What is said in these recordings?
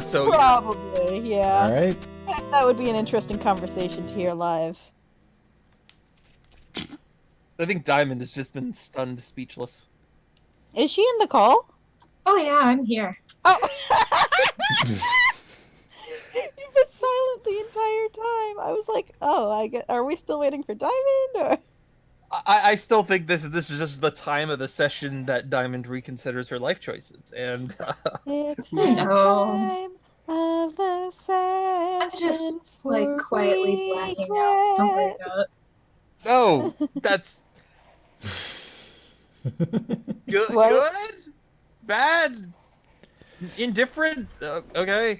So Probably, yeah. All right. That would be an interesting conversation to hear live. I think Diamond has just been stunned speechless. Is she in the call? Oh yeah, I'm here. Oh. You've been silent the entire time. I was like, are we still waiting for Diamond? Or... I still think this is just the time of the session that Diamond reconsiders her life choices, and it's the time of the session. I'm just like quietly blacking out. Don't worry about it. Oh, that's good. What? Good, bad, indifferent. Okay.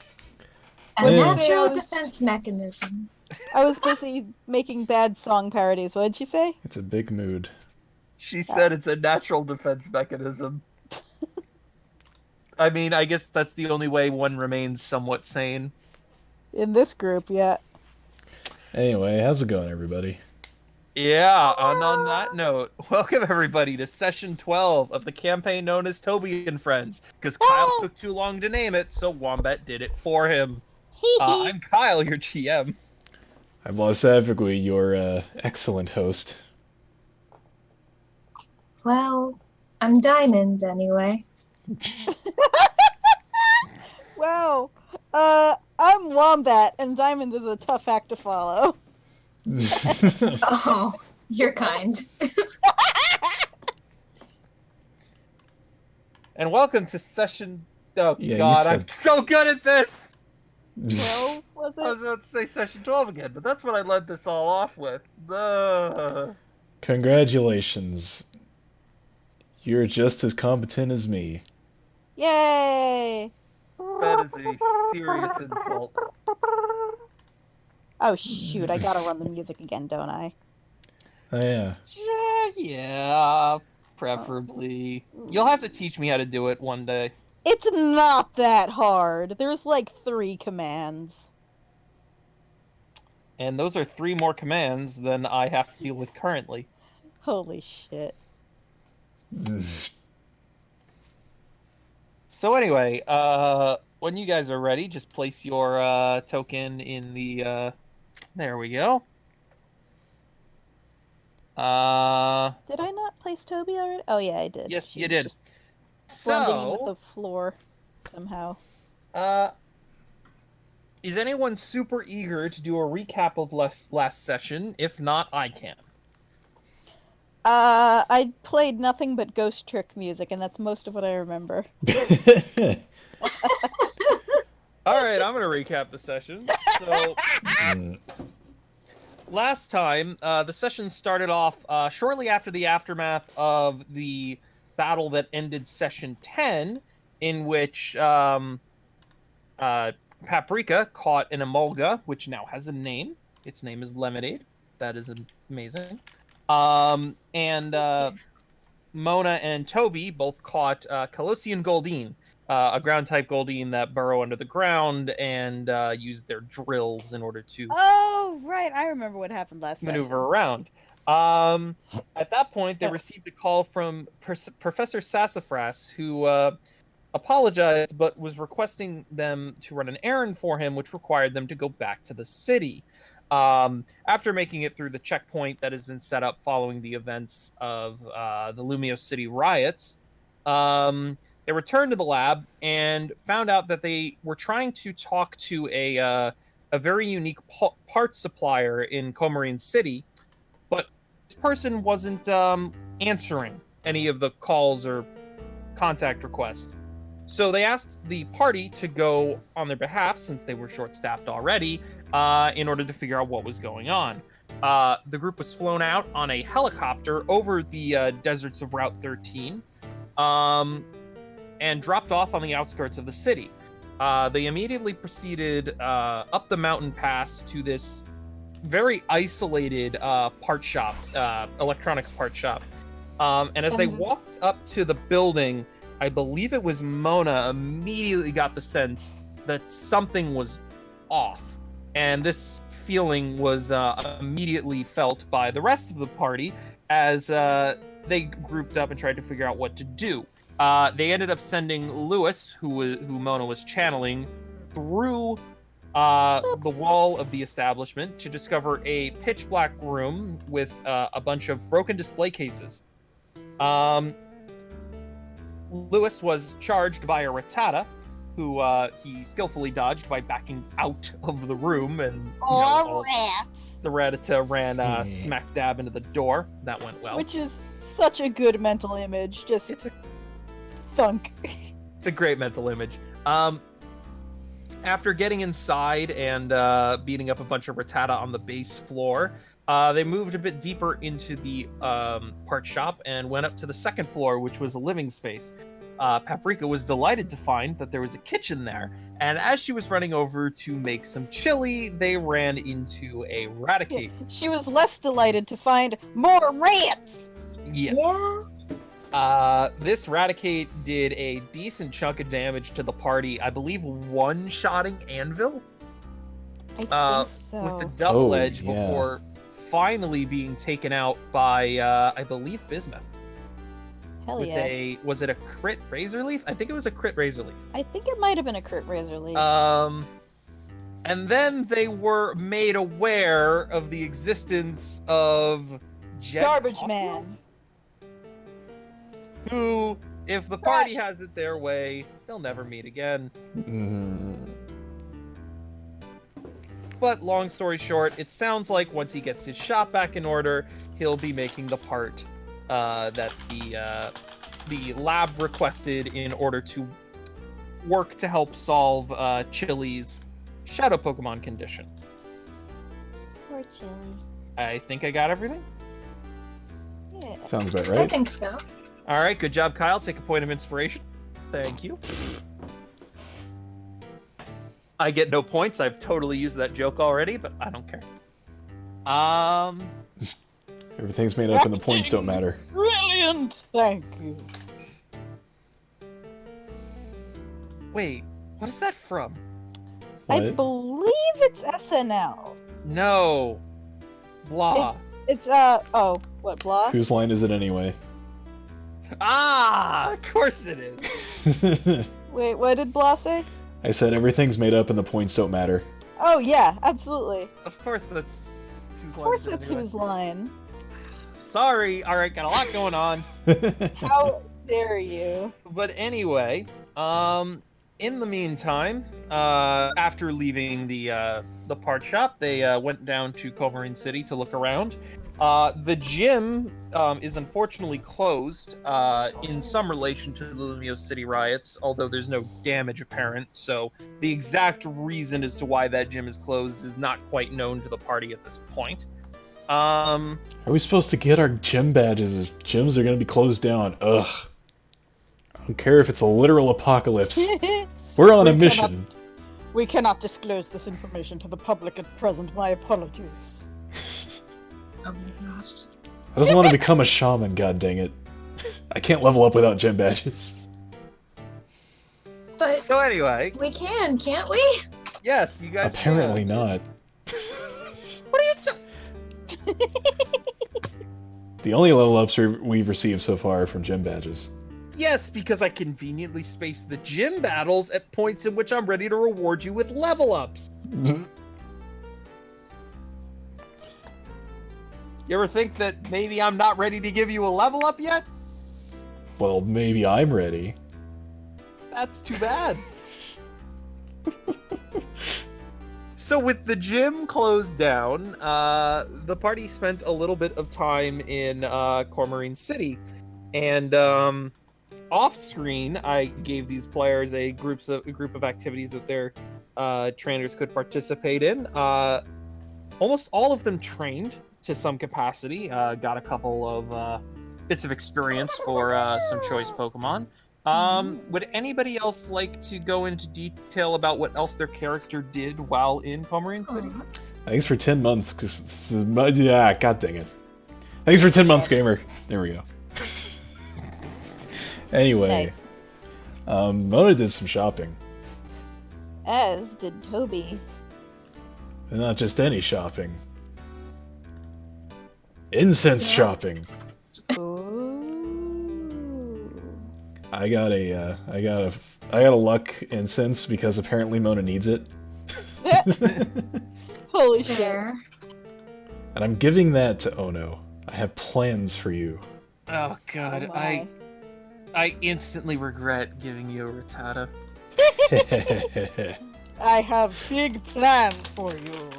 A Yeah. natural defense mechanism. I was busy making bad song parodies. What did she say? It's a big mood. She said it's a natural defense mechanism. I mean, I guess that's the only way one remains somewhat sane. In this group, yeah. Anyway, how's it going, everybody? Yeah, and on that note, welcome everybody to session 12 of the campaign known as Toby and Friends, because Kyle took too long to name it, so Wombat did it for him. I'm Kyle, your GM. I'm Los Avigui, your excellent host. Well, I'm Diamond anyway. Wow. I'm Wombat, and Diamond is a tough act to follow. Oh, you're kind. And welcome to session... Oh Yeah, god, I'm so good at this! 12, was I was it? about to say session 12 again, but that's what I led this all off with. Congratulations. You're just as competent as me. Yay! That is a serious insult. Oh shoot, I gotta run the music again, don't I? Oh, yeah. Yeah, preferably. You'll have to teach me how to do it one day. It's not that hard. There's like 3 commands. And those are 3 more commands than I have to deal with currently. Holy shit. So anyway, when you guys are ready, just place your token in the... there we go. Did I not place Toby already? Oh yeah, I did. Yes, She you was did. just blending in with So, the floor somehow. is anyone super eager to do a recap of last session? If not, I can. I played nothing but Ghost Trick music, and that's most of what I remember. Alright, I'm gonna recap the session. So, last time, the session started off shortly after the aftermath of the battle that ended session 10, in which Paprika caught an emolga, which now has a name. Its name is Lemonade. That is amazing. And Mona and Toby both caught Colossian Goldine, a ground-type Goldine that burrow under the ground and use their drills in order to Oh, right. I remember what happened last maneuver around. At that point, they received a call from Professor Sassafras, who apologized but was requesting them to run an errand for him, which required them to go back to the city. After making it through the checkpoint that has been set up following the events of the Lumio City riots, they returned to the lab and found out that they were trying to talk to a very unique parts supplier in Comarine City, but this person wasn't answering any of the calls or contact requests. So they asked the party to go on their behalf, since they were short-staffed already, in order to figure out what was going on. The group was flown out on a helicopter over the deserts of Route 13, and dropped off on the outskirts of the city. They immediately proceeded up the mountain pass to this very isolated part shop, electronics part shop. And as they walked up to the building, I believe it was Mona immediately got the sense that something was off. And this feeling was immediately felt by the rest of the party as they grouped up and tried to figure out what to do. They ended up sending Lewis, who Mona was channeling, through the wall of the establishment to discover a pitch black room with a bunch of broken display cases. Lewis was charged by a Rattata, who he skillfully dodged by backing out of the room, and Rats! the Rattata ran smack dab into the door. That went well. Which is such a good mental image. Just It's a thunk. It's a great mental image. After getting inside and beating up a bunch of Rattata on the base floor, they moved a bit deeper into the part shop and went up to the second floor, which was a living space. Paprika was delighted to find that there was a kitchen there, and as she was running over to make some chili, they ran into a Raticate. She was less delighted to find more rats! Yes. Yeah. This Raticate did a decent chunk of damage to the party. I believe one-shotting Anvil I think so. with the double Oh, edge yeah. before finally being taken out by, I believe, Bismuth. Hell With yeah. was it a crit Razor Leaf? I think it was a crit Razor Leaf. I think it might have been a crit razor leaf. And then they were made aware of the existence of Jed Garbage Caulfield, Man. who, if the party has it their way, they'll never meet again. But long story short, it sounds like once he gets his shop back in order, he'll be making the part that the lab requested in order to work to help solve Chili's shadow Pokemon condition. Poor Chili. I think I got everything. Yeah. Sounds about I right. think so. All right, good job, Kyle. Take a point of inspiration. Thank you. I get no points. I've totally used that joke already, but I don't care. Everything's made up and the points don't matter. Brilliant! Thank you. Wait, what is that from? I What? believe it's SNL. No. Blah. It's, what, blah? Whose line is it anyway? Ah, of course it is. Wait, what did blah say? I said everything's made up and the points don't matter. Oh, yeah, absolutely. Of course that's whose Of line course is it that's anyway. whose line. Sorry. All right, got a lot going on. How dare you? But anyway, in the meantime, after leaving the part shop, they went down to Comarine City to look around. The gym is unfortunately closed in some relation to the Lumio City riots, although there's no damage apparent, so the exact reason as to why that gym is closed is not quite known to the party at this point. Are we supposed to get our gym badges if gyms are gonna be closed down? Ugh. I don't care if it's a literal apocalypse. We're on a mission. We cannot disclose this information to the public at present. My apologies. Oh my gosh. I just want to become a shaman, god dang it. I can't level up without gym badges. But So anyway, we can, can't we? yes, you guys Apparently can. not. What are you so... The only level ups we've received so far are from gym badges. Yes, because I conveniently space the gym battles at points in which I'm ready to reward you with level ups. You ever think that maybe I'm not ready to give you a level up yet? Well, maybe I'm ready. That's too bad. So with the gym closed down, the party spent a little bit of time in Comarine City. And off-screen, I gave these players a group of activities that their trainers could participate in. Almost all of them trained to some capacity, got a couple of bits of experience for some choice Pokemon. Would anybody else like to go into detail about what else their character did while in Comarine City? Thanks for 10 months, because... Yeah, god dang it. Thanks for 10 months, gamer. There we go. Anyway. Nice. Mona did some shopping. As did Toby. And not just any shopping. Incense shopping. Ooh. I got a luck incense because apparently Mona needs it. Holy shit. Fair. And I'm giving that to Ono. I have plans for you. Oh god, Oh my. I instantly regret giving you a Rattata. I have big plans for you.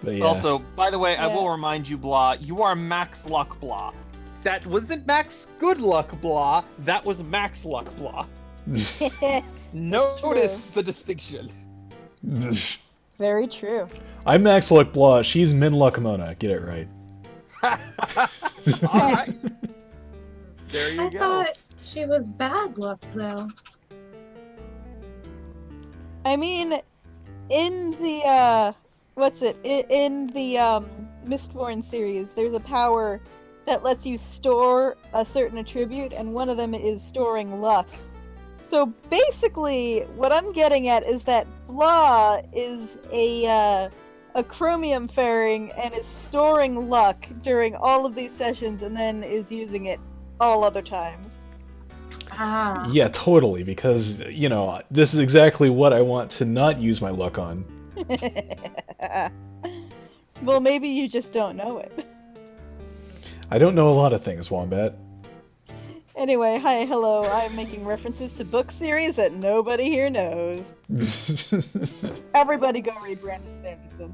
But yeah. Also, by the way, I Yeah. will remind you, Blah, you are Max Luck Blah. That wasn't Max Good Luck Blah, that was Max Luck Blah. Notice the distinction. Very true. I'm Max Luck Blah. She's Min Luck Mona. Get it right. Alright. There you I go. thought she was bad luck, though. I mean, in the in the Mistborn series, there's a power that lets you store a certain attribute, and one of them is storing luck. So basically, what I'm getting at is that Blah is a chromium fairing and is storing luck during all of these sessions, and then is using it all other times. Ah. Yeah, totally, because, you know, this is exactly what I want to not use my luck on. Well, maybe you just don't know it. I don't know a lot of things, Wombat. Anyway, hi, hello. I'm making references to book series that nobody here knows. Everybody go read Brandon Sanderson.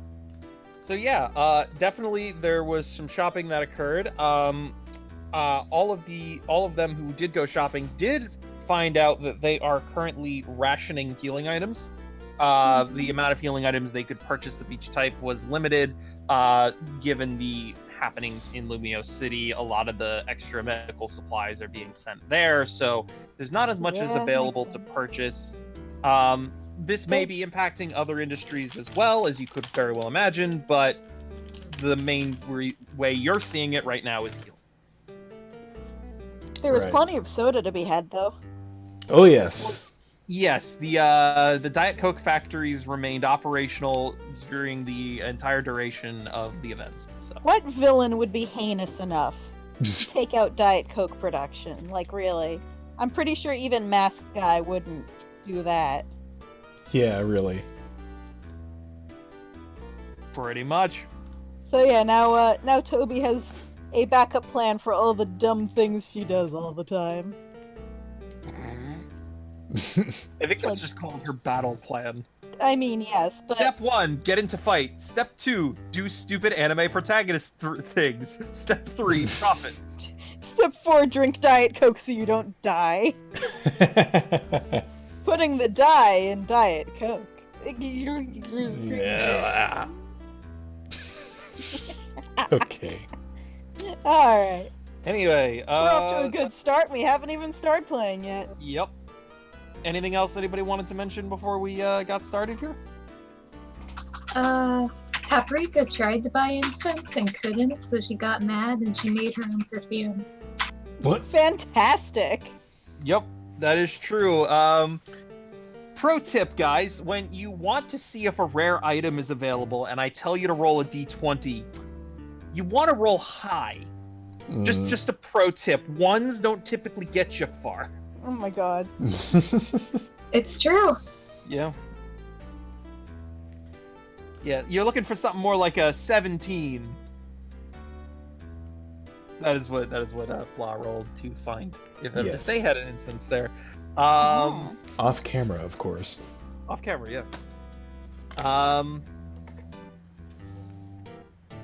So yeah, definitely there was some shopping that occurred. All of them who did go shopping did find out that they are currently rationing healing items. The amount of healing items they could purchase of each type was limited, given the happenings in Lumio City. A lot of the extra medical supplies are being sent there, so there's not as much as Yeah, available makes to sense. purchase. This may be impacting other industries as well, as you could very well imagine, but the main way you're seeing it right now is healing. There was Right. plenty of soda to be had, though. Oh, yes. Yes, the Diet Coke factories remained operational during the entire duration of the events. So. What villain would be heinous enough to take out Diet Coke production? Like, really? I'm pretty sure even Mask Guy wouldn't do that. Yeah, really. Pretty much. So yeah, now Toby has a backup plan for all the dumb things she does all the time. I think that's just called her battle plan. I mean, yes, but Step 1, get into fight. Step 2, do stupid anime protagonist things. Step 3, profit. Step 4, drink Diet Coke so you don't die. Putting the die in Diet Coke. Yeah. Okay. Alright. Anyway, We're off to a good start. We haven't even started playing yet. Yep. Anything else anybody wanted to mention before we got started here? Paprika tried to buy incense and couldn't, so she got mad and she made her own perfume. What? Fantastic. Yep, that is true. Pro tip, guys, when you want to see if a rare item is available and I tell you to roll a d20, you want to roll high. Just a pro tip. Ones don't typically get you far. Oh my god. It's true. Yeah. Yeah, you're looking for something more like a 17. That is what Blah rolled to find if Yes. they had an instance there. Off camera, of course. Off camera, yeah.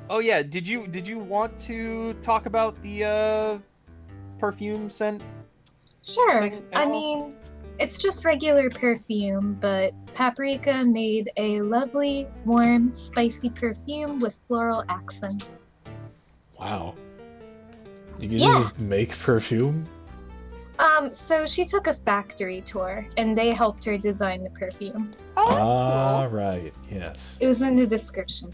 Oh yeah, did you want to talk about the perfume scent? Sure. Thing at I all? mean, it's just regular perfume, but Paprika made a lovely, warm, spicy perfume with floral accents. Wow. You can just make perfume? So she took a factory tour, and they helped her design the perfume. Oh, that's cool. Right. Yes. It was in the description.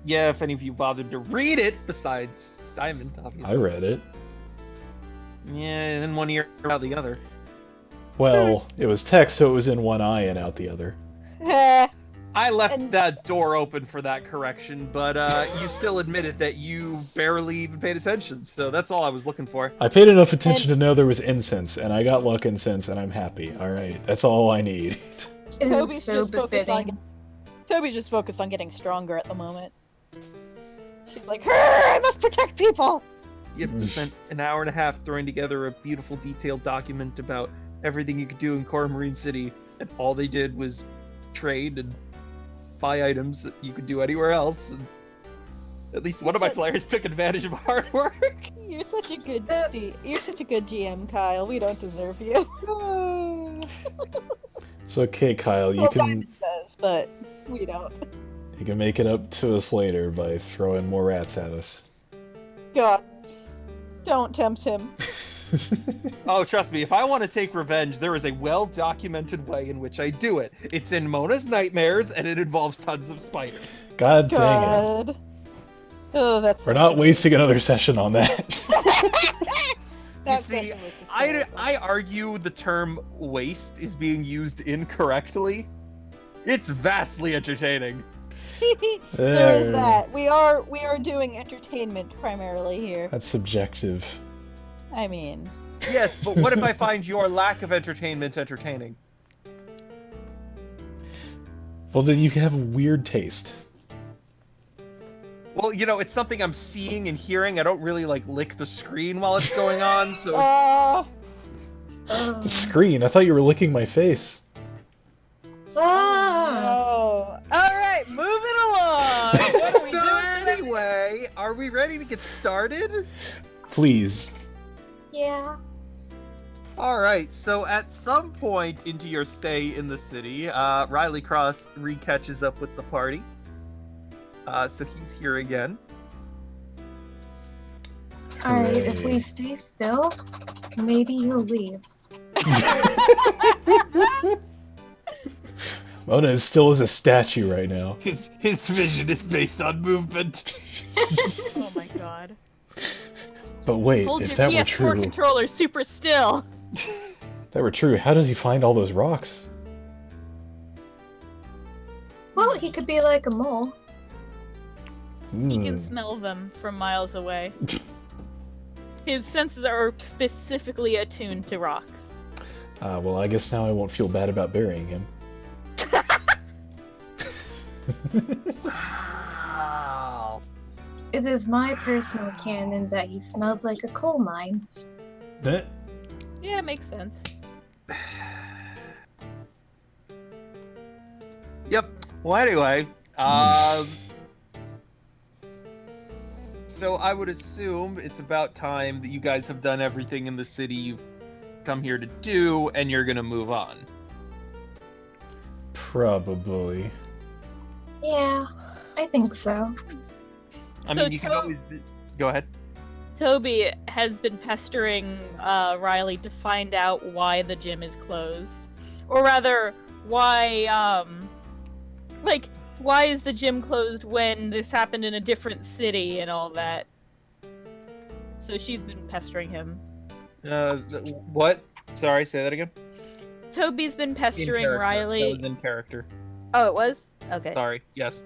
Yeah, if any of you bothered to read it, besides Diamond, obviously. I read it. Yeah, in one ear, out the other. Well, it was text, so it was in one eye and out the other. I left And- that door open for that correction, but you still admitted that you barely even paid attention, so that's all I was looking for. I paid enough attention to know there was incense, and I got luck incense, and I'm happy. Alright, that's all I need. It is Toby's so just focused on befitting. Toby's just focused on getting stronger at the moment. She's like, I must protect people! You spent an hour and a half throwing together a beautiful, detailed document about everything you could do in Coral Marine City, and all they did was trade and buy items that you could do anywhere else. And at least one of my players took advantage of hard work. You're such a good you're such a good GM, Kyle. We don't deserve you. It's okay, Kyle. You Well, can Diamond says, but we don't. make it up to us later by throwing more rats at us. God, don't tempt him. Oh, trust me, if I want to take revenge, there is a well-documented way in which I do it. It's in Mona's Nightmares, and it involves tons of spiders. God dang it. God. Oh, that's. We're not wasting another session on that. You see, I argue the term waste is being used incorrectly. It's vastly entertaining. There is that. We are doing entertainment primarily here. That's subjective. I mean, Yes, but what if I find your lack of entertainment entertaining? Well, then you have weird taste. Well, you know, it's something I'm seeing and hearing. I don't really, like, lick the screen while it's going on, so The screen? I thought you were licking my face. oh. Alright, moving along. What are we So doing? anyway, are we ready to get started? Please. Yeah. Alright, so at some point into your stay in the city, Riley Cross re-catches up with the party. So he's here again. Alright, if we stay still, maybe he'll leave. Mona is still as a statue right now. His vision is based on movement. Oh my god. But wait, Hold if your that were PS4 true, controller super still. how does he find all those rocks? Well, he could be like a mole. He can smell them from miles away. His senses are specifically attuned to rocks. Well, I guess now I won't feel bad about burying him. Wow. It is my personal canon that he smells like a coal mine. That Yeah, makes sense. Yep. Well, anyway, so I would assume it's about time that you guys have done everything in the city you've come here to do, and you're gonna move on. probably. Yeah, I think so. I So mean, you can always go ahead. Toby has been pestering Riley to find out why the gym is closed. Or rather, why is the gym closed when this happened in a different city and all that? So she's been pestering him. What? Sorry, say that again. Toby's been In pestering character. Riley. That was in character. Oh, it was? Okay. Sorry. Yes.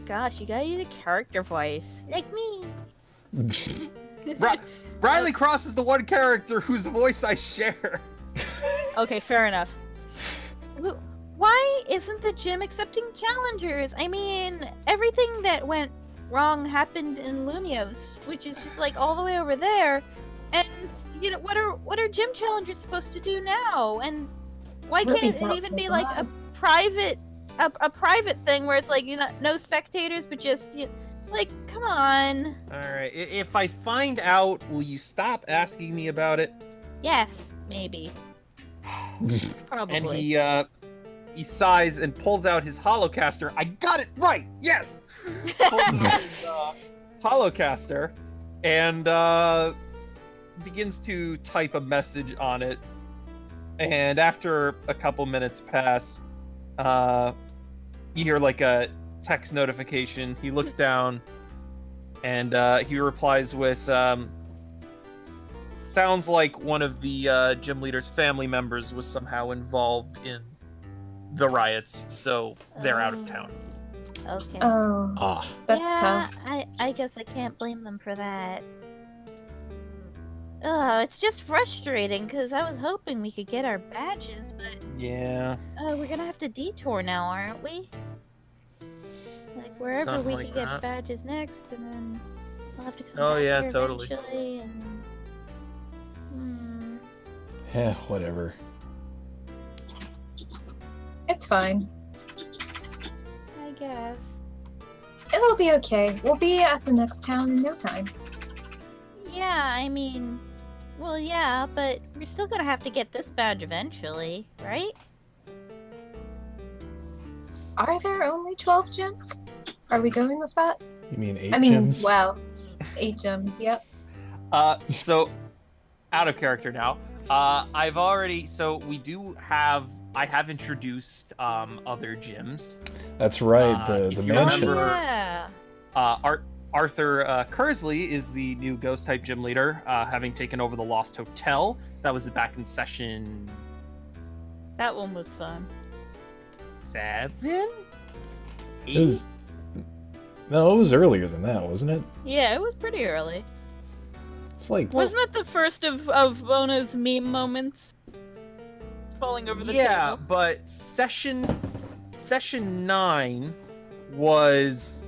Gosh, you gotta use a character voice. Like me. Riley Cross is the one character whose voice I share. Okay, fair enough. Why isn't the gym accepting challengers? I mean, everything that went wrong happened in Lunios, which is just like all the way over there. And you know, what are gym challengers supposed to do now? And why can't it even be like a private thing where it's like, you know, no spectators, but just like, come on. All right. If I find out, will you stop asking me about it? Yes, maybe. Probably. And he sighs and pulls out his holocaster. I got it right. Yes. Pulls out his holocaster and begins to type a message on it. And after a couple minutes pass, you hear like a text notification. He looks down and he replies with, sounds like one of the gym leader's family members was somehow involved in the riots, so they're out of town. Okay. Oh, that's tough. I guess I can't blame them for that. It's just frustrating because I was hoping we could get our badges, but Yeah. we're gonna have to detour now, aren't we? Like wherever Something we like can that. get badges next, and then we'll have to come Oh, back yeah, here totally. eventually. And... Whatever. It's fine. I guess. It'll be okay. We'll be at the next town in no time. Yeah, I mean, well, yeah, but we're still gonna have to get this badge eventually, right? Are there only 12 gems? Are we going with that? You mean 8 I mean, gems? wow. 8 gems, yep. So, out of character now. I have introduced other gyms. That's right, the if you mansion. remember- Yeah. Arthur Kersley is the new ghost type gym leader, having taken over the Lost Hotel. That was back in session That one was fun. 7? It was... No, it was earlier than that, wasn't it? Yeah, it was pretty early. It's like... Wasn't that the first of Bona's meme moments? Falling over the Yeah, table? but session 9 was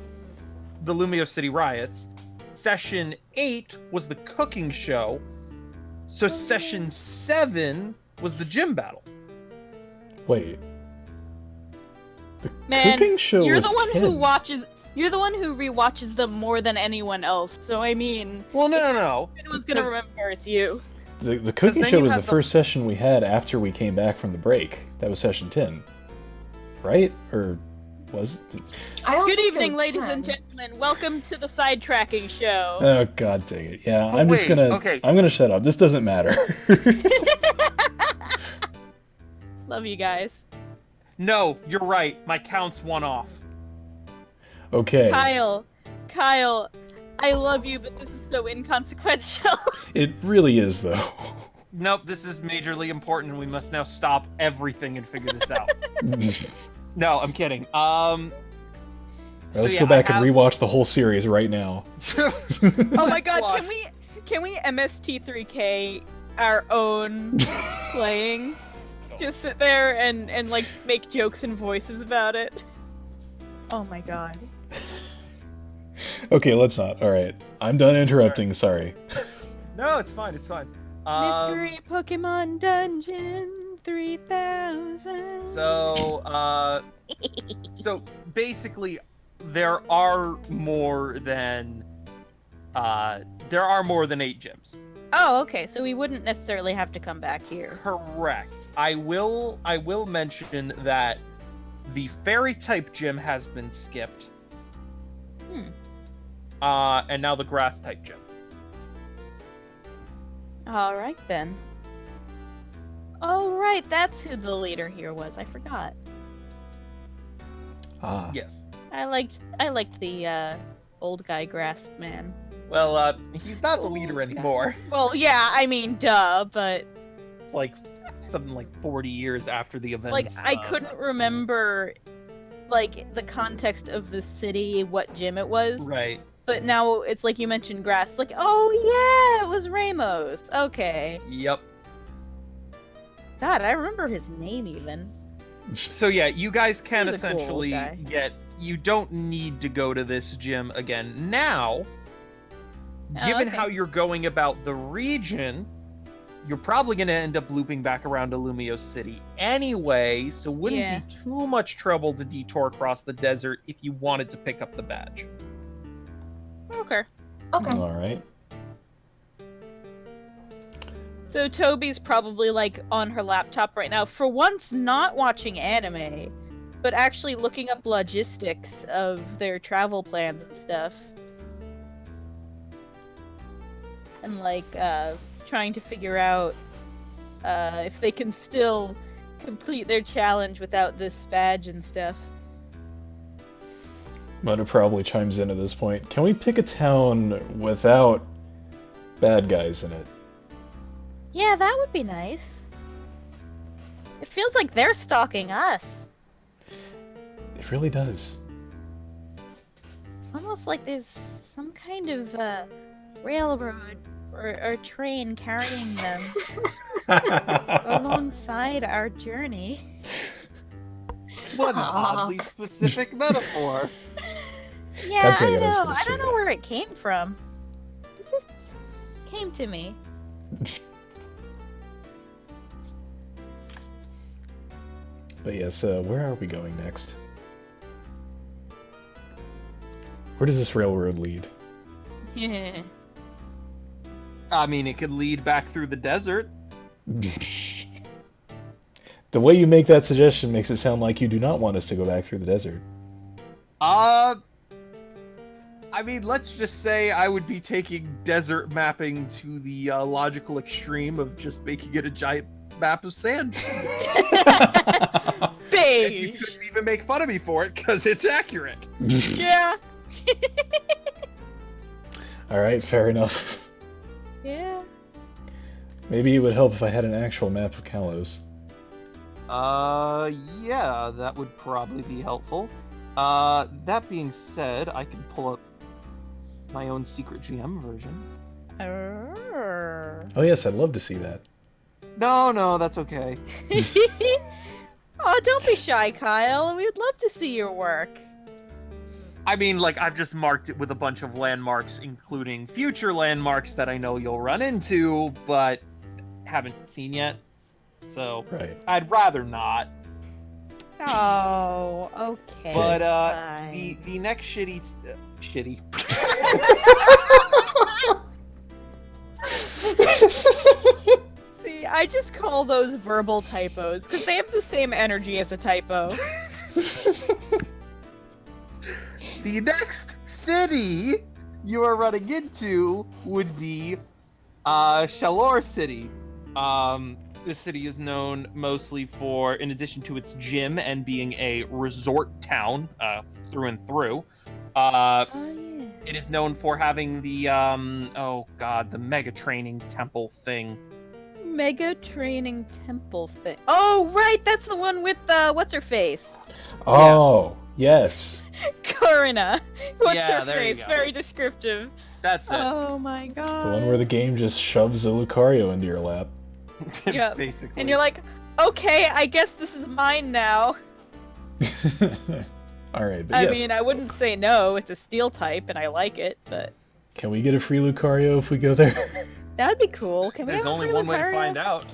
the Lumio City riots. Session 8 was the cooking show. So session 7 was the gym battle. Wait. The Man, cooking show you're was the one 10. who watches. You're the one who rewatches them more than anyone else. So I mean, Well, no. if anyone's gonna 'Cause- remember, it's you. The cooking then show you was the have the- first session we had after we came back from the break. That was session 10. Right? Or was it? I don't Good think it evening, was ladies 10. and gentlemen. Welcome to the sidetracking show. Oh, god dang it. Yeah, But I'm just wait, gonna... okay. I'm gonna shut up. This doesn't matter. Love you guys. No, you're right. My count's one off. Okay. Kyle, I love you, but this is so inconsequential. It really is, though. Nope, this is majorly important. We must now stop everything and figure this out. No, I'm kidding. Let's go back and rewatch the whole series right now. Oh my god, can we MST3K our own playing? Just sit there and like make jokes and voices about it. Oh my god. Okay, let's not. Alright. I'm done interrupting, sorry. No, it's fine. Mystery Pokemon Dungeon 3000. So basically, there are more than 8 gyms. Oh, okay. So we wouldn't necessarily have to come back here. Correct. I will mention that the fairy type gym has been skipped. And now the grass type gym. All right then. Oh right, that's who the leader here was. I forgot. Ah. Yes. I liked the old guy grass man. Well, he's not the leader anymore. Well, yeah, I mean, duh, but It's like something like 40 years after the events. like I couldn't remember like the context of the city, what gym it was. Right. But now it's like you mentioned grass. Like, oh yeah, it was Ramos. Okay. Yep. God, I remember his name even. So yeah, you guys can He's a cool essentially guy. get. You don't need to go to this gym again now. Given okay. how you're going about the region, you're probably going to end up looping back around to Lumio City anyway, so wouldn't Yeah. be too much trouble to detour across the desert if you wanted to pick up the badge. Okay. Okay. Alright. So Toby's probably like on her laptop right now, for once not watching anime, but actually looking up logistics of their travel plans and stuff. And like trying to figure out if they can still complete their challenge without this badge and stuff. Mona probably chimes in at this point. Can we pick a town without bad guys in it? Yeah, that would be nice. It feels like they're stalking us. It really does. It's almost like there's some kind of railroad or train carrying them alongside our journey. What an oddly specific metaphor. Yeah, I know. I don't know where it came from. It just came to me. But yes, where are we going next? Where does this railroad lead? Yeah. I mean, it could lead back through the desert. The way you make that suggestion makes it sound like you do not want us to go back through the desert. I mean, let's just say I would be taking desert mapping to the logical extreme of just making it a giant map of sand. And you couldn't even make fun of me for it, because it's accurate. Yeah. Alright, fair enough. Yeah. Maybe it would help if I had an actual map of Kalos. Yeah, that would probably be helpful. That being said, I can pull up my own secret GM version. Oh yes, I'd love to see that. No, that's okay. Oh, don't be shy, Kyle. We'd love to see your work. I mean, like, I've just marked it with a bunch of landmarks, including future landmarks that I know you'll run into, but haven't seen yet. So, right. I'd rather not. Oh, okay. But, fine. the next shitty... See, I just call those verbal typos, because they have the same energy as a typo. The next city you are running into would be Shalor City. This city is known mostly for, in addition to its gym and being a resort town through and through, it is known for having the the mega training temple thing. Mega training temple thing. Oh, right, that's the one with what's her face? Oh, yes. Karina. What's Yeah, her there you face? go. Very descriptive. That's it. Oh my god. The one where the game just shoves a Lucario into your lap. Yeah. Basically. And you're like, okay, I guess this is mine now. Alright, but I yes. mean, I wouldn't say no. It's a steel type, and I like it, but Can we get a free Lucario if we go there? that'd be cool. Can we There's have a only free one way to Lucario? find out.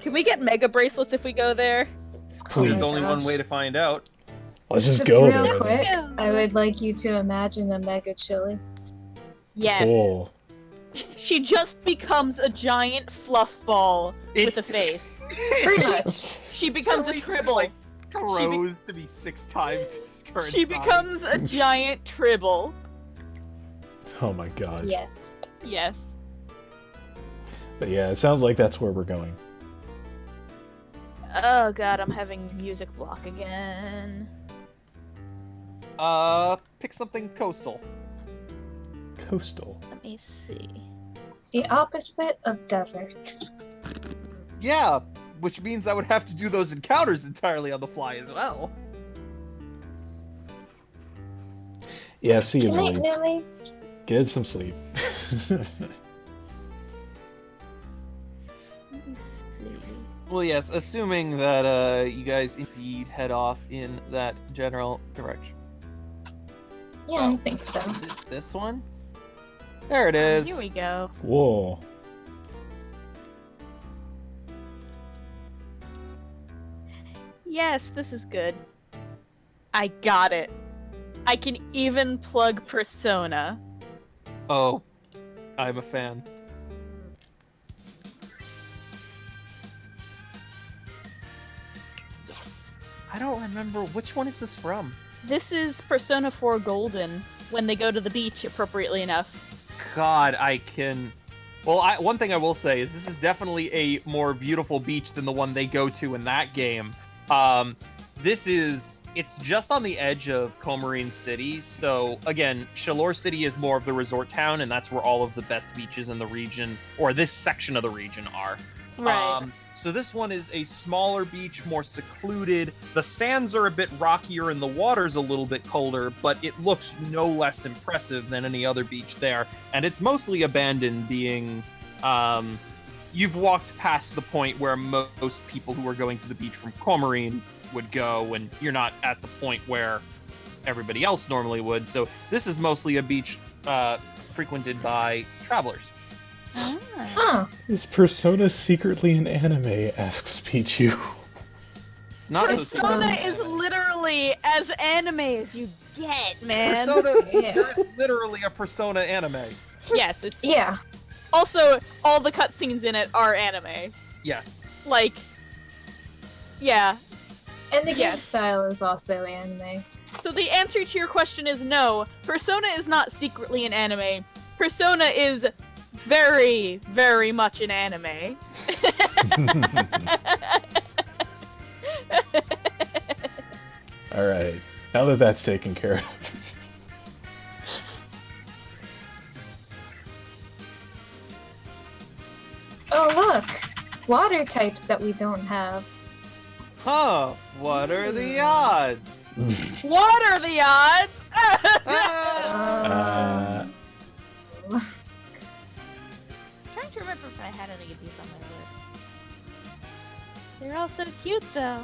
Can we get mega bracelets if we go there? Please. There's only one way to find out. Let's just Just go real there. quick, Yeah. I would like you to imagine a mega chili. Yes. Cool. She just becomes a giant fluff ball with a face. Pretty much. She becomes a Chili, tribble. like, grows to be 6 times its current She size. becomes a giant tribble. Oh my god. Yes. Yes. But yeah, it sounds like that's where we're going. Oh god, I'm having music block again. Pick something coastal. Coastal. Let me see. The opposite of desert. Yeah, which means I would have to do those encounters entirely on the fly as well. Yeah, see you, Good night, Millie. Millie. Get some sleep. Let me see. Well, yes, assuming that you guys indeed head off in that general direction. Yeah, I think so. Is it this one? There it is. Here we go. Whoa. Yes, this is good. I got it. I can even plug Persona. Oh, I'm a fan. Yes. I don't remember which one is this from. This is Persona 4 Golden, when they go to the beach, appropriately enough. God, I can. Well, one thing I will say is this is definitely a more beautiful beach than the one they go to in that game. It's just on the edge of Comarine City. So again, Shalor City is more of the resort town, and that's where all of the best beaches in the region, or this section of the region, are. Right. So this one is a smaller beach, more secluded. The sands are a bit rockier and the water's a little bit colder, but it looks no less impressive than any other beach there. And it's mostly abandoned, being you've walked past the point where most people who are going to the beach from Cormarine would go, and you're not at the point where everybody else normally would. So this is mostly a beach frequented by travelers. Huh. Is Persona secretly an anime? Asks Pichu. Not so Persona secret. is literally as anime as you get, man. Persona Yeah. there's literally a Persona anime. Yes, it's Yeah. also all the cutscenes in it are anime. Yes. Like, yeah. And the game Yes. style is also anime. So the answer to your question is no. Persona is not secretly an anime. Persona is very, very much an anime. Alright, now that that's taken care of. Oh, look! Water types that we don't have. Huh. What are the odds? What are the odds? Uh, Trying to remember if I had any of these on my list. They're all so cute, though.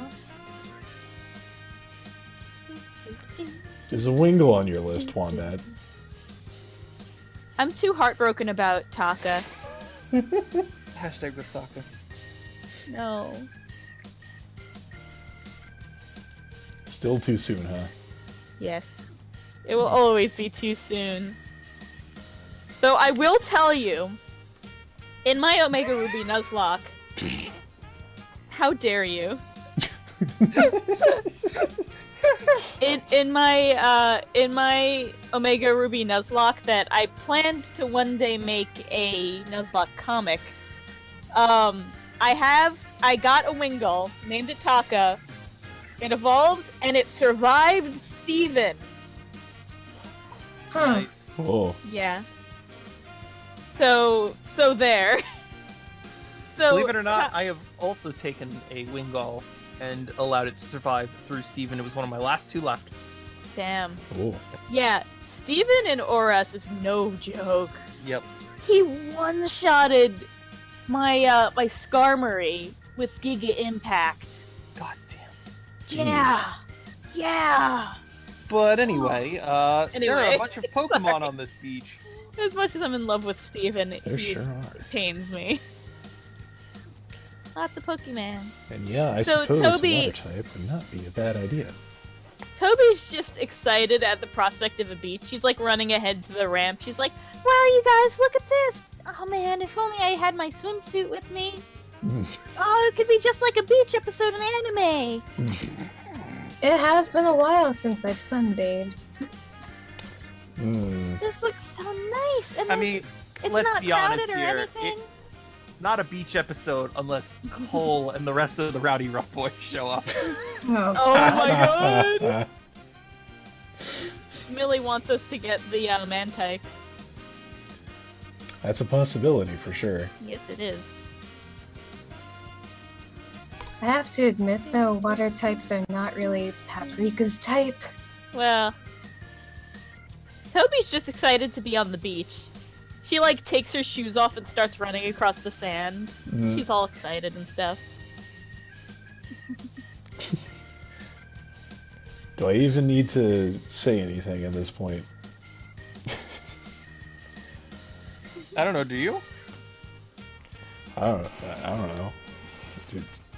is a Wingle on your list, Wombat? I'm too heartbroken about Taka. Hashtag Riptaka. No. Still too soon, huh? Yes. It will always be too soon. Though I will tell you, in my Omega Ruby Nuzlocke, how dare you? in my Omega Ruby Nuzlocke that I planned to one day make a Nuzlocke comic. I got a Wingull, named it Taka. It evolved and it survived Steven. Huh. Nice. Oh. Yeah. So there. So Believe it or not, I have also taken a Wingull and allowed it to survive through Steven. It was one of my last two left. Damn. Oh. Yeah, Steven in Oras is no joke. Yep. He one-shotted my my Skarmory with Giga Impact. God damn. Jeez. Yeah. But anyway, there are Anyway. a bunch of Pokemon on this beach. As much as I'm in love with Steven, There he sure are. pains me. Lots of Pokemons. And yeah, I So, suppose Toby- water type would not be a bad idea. Toby's just excited at the prospect of a beach. She's like running ahead to the ramp. She's like, wow, you guys, look at this! Oh man, if only I had my swimsuit with me. Oh, it could be just like a beach episode in anime. It has been a while since I've sunbathed. This looks so nice. And I there's- mean, it's let's not be honest crowded or here. anything. It's not a beach episode unless Cole and the rest of the Rowdy Rough Boys show up. Oh, Oh my god! Millie wants us to get the Mantikes. That's a possibility for sure. Yes, it is. I have to admit though, water types are not really Paprika's type. Well, Toby's just excited to be on the beach. She like takes her shoes off and starts running across the sand. She's all excited and stuff. Do I even need to say anything at this point? I don't know, do you? I don't know.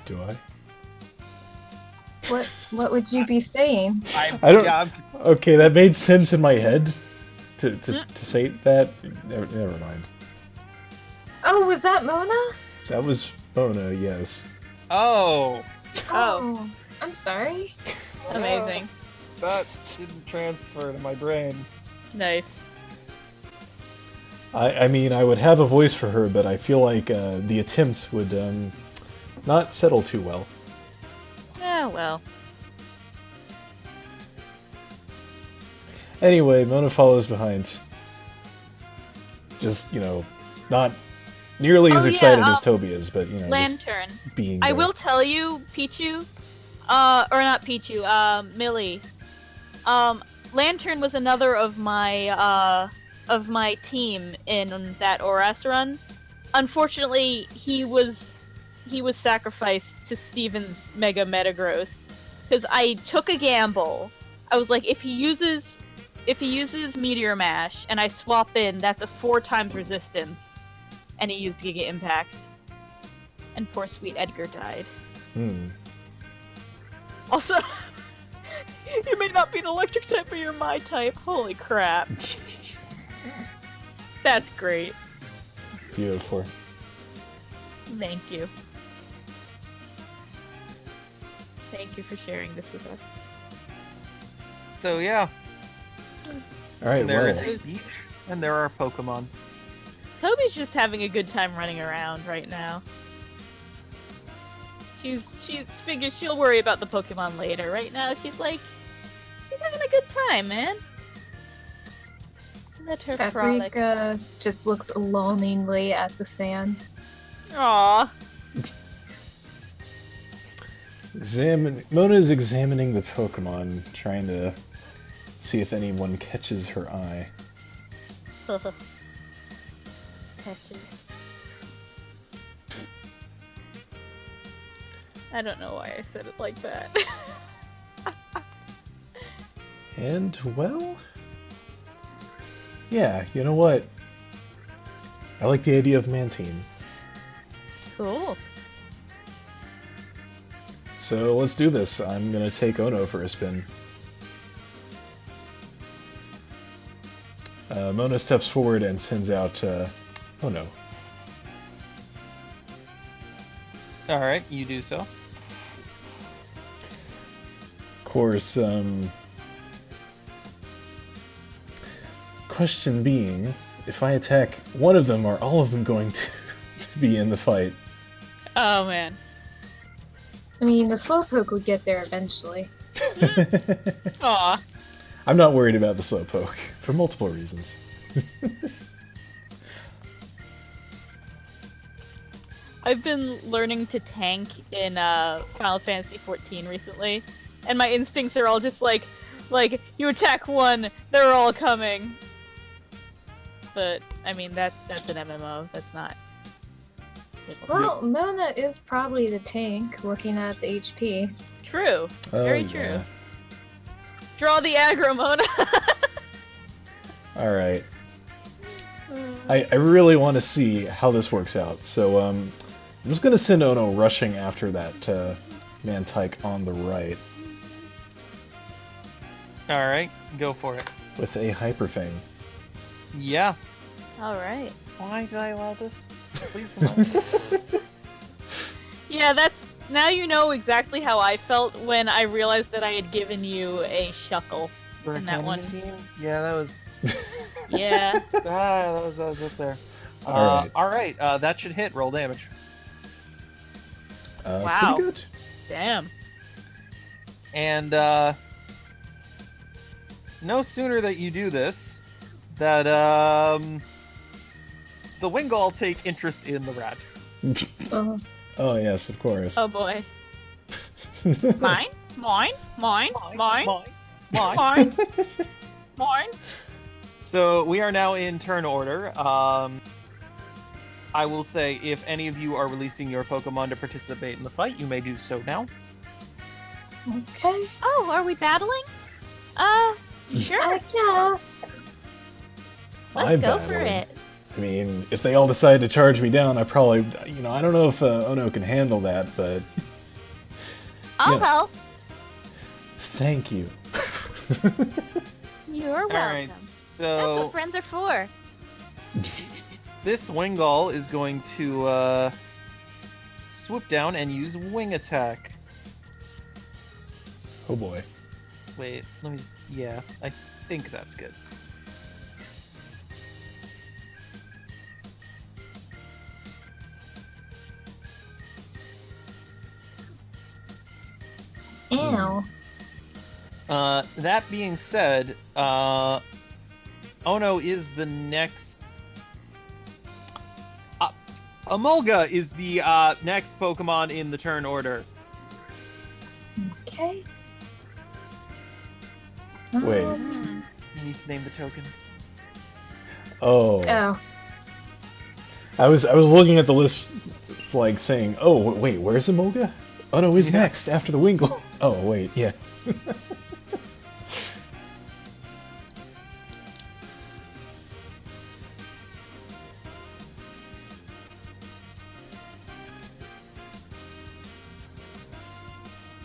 Do I? What would you be saying? I don't- Yeah, Okay, that made sense in my head. To say that, never mind. Oh, was that Mona? That was Mona, yes. Oh, Oh. I'm sorry. Amazing. that didn't transfer to my brain. Nice. I mean, I would have a voice for her, but I feel like the attempts would not settle too well. Oh well. Anyway, Mona follows behind. Just, not nearly as Oh, excited yeah, as Toby is, but you know, Lantern. just being. I there. will tell you, Pichu, or not Pichu, Millie. Lantern was another of my team in that Oras run. Unfortunately, he was sacrificed to Steven's Mega Metagross because I took a gamble. I was like, if he uses Meteor Mash and I swap in, that's a 4 times resistance, and he used Giga Impact, and poor sweet Edgar died. Also, you may not be an electric type, but you're my type. Holy crap! That's great. Beautiful. Thank you. Thank you for sharing this with us. So yeah, All right, there well, is a beach, and there are Pokemon. Toby's just having a good time running around right now. She figures she'll worry about the Pokemon later. Right now, she's having a good time, man. Let her frolic. Paprika just looks longingly at the sand. Aww. Mona's examining the Pokemon, trying to see if anyone catches her eye. Catches. I don't know why I said it like that. And, well... yeah, you know what? I like the idea of Mantine. Cool. So let's do this. I'm gonna take Ono for a spin. Mona steps forward and sends out Ono. Alright, you do so. Of course, question being, if I attack one of them, are all of them going to be in the fight? Oh man. I mean, the Slowpoke would get there eventually. Aw. I'm not worried about the Slowpoke, for multiple reasons. I've been learning to tank in Final Fantasy XIV recently, and my instincts are all just like you attack one, they're all coming. But I mean, that's an MMO. That's not. Well, Mona is probably the tank, looking at the HP. True. Oh, Very yeah. true. Draw the aggro, Mona. Alright. I really want to see how this works out, so I'm just going to send Ono rushing after that Mantike on the right Alright, go for it. with a Hyper Fang. Yeah. All right. Why did I allow this? Please remind me. Yeah, that's now you know exactly how I felt when I realized that I had given you a shuckle in that one. Team? Yeah, that was... Yeah. that was up there. Alright. Alright, that should hit. Roll damage. Wow. Pretty good. Damn. And, no sooner that you do this, that, the Wingull take interest in the rat. Oh, Oh, yes, of course. Oh boy. Mine? Mine? Mine? Mine? Mine. Mine? Mine? So, we are now in turn order. I will say, if any of you are releasing your Pokemon to participate in the fight, you may do so now. okay. Oh, are we battling? Sure. I guess. Let's I'm go for battling. it. I mean, if they all decide to charge me down, I probably, I don't know if Ono can handle that, but I'll Yeah. help. thank you. You're welcome. Alright, That's so what friends are for. this Wingull is going to swoop down and use Wing Attack. Oh boy. Wait, let me... yeah, I think that's good. Ow. That being said, Ono is the next... Emolga is the next Pokemon in the turn order. Okay. Wait. You need to name the token. Oh. Oh. I was looking at the list, like saying, "Oh wait, where's Emolga? Oh no, he's next after the Wingull." Oh wait, yeah.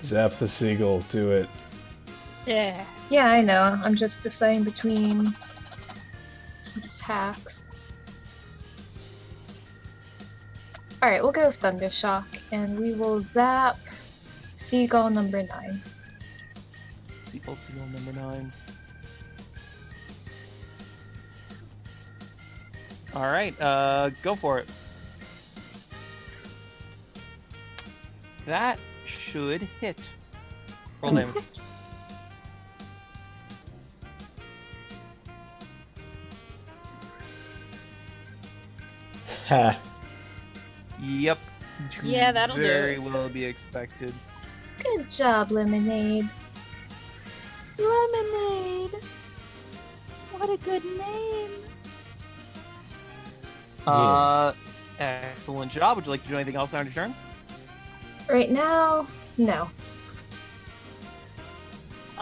Zap the seagull. Do it. Yeah. Yeah, I know. I'm just deciding between attacks. Alright, we'll go with Thunder Shock, and we will zap Seagull number 9. Seagull number 9. Alright, go for it. That should hit. Roll damage. Ha. Yep. Yeah, that'll do Very it. well be expected. Good job, Lemonade. Lemonade. What a good name. Excellent job. Would you like to do anything else on your turn? Right now, no.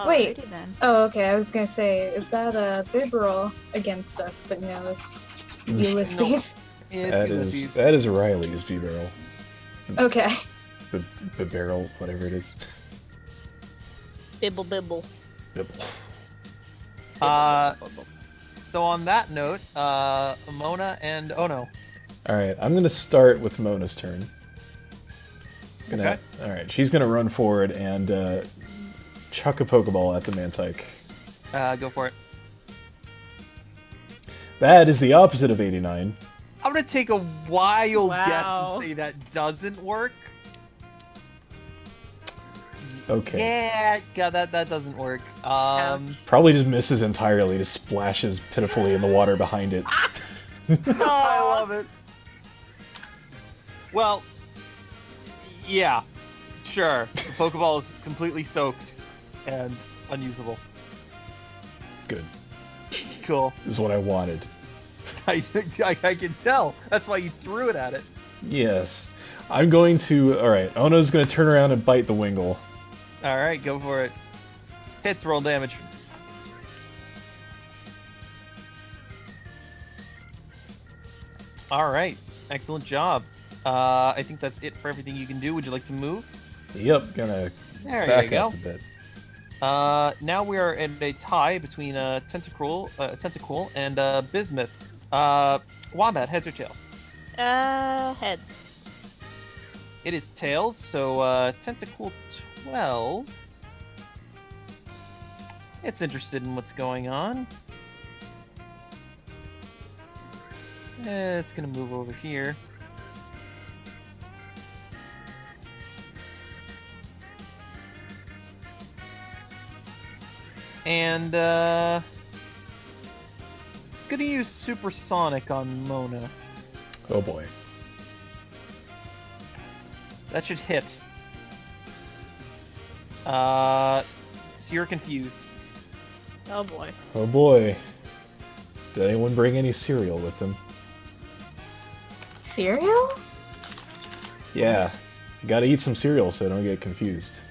Wait. Alrighty then. Oh, okay, I was gonna say, is that a Bibarel against us? But no, it's Ulysses. That is Riley's B-barrel. Okay. B-barrel, whatever it is. Bibble bibble. Bibble. So on that note, Mona and Ono. Alright, I'm gonna start with Mona's turn. Okay. Alright, she's gonna run forward and chuck a Pokeball at the Mantike. Go for it. That is the opposite of 89. I'm gonna take a wild guess Wow. and say that doesn't work. Okay. Yeah, that doesn't work. Probably just misses entirely, just splashes pitifully in the water behind it. I love it. Well, yeah, sure. The Pokeball is completely soaked and unusable. Good. Cool. This is what I wanted. I can tell. That's why you threw it at it. Yes. I'm going to... Alright, Ono's going to turn around and bite the Wingull. All right, go for it. Hits, roll damage. All right, excellent job. I think that's it for everything you can do. Would you like to move? Yep, gonna There back you go. up a bit. Now we are in a tie between Tentacool and Bismuth. Wombat, heads or tails? Heads. It is tails, so Tentacool 12. It's interested in what's going on. It's gonna move over here. And it's gonna use Supersonic on Mona. Oh boy. That should hit. So you're confused. Oh boy. Oh boy. Did anyone bring any cereal with them? Cereal? Yeah. You gotta eat some cereal so I don't get confused.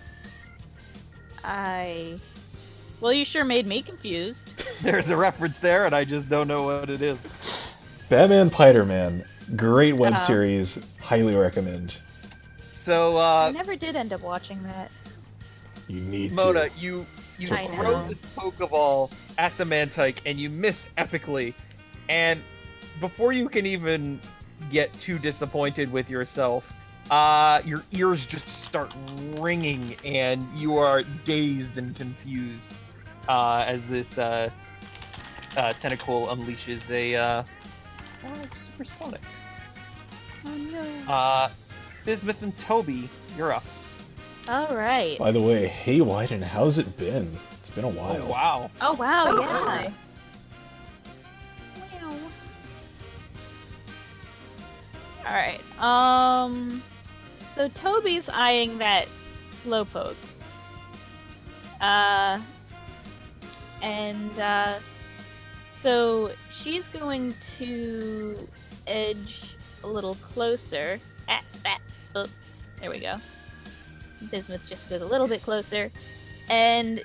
Well, you sure made me confused. There's a reference there, and I just don't know what it is. Batman Piderman. Great web Uh-oh. series. Highly recommend. So, I never did end up watching that. You need Mona, to. you I throw know. this Pokeball at the Mantike, and you miss epically. And before you can even get too disappointed with yourself, your ears just start ringing, and you are dazed and confused as this Tentacool unleashes a Supersonic. Oh no. Bismuth and Toby, you're up. Alright. By the way, hey Wyden, how's it been? It's been a while. Oh, wow. Oh wow, Oh, yeah. hi. Wow. Alright, so Toby's eyeing that Slowpoke. So she's going to edge a little closer. Oh, there we go. Bismuth just goes a little bit closer. And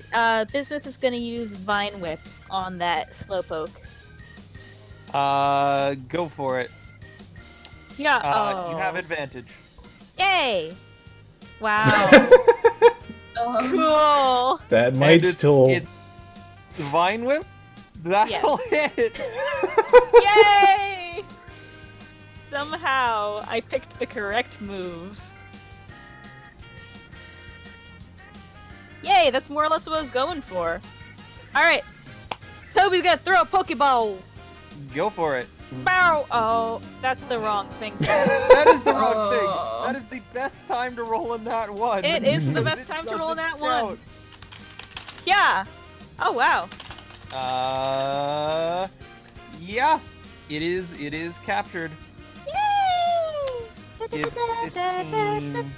Bismuth is going to use Vine Whip on that Slowpoke. Go for it. Yeah. You have advantage. Yay! Wow. Cool. That might still. Vine Whip? That'll hit! Yay! Somehow I picked the correct move. Yay, that's more or less what I was going for. Alright. Toby's gonna throw a Pokeball. Go for it. Bow! Oh, that's the wrong thing. That is the wrong thing. That is the best time to roll in that one. It is the best time to roll in that one. Yeah. Oh, wow. Yeah. It is captured. Yay! Give 15.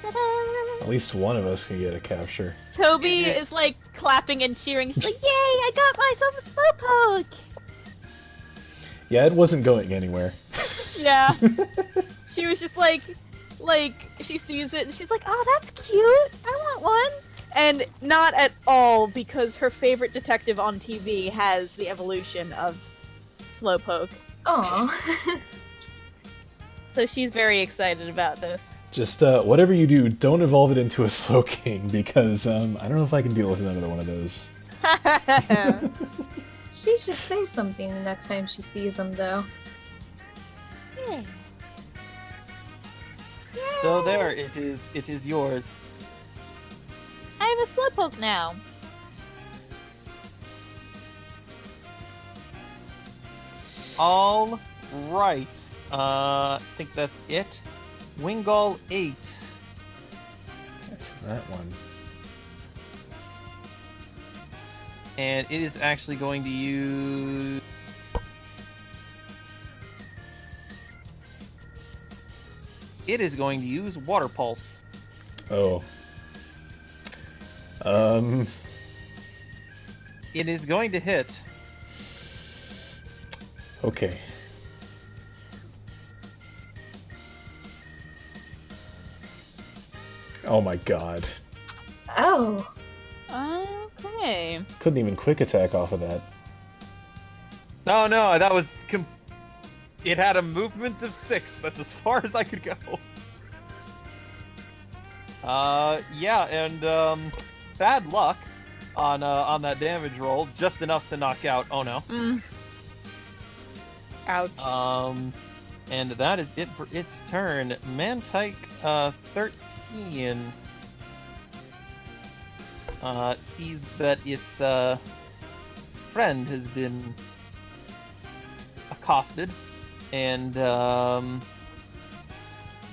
At least one of us can get a capture. Toby is like clapping and cheering. She's like, "Yay! I got myself a Slowpoke!" Yeah, it wasn't going anywhere. Yeah. She was just like she sees it and she's like, "Oh, that's cute. I want one." And not at all, because her favorite detective on TV has the evolution of Slowpoke. Aw. So she's very excited about this. Just whatever you do, don't evolve it into a Slowking, because I don't know if I can deal with another one of those. She should say something the next time she sees him, though. Yeah. So there, it is yours. I have a Slowpoke now. All right. I think that's it. Wingull 8. That's that one. And it is actually going to use... It is going to use Water Pulse. Oh. It is going to hit. Okay. Oh my god. Oh. Okay. Couldn't even quick attack off of that. Oh no, that was... It had a movement of 6. That's as far as I could go. Yeah, and bad luck on that damage roll. Just enough to knock out. Oh no. Ouch. And that is it for its turn. Mantike 13 sees that its friend has been accosted, and it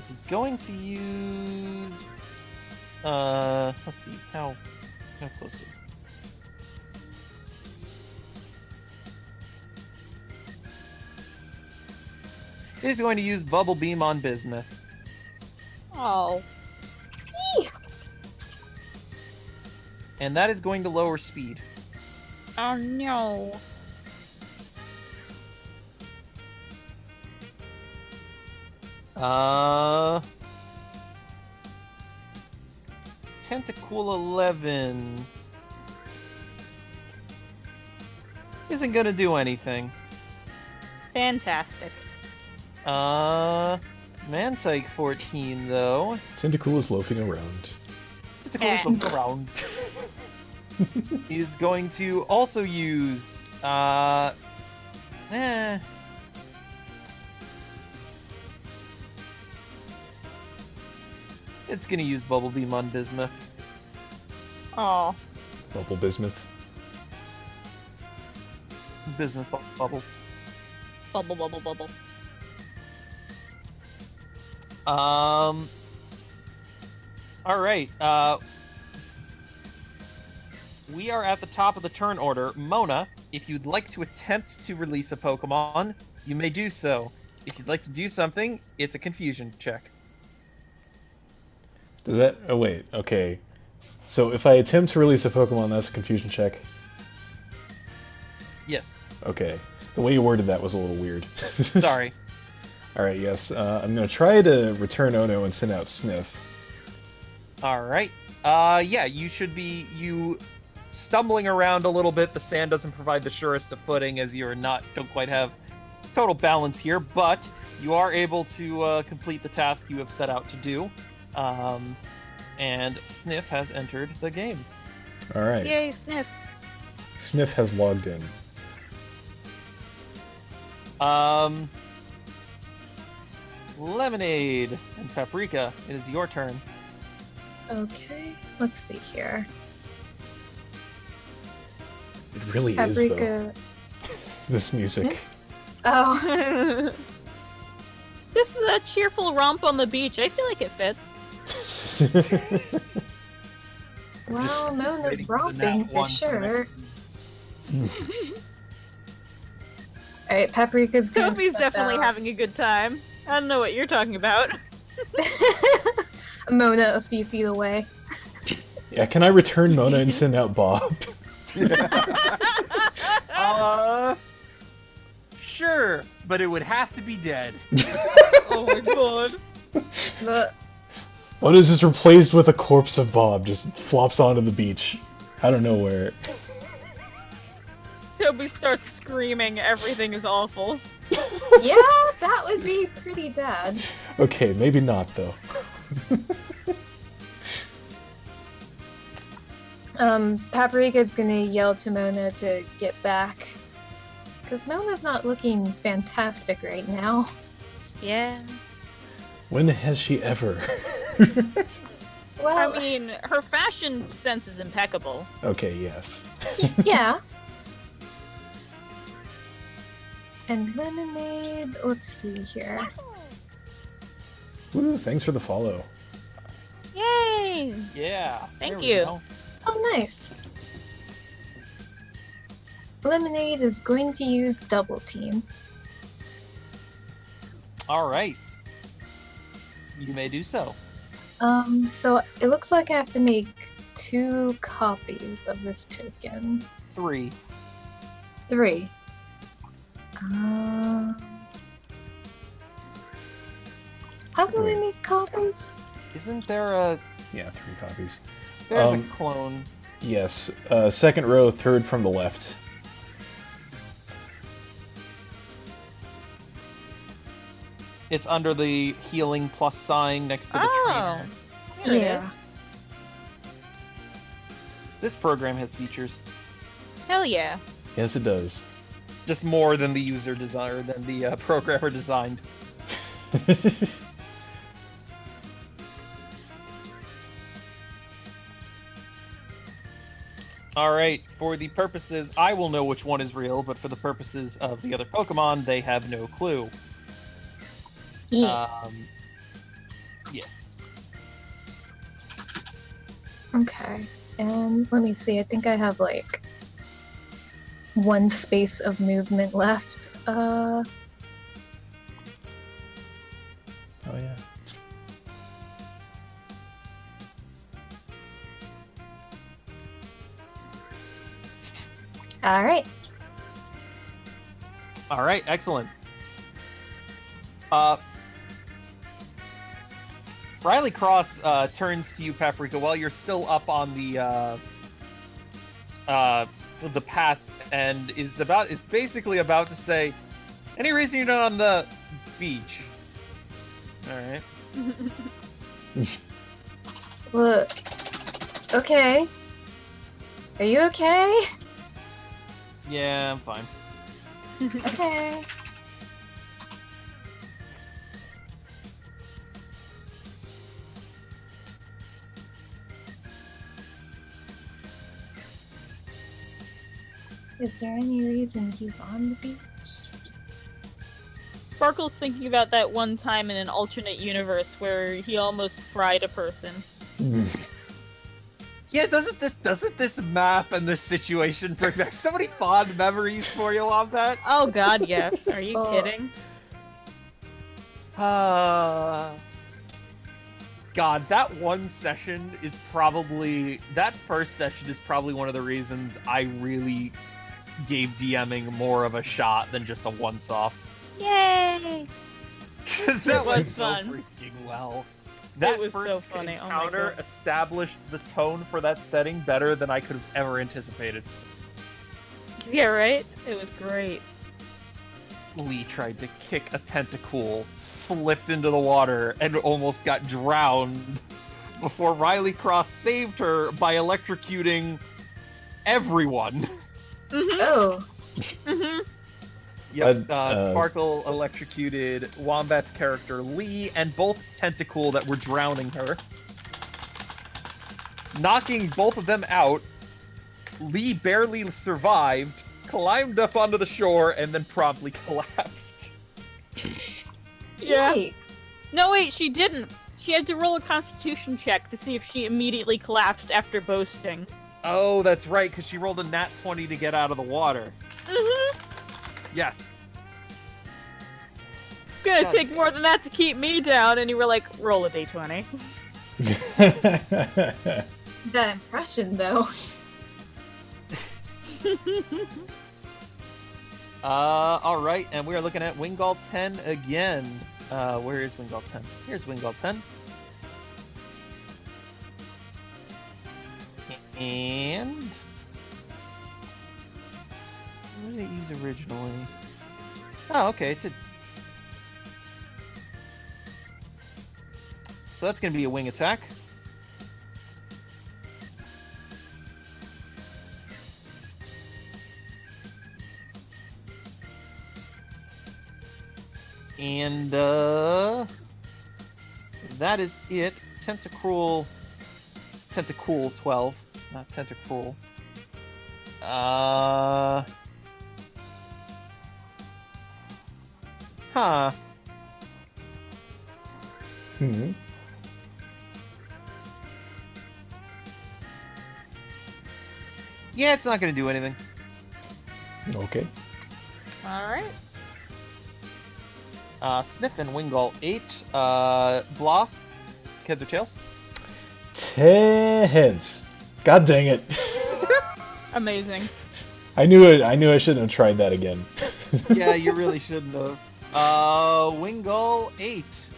is going to use. Let's see how close to. It is going to use Bubble Beam on Bismuth. Oh. And that is going to lower speed. Oh no. Tentacool 11 isn't gonna do anything. Fantastic. Mantike 14 though. Tentacool is loafing around. Tentacool is looking around. He's going to also use it's gonna use Bubble Beam on Bismuth. Oh. Bubble Bismuth. Bismuth bubbles. Bubble, bubble, bubble. Alright, we are at the top of the turn order. Mona, if you'd like to attempt to release a Pokemon, you may do so. If you'd like to do something, it's a confusion check. Does that... Oh, wait. Okay. So if I attempt to release a Pokemon, that's a confusion check? Yes. Okay. The way you worded that was a little weird. Sorry. Alright, yes. I'm going to try to return Ono and send out Sniff. Alright. Yeah, you should be... You stumbling around a little bit. The sand doesn't provide the surest of footing as you're don't quite have total balance here, but you are able to complete the task you have set out to do. And Sniff has entered the game. Alright. Yay, Sniff. Sniff has logged in. Lemonade and Paprika, it is your turn. Okay, let's see here. It really is, Paprika. though. This music. Oh, This is a cheerful romp on the beach. I feel like it fits. well, waiting Mona's for the romping nat for one for sure. next Alright, Paprika's gonna Toby's step definitely out. having a good time. I don't know what you're talking about. Mona a few feet away. Yeah, can I return Mona and send out Bob? Sure, but it would have to be dead. Oh my god. But Mona's just replaced with a corpse of Bob, just flops onto the beach. Out of nowhere. Toby starts screaming, everything is awful. yeah, that would be pretty bad. Okay, maybe not, though. Paprika's gonna yell to Mona to get back. Because Mona's not looking fantastic right now. Yeah. When has she ever? Well, I mean, her fashion sense is impeccable. Okay, yes. yeah. And lemonade, let's see here. Woo, thanks for the follow. Yay! Yeah. Thank there we you. go. Oh, nice. Lemonade is going to use double team. All right. You may do so. So it looks like I have to make 2 copies of this token. 3. 3. How do I Wait. make copies? Isn't there a... Yeah, 3 copies. There's a Um, clone. Yes, second row, third from the left. It's under the healing plus sign next to the Oh. trainer. There it Yeah. is. This program has features. Hell yeah. Yes, it does. Just more than the user designer, than the programmer designed. Alright, for the purposes, I will know which one is real, but for the purposes of the other Pokemon, they have no clue. Yeah. Yes. Okay. And let me see. I think I have like 1 space of movement left. Oh, yeah. All right. Alright, excellent. Riley Cross turns to you, Paprika, while you're still up on the path, and is basically about to say, "Any reason you're not on the beach?" All right. Look. Okay. Are you okay? Yeah, I'm fine. Okay. Is there any reason he's on the beach? Sparkle's thinking about that one time in an alternate universe where he almost fried a person. Yeah, doesn't this map and this situation bring back so many fond memories for you, Wombat? Oh god, yes. Are you Oh. kidding? God, that first session is probably one of the reasons I really gave DMing more of a shot than just a once-off. Yay! Because that went so fun. freaking well. That was first so funny. Oh my encounter God. established the tone for that setting better than I could have ever anticipated. Yeah, right? It was great. Lee tried to kick a tentacle, slipped into the water, and almost got drowned before Riley Cross saved her by electrocuting everyone. Oh. Yep, Sparkle electrocuted Wombat's character Lee and both Tentacool that were drowning her. Knocking both of them out, Lee barely survived, climbed up onto the shore, and then promptly collapsed. Yeah. Yikes. No, wait, she didn't. She had to roll a constitution check to see if she immediately collapsed after boasting. Oh, that's right, because she rolled a nat 20 to get out of the water. Yes. Gonna take more than that to keep me down, and you were like, roll a d20. That impression, though. Alright, and we are looking at Wingull 10 again. Where is Wingull 10? Here's Wingull 10. And... what did it use originally? Oh, okay, it did. So that's going to be a wing attack. And, that is it. Tentacool 12, not Tentacruel. Huh. Yeah, it's not gonna do anything. Okay. Alright. Sniff and Wingull 8. Blah. Heads or tails? Heads. God dang it. Amazing. I knew it. I knew I shouldn't have tried that again. Yeah, you really shouldn't have. Wingull 8.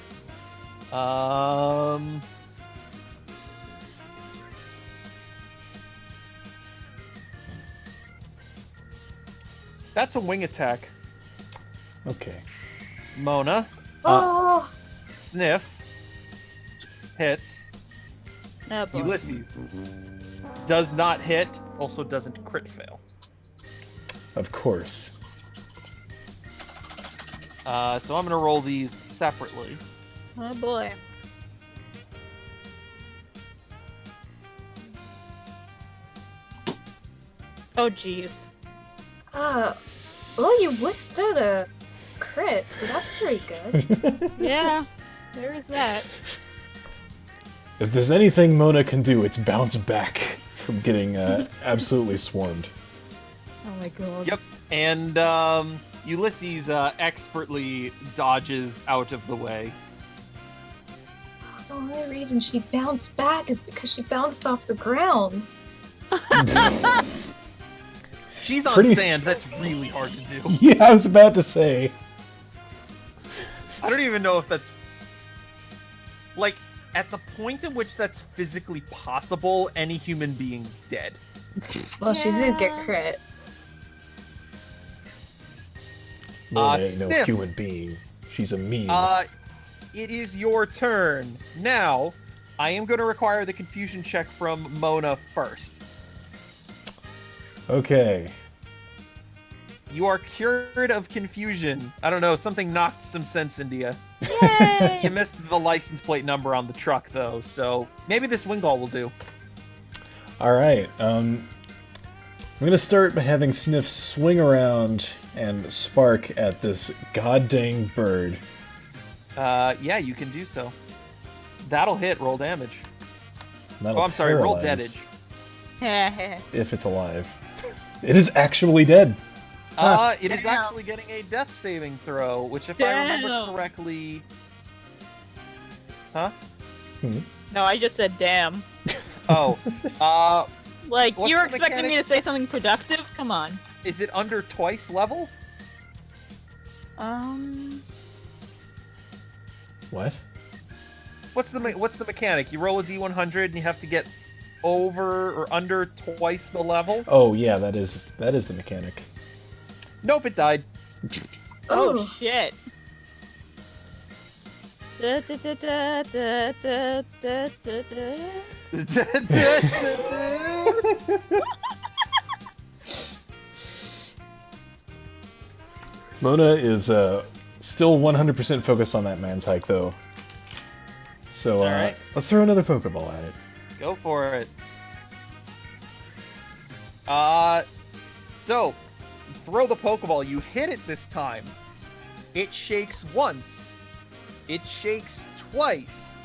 That's a wing attack. Okay. Mona. Oh! Sniff. Hits. Oh, boy. Ulysses. Does not hit. Also doesn't crit fail. Of course. So I'm gonna roll these separately. Oh boy. Oh jeez. Well, you withstood a crit, so that's pretty good. Yeah, there is that. If there's anything Mona can do, it's bounce back from getting absolutely swarmed. Oh my god. Yep. And Ulysses expertly dodges out of the way. The only reason she bounced back is because she bounced off the ground. She's on Pretty- sand. That's really hard to do. Yeah, I was about to say. I don't even know if that's... like, at the point at which that's physically possible, any human being's dead. Well, she did get Yeah. crit. Mona ain't no Sniff. human being. She's a meme. It is your turn. Now, I am going to require the confusion check from Mona first. Okay. You are cured of confusion. I don't know, something knocked some sense into you. Yay! You missed the license plate number on the truck, though, so maybe this Wingull will do. Alright, I'm gonna start by having Sniff swing around and spark at this goddamn bird. Yeah, you can do so. That'll hit, roll damage. That'll Oh, I'm sorry, roll paralyze deadage. if it's alive. It is actually dead. It is Damn. actually getting a death saving throw, which if I remember Damn. correctly, Huh? No, I just said damn. Oh. Like, What's you were the expecting me to mechanic? say something productive? Come on. Is it under twice level? What? What's the mechanic? You roll a d100 and you have to get over or under twice the level? Oh yeah, that is the mechanic. Nope, it died. Oh, Ooh. shit. Da, da, da, da, da, da, da, da, da. Mona is still 100% focused on that Mantike, though. So Alright. let's throw another Pokeball at it. Go for it. So, throw the Pokeball. You hit it this time. It shakes once. It shakes twice.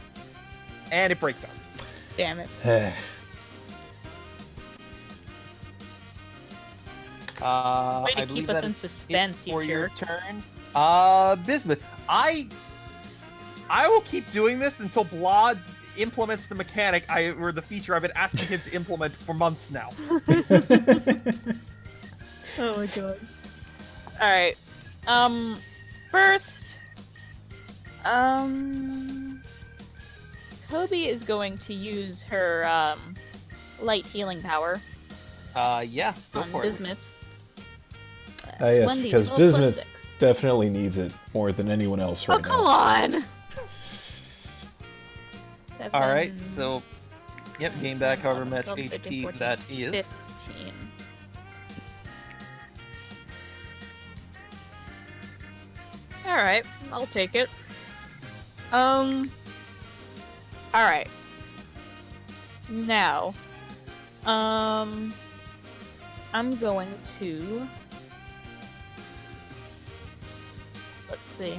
And it breaks out. Damn it. Way to I keep believe us that in is it suspense, you for your jerk. turn. Bismuth. I will keep doing this until Blod implements the mechanic or the feature I've been asking him to implement for months now. Oh my god. Alright. First, Toby is going to use her, light healing power Yeah, go on for it. Bismuth. Yes, 1d12 because plus Bismuth 6. definitely needs it more than anyone else right Oh, come now. on! 7, Alright, so, yep, gain back however much 12, 13, HP 14, that is. 15. Alright, I'll take it. Alright. Now, I'm going to... Let's see.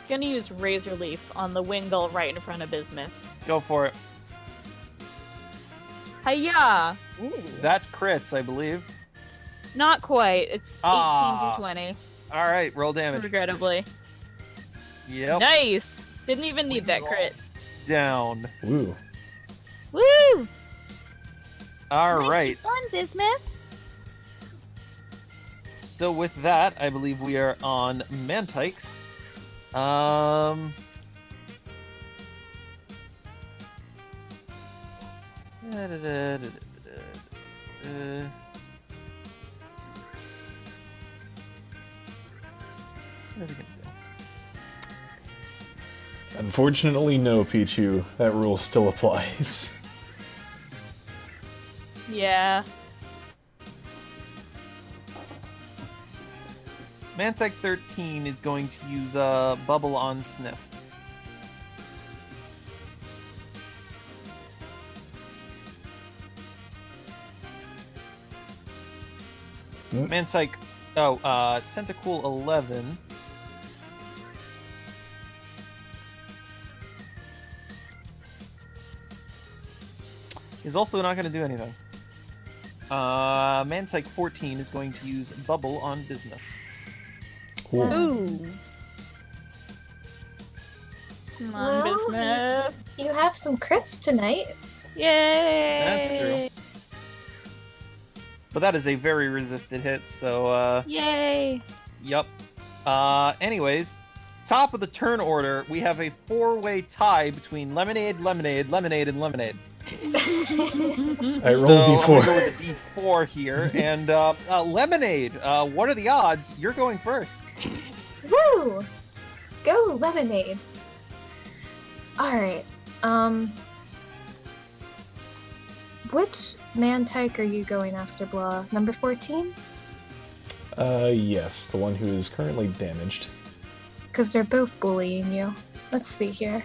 Gonna use Razor Leaf on the Wingull right in front of Bismuth. Go for it. Hiya! That crits, I believe. Not quite. It's 18 Ah. to 20, Alright, roll damage. regrettably. Yep. Nice! Didn't even need that crit. Down. Woo. Woo! Alright. Fun, Bismuth. So with that, I believe we are on Mantikes. What is it gonna do? Unfortunately, no, Pichu. That rule still applies. Yeah. Mantike 13 is going to use Bubble on Sniff. Mantike, Tentacool 11. Is also not going to do anything. Mantike 14 is going to use Bubble on Bismuth. Ooh. Ooh. Come on, Well, Bismuth. You have some crits tonight. Yay! That's true. But that is a very resisted hit, so, Yay! yep. Anyways, top of the turn order, we have a 4-way tie between Lemonade, Lemonade, Lemonade, and Lemonade. I rolled So I'm D4. gonna go with the D4 here, and Lemonade. What are the odds? You're going first. Woo! Go Lemonade. Alright, which Mantike are you going after, Blah? Number 14? Yes, the one who is currently damaged. Because they're both bullying you. Let's see here.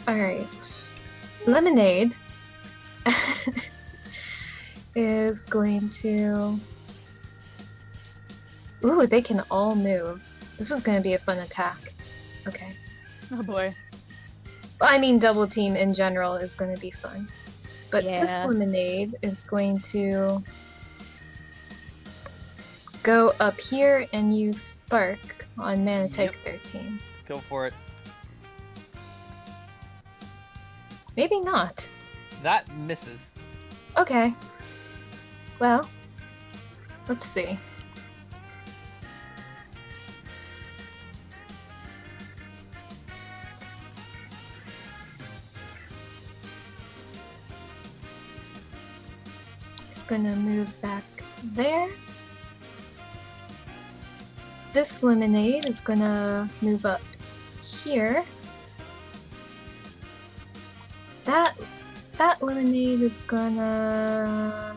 Alright. Lemonade is going to... Ooh, they can all move. This is going to be a fun attack. Okay. Oh boy. I mean, double team in general is going to be fun. But this Yeah. Lemonade is going to go up here and use Spark on Mana Type 13. Go for it. Maybe not. That misses. Okay. Well, let's see. It's gonna move back there. This lemonade is gonna move up here. That lemonade is gonna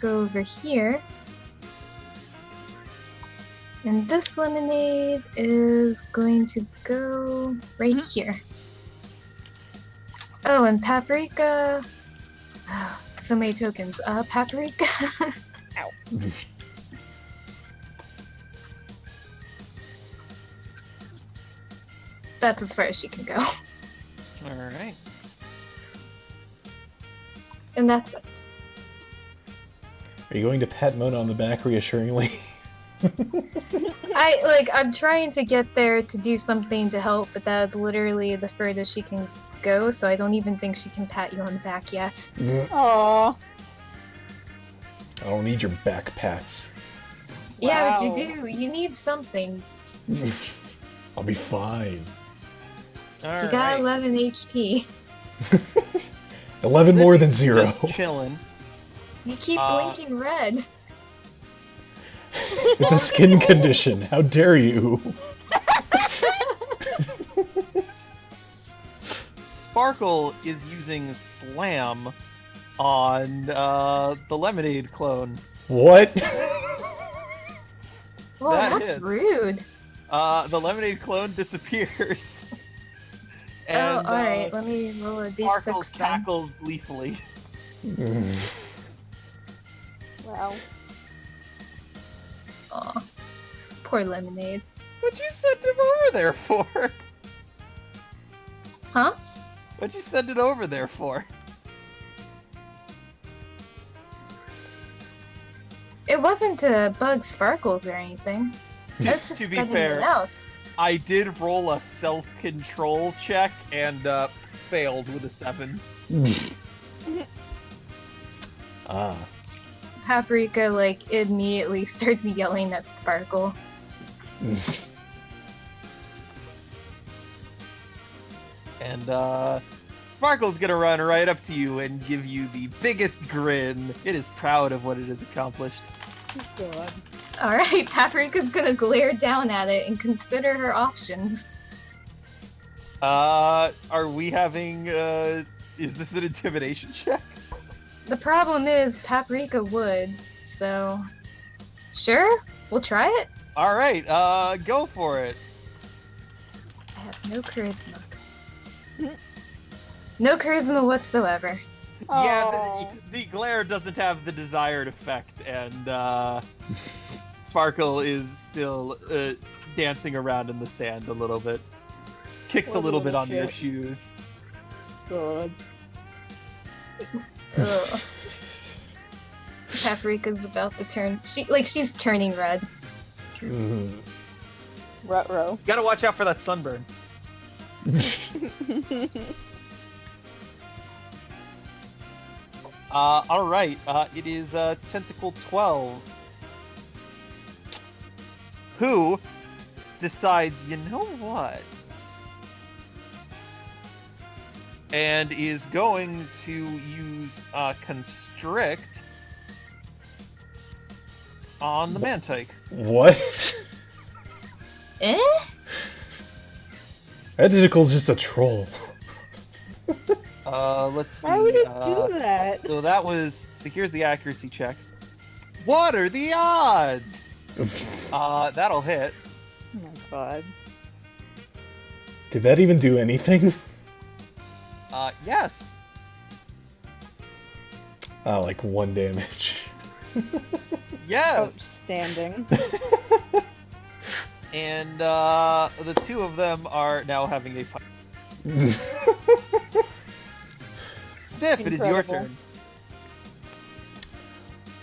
go over here. And this lemonade is going to go right here. Oh, and Paprika. So many tokens. Paprika. Ow. That's as far as she can go. Alright. And that's it. Are you going to pat Mona on the back reassuringly? I'm trying to get there to do something to help, but that is literally the furthest she can go, so I don't even think she can pat you on the back yet. Aww. I don't need your back pats. Yeah, but you Wow. do. You need something. I'll be fine. Alright. You got 11 HP. 11 more than This is 0. Just chilling. You keep blinking red. It's a skin condition. How dare you? Sparkle is using Slam on the Lemonade clone. What? Whoa, That that's hits. rude. The Lemonade clone disappears. And, alright. Let me roll a Sparkle d6 then. cackles gleefully. Wow. Aw. Poor Lemonade. What'd you send him over there for? Huh? What'd you send it over there for? It wasn't to bug Sparkles or anything. I was just To be spreading fair, it out. I did roll a self-control check and failed with a 7. Ah. Paprika, immediately starts yelling at Sparkle. And Sparkle's gonna run right up to you and give you the biggest grin. It is proud of what it has accomplished. God. Alright, Paprika's gonna glare down at it and consider her options. Are we having is this an intimidation check? The problem is, Paprika would, so... Sure, we'll try it. Alright, go for it. I have no charisma. No charisma whatsoever. Yeah, Aw. the glare doesn't have the desired effect, and Sparkle is still dancing around in the sand a little bit. Kicks a What a little bit little on your shit. shoes. God. Ugh. Paprika's about to turn. She's turning red. Ruh-roh. Gotta watch out for that sunburn. Alright, it is Tentacle 12. Who decides, you know what? And is going to use Constrict on the Mantike. What? Eh? That tentacle's just a troll. Let's see. Why would it do that? So here's the accuracy check. What are the odds? That'll hit. Oh my god. Did that even do anything? Yes. Like 1 damage. Yes. Outstanding. And the two of them are now having a fight. Sniff, it is your Incredible.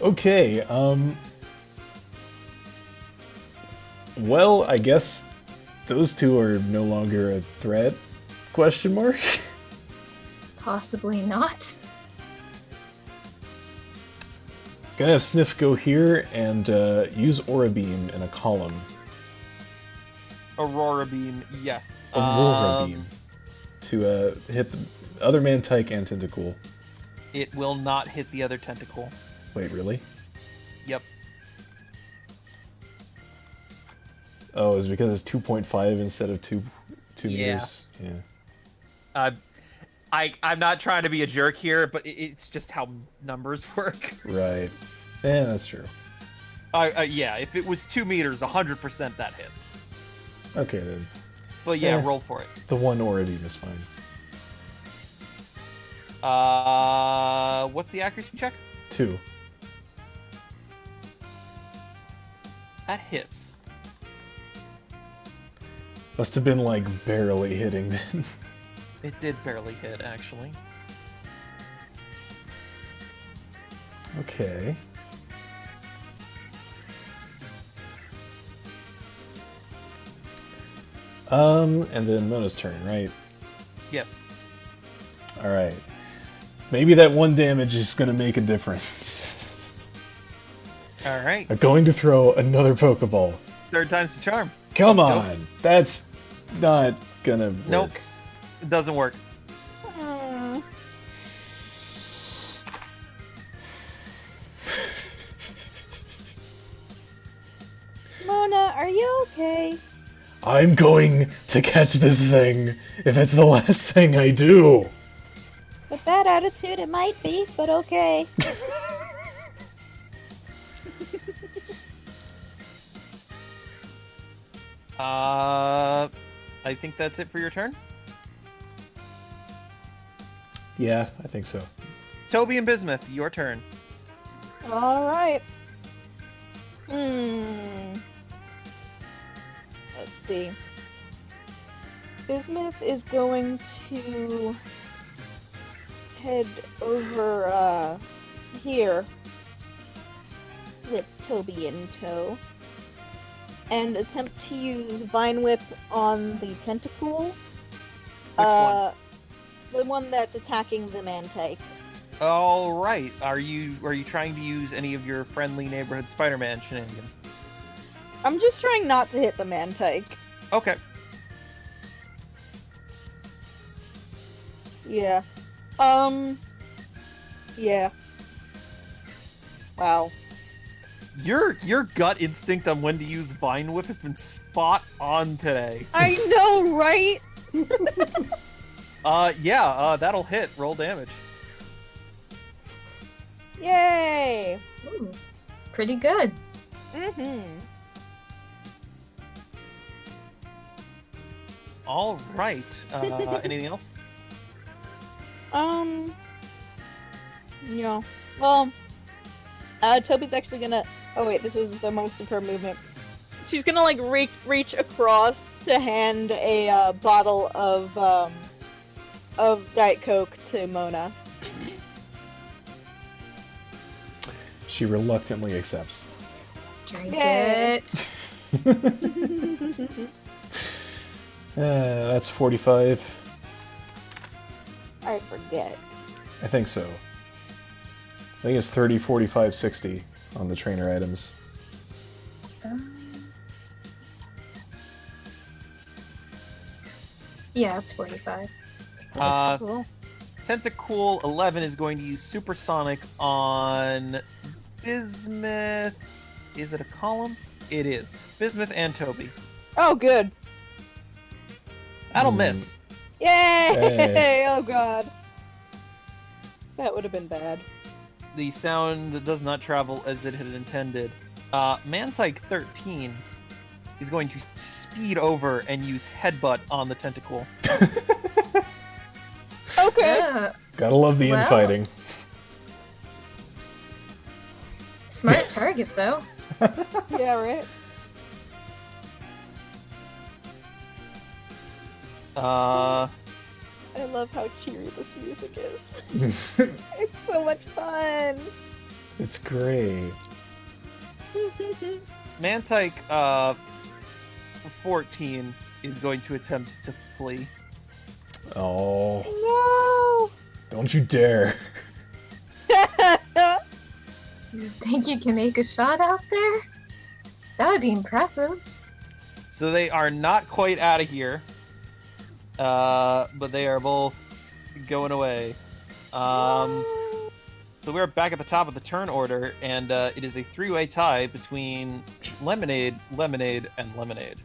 Okay, turn. Well, I guess those two are no longer a threat? Question mark? Possibly not. Gonna have Sniff go here and use Aura Beam in a column. Aurora Beam, yes. Aurora Beam. To hit the other Mantike and Tentacool. It will not hit the other tentacle. Wait, really? Yep. Oh, it's because it's 2.5 instead of 2 meters? Yeah. I'm not trying to be a jerk here, but it's just how numbers work. Right. Yeah, that's true. Yeah, if it was 2 meters, 100% that hits. Okay, then. But yeah, roll for it. The one Aura Beam is fine. What's the accuracy check? 2. That hits. Must have been, like, barely hitting then. It did barely hit, actually. Okay. And then Mona's turn, right? Yes. Alright. Maybe that 1 damage is gonna make a difference. Alright. I'm going to throw another Pokeball. 3rd time's the charm. Come Let's go. on! That's not gonna work. Nope. It doesn't work. Mona, are you okay? I'm going to catch this thing if it's the last thing I do. With that attitude, it might be, but okay. I think that's it for your turn. Yeah, I think so. Toby and Bismuth, your turn. Alright. Let's see. Bismuth is going to head over here with Toby in tow and attempt to use Vine Whip on the Tentacool. Which one? The one that's attacking the Mantike. All right. Are you trying to use any of your friendly neighborhood Spider-Man shenanigans? I'm just trying not to hit the Mantike. Okay. Yeah. Yeah. Wow. Your gut instinct on when to use Vine Whip has been spot on today. I know, right? That'll hit. Roll damage. Yay! Ooh, pretty good. All right. Anything else? Yeah. Well, Toby's actually gonna... Oh wait, this was the most of her movement. She's gonna, like, reach across to hand a, bottle of Diet Coke to Mona. She reluctantly accepts. Drink Yay. it. That's 45. I forget. I think so. I think it's 30, 45, 60 on the trainer items. Yeah, it's 45. Cool. Tentacool 11 is going to use Supersonic on Bismuth. Is it a column? It is. Bismuth and Toby. Oh, good. That'll miss. Yay! Hey. Oh god. That would have been bad. The sound does not travel as it had intended. Mantike 13 is going to speed over and use Headbutt on the Tentacool. Okay. Yeah. Gotta love the Well. infighting. Smart target, though. Yeah, right? I love how cheery this music is. It's so much fun. It's great. Mantike 14 is going to attempt to flee. Oh. No! Don't you dare. You think you can make a shot out there? That would be impressive. So they are not quite out of here. But they are both going away. So we're back at the top of the turn order, and it is a 3-way tie between Lemonade, Lemonade, and Lemonade.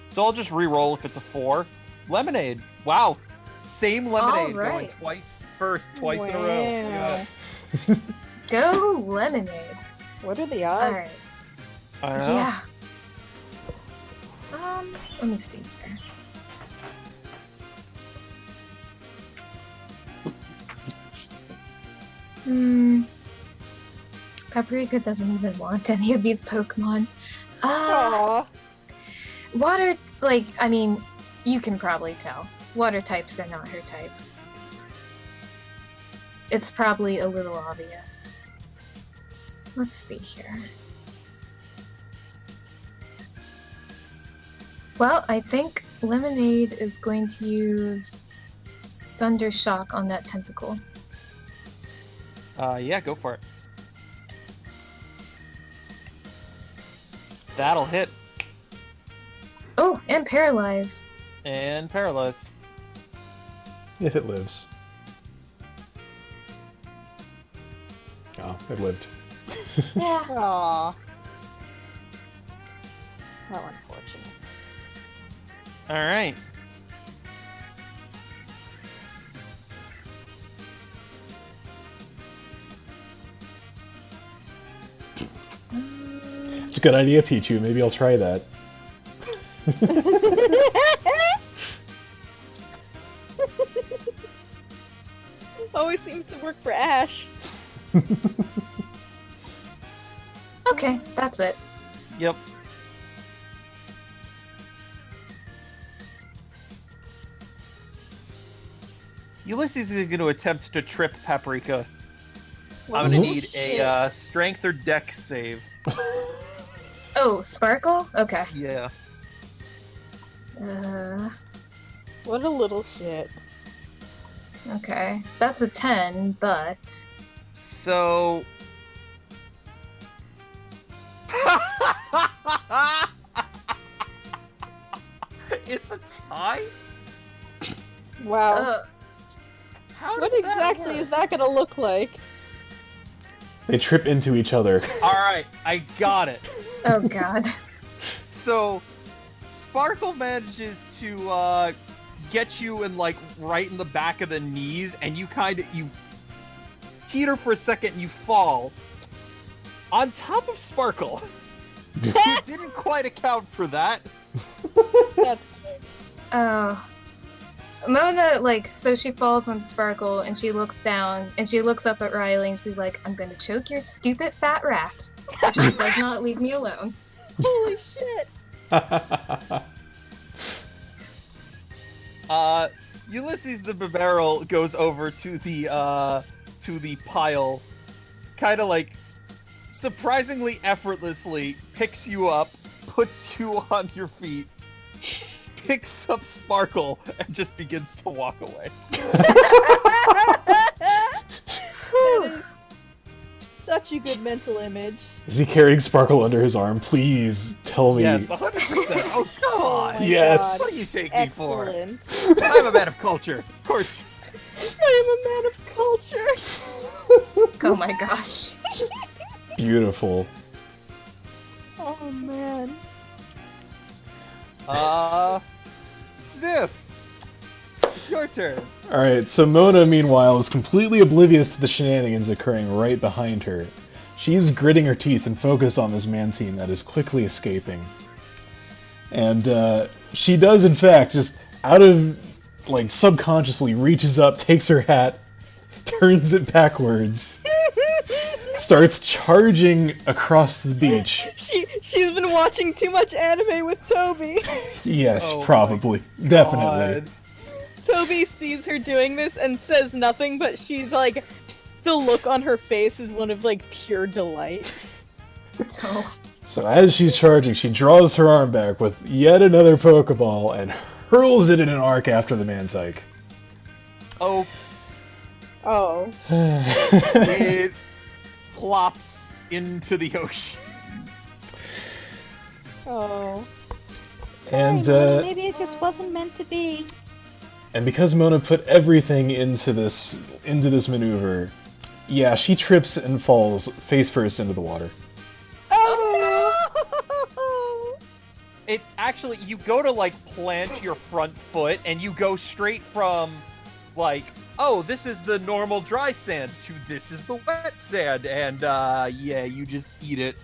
So I'll just re-roll if it's a 4. Lemonade. Wow. Same Lemonade going twice in a row. Yeah. Go Lemonade. What are the odds? Alright. I don't know. Yeah. Let me see here. Paprika doesn't even want any of these Pokemon. Aww. Water, I mean, you can probably tell. Water types are not her type. It's probably a little obvious. Let's see here. Well, I think Lemonade is going to use Thunder Shock on that tentacle. Yeah, go for it. That'll hit. Oh, and Paralyze. And paralyze. If it lives. Oh, it lived. Yeah. Aww. How unfortunate. Alright. It's a good idea, Pichu. Maybe I'll try that. Always seems to work for Ash. Okay, that's it. Yep. Ulysses is going to attempt to trip Paprika. I'm going to need a strength or dex save. Oh, Sparkle? Okay. Yeah. What a little shit. Okay. That's a 10, but... So... It's a tie? Wow. How What does that exactly work? is that gonna look like? They trip into each other. Alright, I got it. Oh god. So, Sparkle manages to get you in right in the back of the knees, and you teeter for a second and you fall. On top of Sparkle. You didn't quite account for that. That's great. Oh. Mona, so she falls on Sparkle, and she looks down, and she looks up at Riley, and she's like, I'm gonna choke your stupid fat rat if she does not leave me alone. Holy shit! Ulysses the Barrel goes over to the pile, kind of surprisingly effortlessly picks you up, puts you on your feet, picks up Sparkle, and just begins to walk away. That is such a good mental image. Is he carrying Sparkle under his arm? Please tell me. Yes, 100%. Oh, come on. my Yes. God. What do you take me for? Excellent. I'm a man of culture. Of course. I am a man of culture. Oh my gosh. Beautiful. Oh man. Sniff. It's your turn. Alright, so Mona, meanwhile, is completely oblivious to the shenanigans occurring right behind her. She's gritting her teeth and focused on this Mantine that is quickly escaping. And she does, in fact, just out of, subconsciously reaches up, takes her hat, turns it backwards, starts charging across the beach. She's been watching too much anime with Toby. Yes, Oh my probably. Definitely. God. Toby sees her doing this and says nothing, but she's the look on her face is one of pure delight. So, So as she's charging, she draws her arm back with yet another Pokeball and hurls it in an arc after the Mantike. Oh, Oh. it plops into the ocean. Oh. And Maybe it just wasn't meant to be. and because Mona put everything into this maneuver, yeah, she trips and falls face first into the water. Oh no! It's actually, you go to like plant your front foot and you go straight from like, oh, this is the normal dry sand to this is the wet sand, and yeah, you just eat it.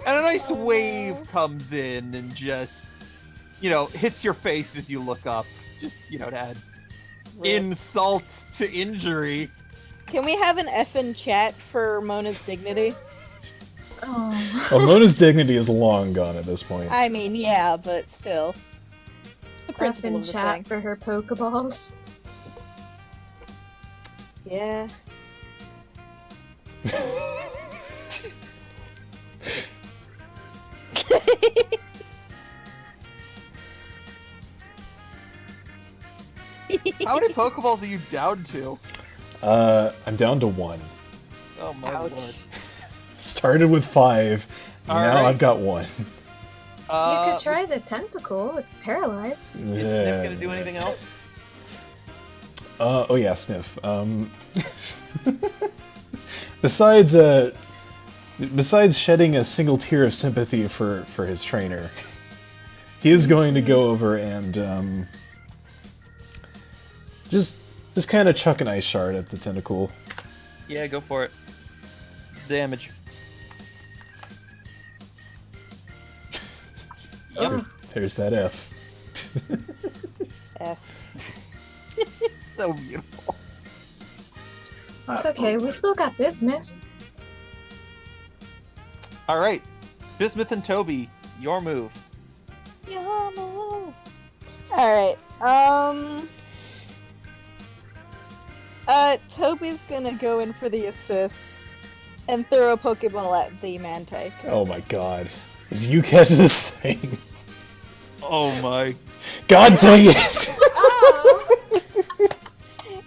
And a nice wave comes in and just, hits your face as you look up. Just, to add insult to injury. Can we have an effing chat for Mona's dignity? Oh. Well, Mona's dignity is long gone at this point. I mean, yeah, but still. The Up principle in of the chat thing. for her Pokeballs. Yeah. How many Pokeballs are you down to? I'm down to 1. Oh my Ouch. lord. Started with 5. Now Alright. I've got 1. You could try the tentacle. It's paralyzed. Is Sniff gonna do anything else? Oh yeah, Sniff. Besides shedding a single tear of sympathy for his trainer, he is going to go over and just kind of chuck an ice shard at the tentacle. Yeah, go for it. Damage. Yep. There's that F. It's so beautiful. It's okay. We still got Bismuth. All right, Bismuth and Toby, your move. Yama. Alright, Toby's gonna go in for the assist and throw a Pokeball at the Mantike. Oh my god. If you catch this thing... Oh my. God dang it!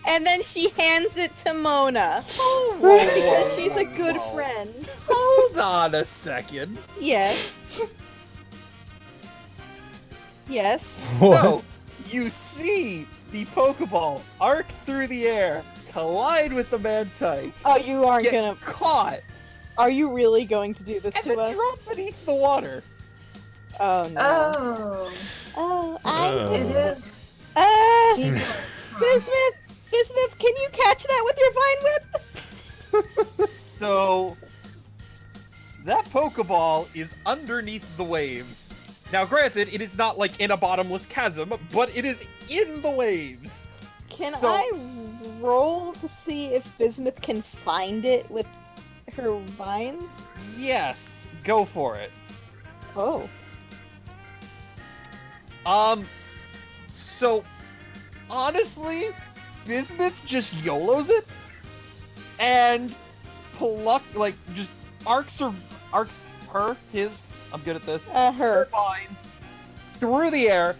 And then she hands it to Mona. Because she's a good friend. Hold on a second. Yes. Yes. So, you see the Pokeball arc through the air, collide with the Mantike, Oh, you aren't get gonna... caught, Are you really going to do this and to then us? drop beneath the water. Oh, no. Oh. Oh, It is. Bismuth! Bismuth, can you catch that with your Vine Whip? So, that Pokeball is underneath the waves. Now, granted, it is not like in a bottomless chasm, but it is in the waves. Can So- I roll to see if Bismuth can find it with her vines? Yes, go for it. Oh. So, honestly, Bismuth just YOLOs it, and just arcs her, I'm good at this, her Her. vines through the air,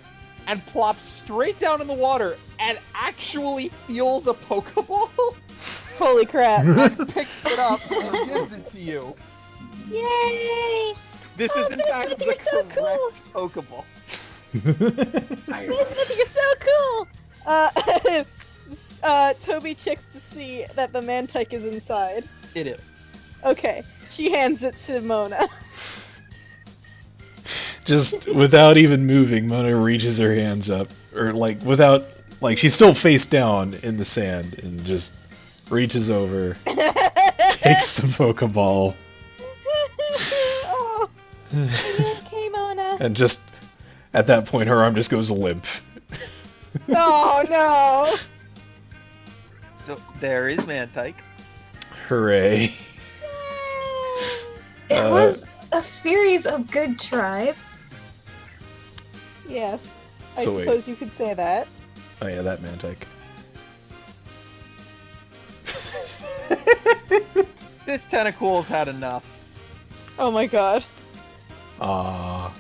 and plops straight down in the water, and actually feels a Pokeball, Holy crap. and picks it up, and gives it to you. Yay! This is, in fact, Bismuth, the you're so correct Pokeball. Bismuth, you're so cool! Toby checks to see that the Mantike is inside. It is. Okay. She hands it to Mona. Just without even moving, Mona reaches her hands up. Or, she's still face down in the sand and just reaches over, takes the Pokeball, Oh. Okay, Mona. and just, at that point, her arm just goes limp. Oh, no. So, there is Mantike. Hooray. It was a series of good tries. Yes. I So wait. suppose you could say that. Oh yeah, that Mantike. This tentacle's had enough. Oh my god. Ah.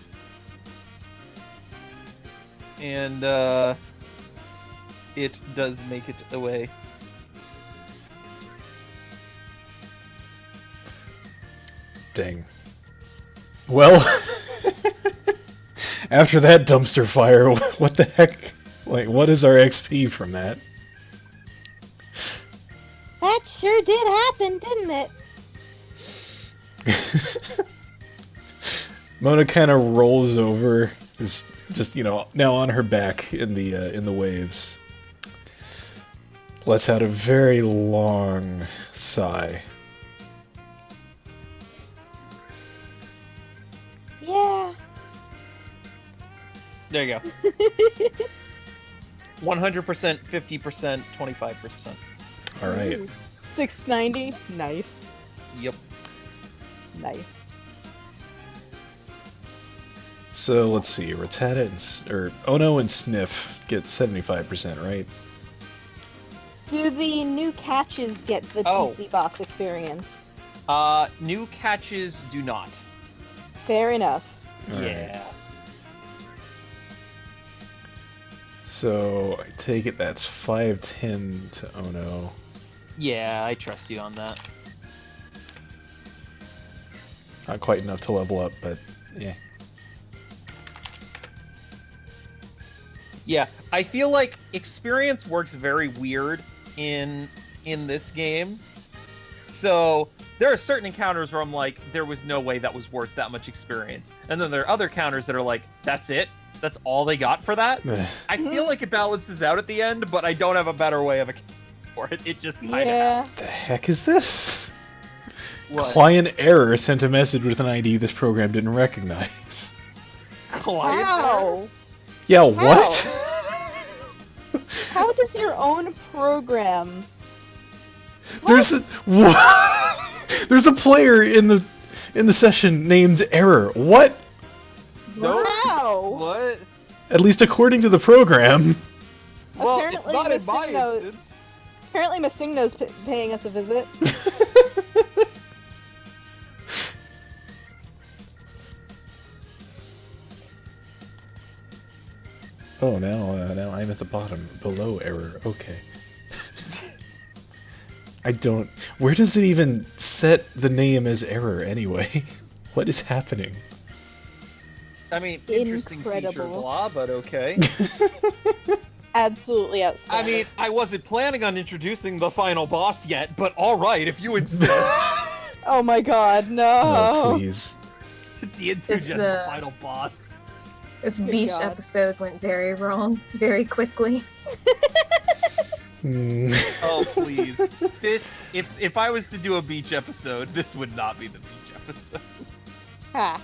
And it does make it away. Dang. Well, after that dumpster fire, what the heck? Like, what is our XP from that? That sure did happen, didn't it? Mona kind of rolls over, is just, you know, now on her back in the waves. Lets out a very long sigh. Yeah. There you go. 100%, 50%, 25%. All right. 690. Nice. Yep. Nice. So let's see, Rattata or Ono and Sniff get 75%, right? Do the new catches get the PC box experience? New catches do not. Fair enough. All right. Yeah. So I take it that's 510 to Ono. Yeah, I trust you on that. Not quite enough to level up, but yeah. Yeah, I feel like experience works very weird in this game. So there are certain encounters where I'm like, there was no way that was worth that much experience. And then there are other encounters that are like, that's it? That's all they got for that? I feel like it balances out at the end, but I don't have a better way of accounting for it. It just kind of happens. The heck is this? What? Client error sent a message with an ID this program didn't recognize. Client How? Yeah, what? How does your own program... There's a player in the session named Error. What? No. Wow! What? At least according to the program. Well, Apparently it's not in my Massigno- instance. Apparently Massigno's paying us a visit. Oh, now I'm at the bottom, below Error. Okay. I don't... Where does it even set the name as Error, anyway? What is happening? I mean, interesting feature, Incredible. blah, but okay. Absolutely I outstanding. mean, I wasn't planning on introducing the final boss yet, but alright, if you insist. Oh my god, no! Oh, please. D&2 It's just the final boss. This Good beach God. episode went very wrong, very quickly. Oh, please. This, if I was to do a beach episode, this would not be the beach episode. Ha.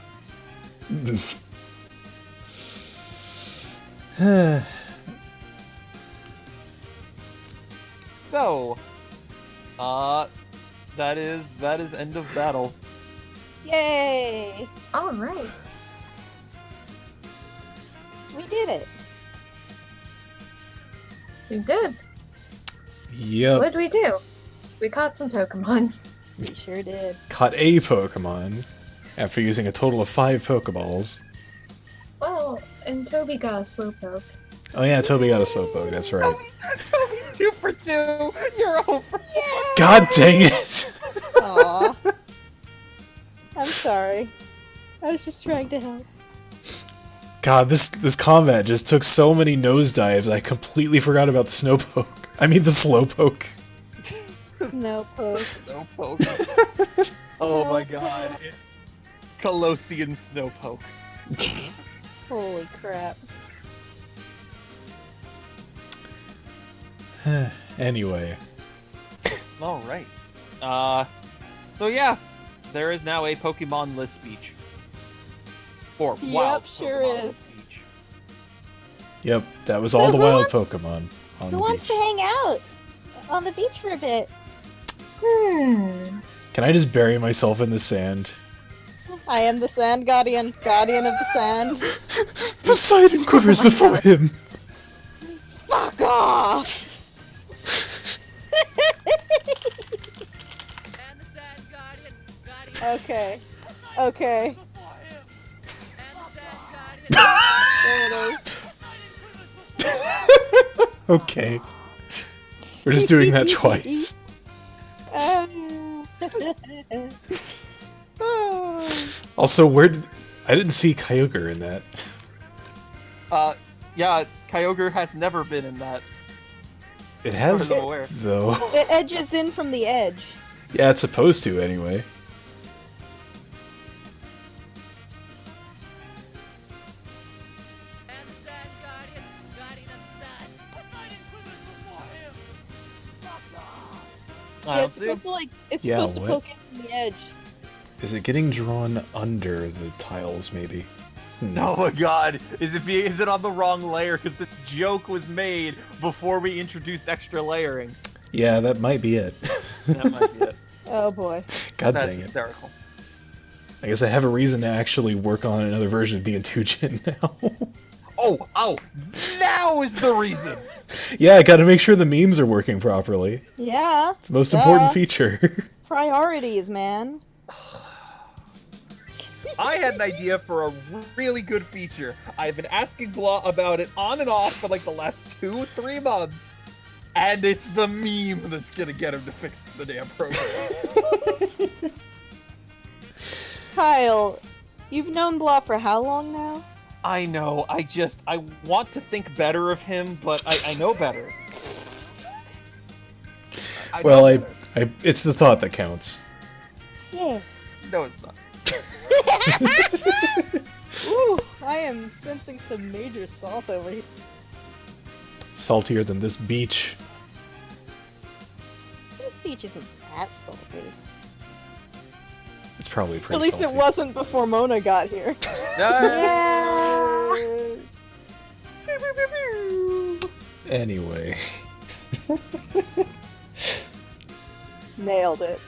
So, that is end of battle. Yay! Alright. We did it! We did. Yep. What'd we do? We caught some Pokemon. We sure did. Caught a Pokemon after using a total of 5 Pokeballs. Well, and Toby got a Slowpoke. Oh yeah, Toby got a Slowpoke, that's right. Toby's 2 for 2! You're over! God dang it! Aww. I'm sorry. I was just trying to help. God, this combat just took so many nosedives, I completely forgot about the Snowpoke. I mean the Slowpoke. No poke. Snowpoke. Oh my god. Colossian Snowpoke. Holy crap. Anyway. Alright. So yeah, there is now a Pokemon-less beach. Or wild sure Pokemon-less is. beach. Yep, that was all So the who wild wants- Pokemon on Who the wants to beach. hang out on the beach for a bit? Can I just bury myself in the sand? I am the Sand Guardian, Guardian of the Sand. Poseidon quivers before him! Fuck off! Okay. Okay. There it is. Okay. We're just doing that twice. Also, I didn't see Kyogre in that. Yeah, Kyogre has never been in that. It has, I'm aware. though. It edges in from the edge. Yeah, it's supposed to, anyway. I Yeah, don't it's see him. supposed to it's Yeah, supposed to what? poke in from the edge. Is it getting drawn under the tiles, maybe? Oh my god, is it on the wrong layer? Because the joke was made before we introduced extra layering. Yeah, that might be it. That might be it. Oh boy. God That's dang it. hysterical. I guess I have a reason to actually work on another version of the Intuition now. Oh, now is the reason! Yeah, I gotta make sure the memes are working properly. Yeah. It's the most important feature. Priorities, man. I had an idea for a really good feature. I've been asking Blah about it on and off for like the last 2-3 months. And it's the meme that's gonna get him to fix the damn program. Kyle, you've known Blah for how long now? I know, I want to think better of him, but I know better. Well, know better. it's the thought that counts. Yeah. No, it's not. Ooh, I am sensing some major salt over here. Saltier than this beach. This beach isn't that salty. It's probably pretty At least salty. it wasn't before Mona got here. Anyway. Nailed it.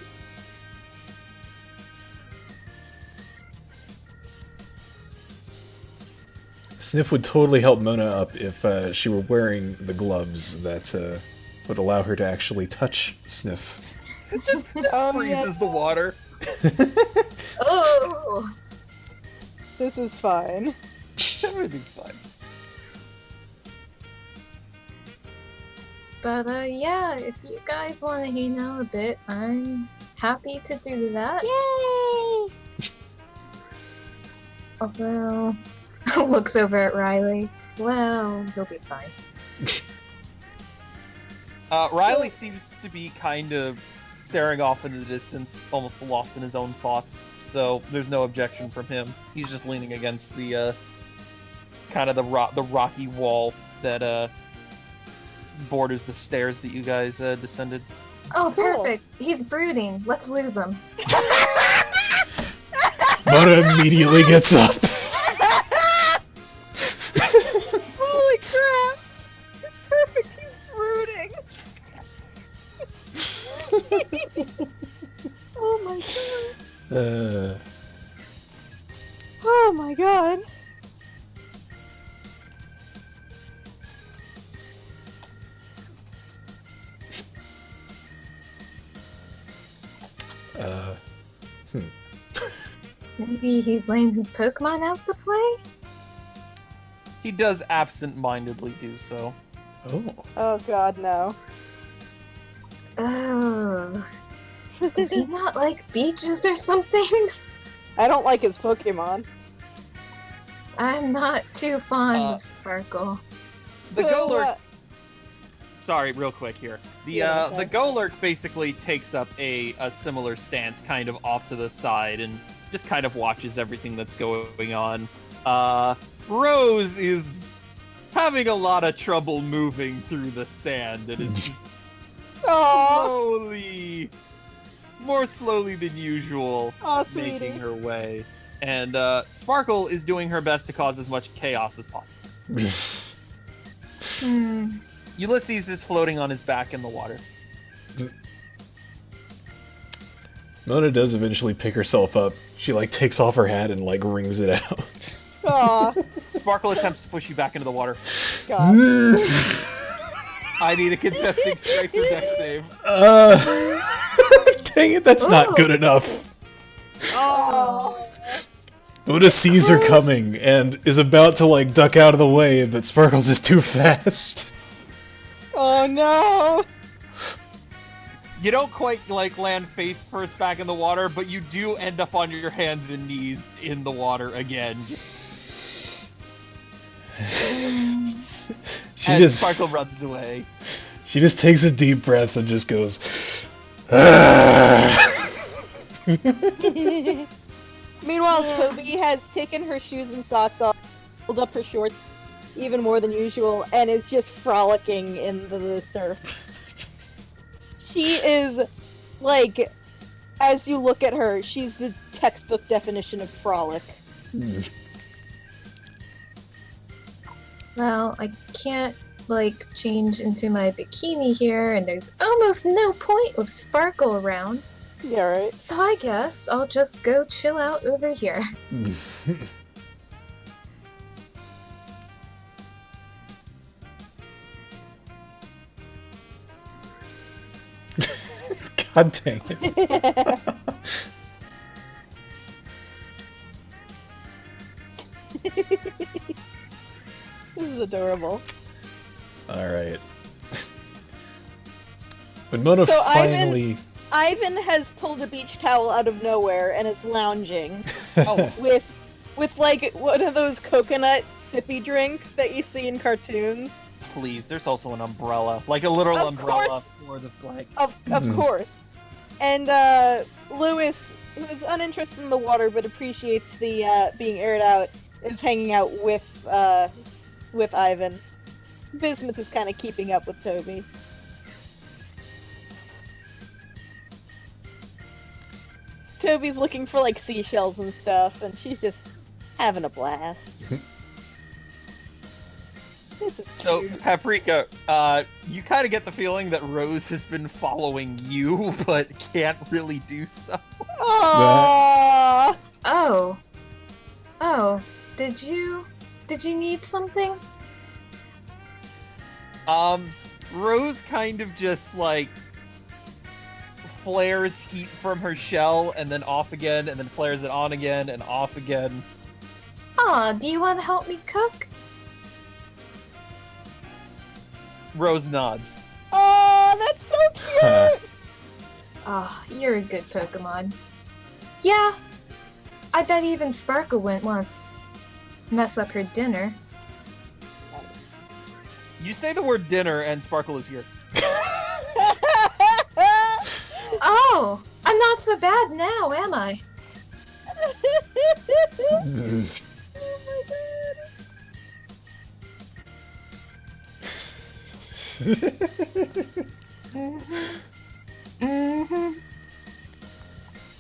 Sniff would totally help Mona up if she were wearing the gloves that would allow her to actually touch Sniff. Just freezes the water. Oh! This is fine. Everything's fine. But yeah, if you guys want to hang out a bit, I'm happy to do that. Yay! Although, looks over at Riley. Well, he'll be fine. Riley seems to be kind of staring off into the distance, almost lost in his own thoughts. So there's no objection from him. He's just leaning against the kind of the rocky wall that borders the stairs that you guys descended. Oh, Cool. perfect. He's brooding. Let's lose him. Mona immediately gets up. Holy crap! Perfect, he's brooding! Oh my god. Oh my god. Maybe he's letting his Pokemon out to play? He does absent-mindedly do so. Oh. Oh god, no. Oh. Does he not like beaches or something? I don't like his Pokemon. I'm not too fond of Sparkle. The So, Golurk. Sorry, real quick here. The Yeah, okay. the Golurk basically takes up a similar stance, kind of off to the side, and just kind of watches everything that's going on. Rose is having a lot of trouble moving through the sand and is just Aww. more slowly than usual, Aw, sweetie. making her way. And Sparkle is doing her best to cause as much chaos as possible. Ulysses is floating on his back in the water. Mona does eventually pick herself up. She takes off her hat and wrings it out. Aw, Sparkle attempts to push you back into the water. god. I need a contesting strength or dex save. Dang it, that's not Ooh. good enough. Oh. Buddha sees her coming and is about to, like, duck out of the way, but Sparkles is too fast. Oh no! You don't quite, like, land face first back in the water, but you do end up on your hands and knees in the water again. Sparkle runs away. She just takes a deep breath and just goes, "Ah." Meanwhile, Toby has taken her shoes and socks off, pulled up her shorts even more than usual, and is just frolicking in the surf. She is, like, as you look at her, she's the textbook definition of frolic. Well, I can't, like, change into my bikini here, and there's almost no point with Sparkle around. Yeah, right. So I guess I'll just go chill out over here. God dang it. This is adorable. Alright. When Mona So finally... Ivan has pulled a beach towel out of nowhere and is lounging with like one of those coconut sippy drinks that you see in cartoons. Please, there's also an umbrella. Like a literal umbrella for the flag. Of course. And Lewis, who is uninterested in the water but appreciates the being aired out, is hanging out with Ivan. Bismuth is kind of keeping up with Toby. Toby's looking for like seashells and stuff, and she's just having a blast. This is So, cute. Paprika, you kind of get the feeling that Rose has been following you, but can't really do so. Aww. Oh, did you need something? Rose kind of just, like, flares heat from her shell, and then off again, and then flares it on again, and off again. Aw, do you want to help me cook? Rose nods. Aw, that's so cute! Ah, you're a good Pokemon. Yeah, I bet even Sparkle wouldn't want to mess up her dinner. You say the word dinner, and Sparkle is here. Oh, I'm not so bad now, am I? Oh my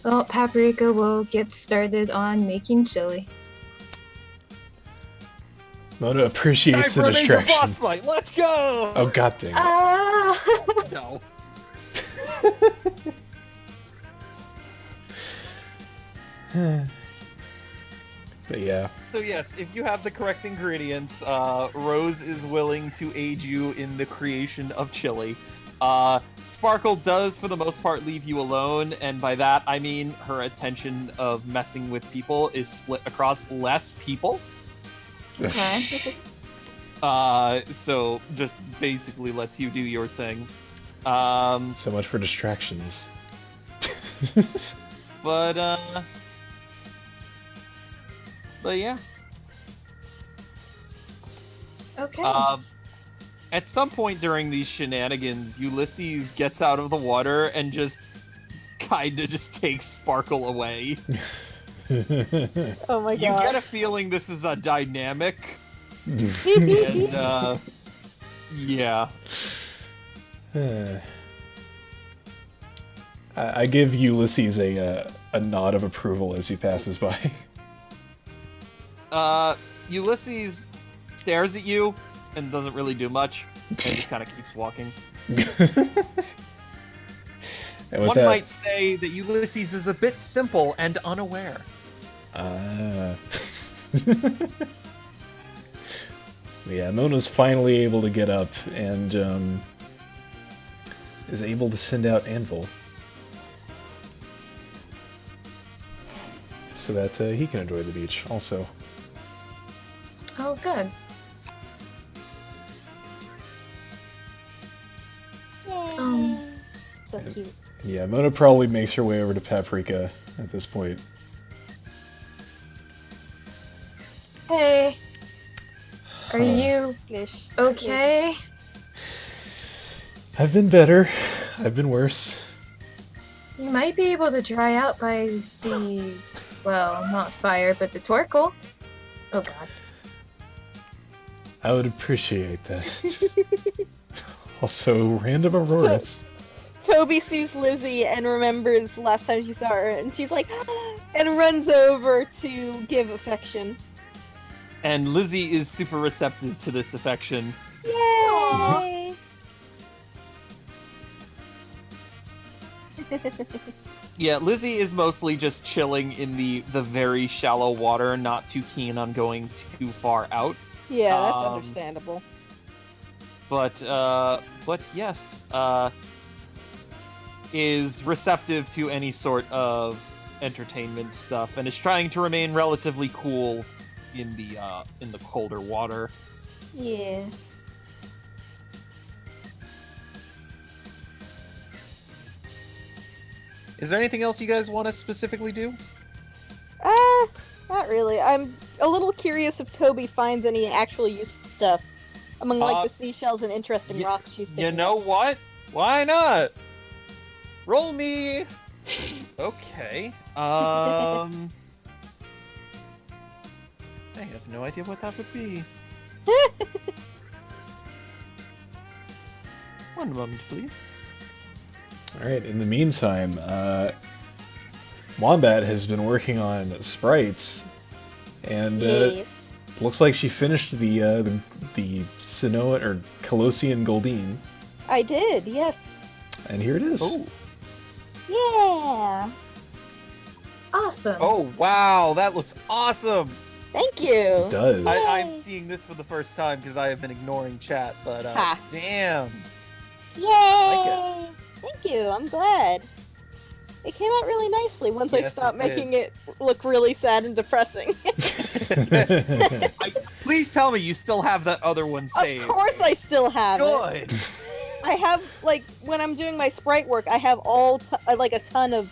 Well, Paprika will get started on making chili. Mona appreciates the distraction. Boss fight. Let's go. Oh, god dang it. Ah! No. But yeah. So yes, if you have the correct ingredients, Rose is willing to aid you in the creation of chili. Sparkle does, for the most part, leave you alone, and by that I mean her attention of messing with people is split across less people. Okay. So just basically lets you do your thing. So much for distractions. But yeah. Okay. At some point during these shenanigans, Ulysses gets out of the water and just kinda just takes Sparkle away. Oh my You god. get a feeling this is a dynamic. And, yeah. I give Ulysses a nod of approval as he passes by. Ulysses stares at you and doesn't really do much, and just kind of keeps walking. And with One that, might say that Ulysses is a bit simple and unaware. Yeah, Mona's finally able to get up and is able to send out Anvil. so that he can enjoy the beach also. Oh, good. So cute. And yeah, Mona probably makes her way over to Paprika at this point. Hey. Are you Splish, okay? I've been better. I've been worse. You might be able to dry out by the, well, not fire, but the Torkoal. Oh god. I would appreciate that. Also, random auroras. Toby sees Lizzie and remembers last time she saw her, and she's like, and runs over to give affection. And Lizzie is super receptive to this affection. Yay! Yeah, Lizzie is mostly just chilling in the very shallow water, not too keen on going too far out. Yeah, that's understandable. But yes, is receptive to any sort of entertainment stuff, and is trying to remain relatively cool in the colder water. Yeah. Is there anything else you guys want to specifically do? Not really. I'm a little curious if Toby finds any actually useful stuff among like the seashells and interesting rocks she's picking You know up. what? Why not? Roll me. Okay. I have no idea what that would be. One moment, please. Alright, in the meantime, Wombat has been working on sprites, and Yes. looks like she finished the Sinoan or Colossian Goldine, I did, yes. and here it is. Oh. Yeah. Awesome. Oh, wow, that looks awesome! Thank you. It does. I'm seeing this for the first time because I have been ignoring chat, but Ha. damn. Yay! Thank you. I'm glad. It came out really nicely once I Yes, stopped it did. making it look really sad and depressing. Please tell me you still have that other one saved. Of course I still have it. Good. I have, like, when I'm doing my sprite work, I have like a ton of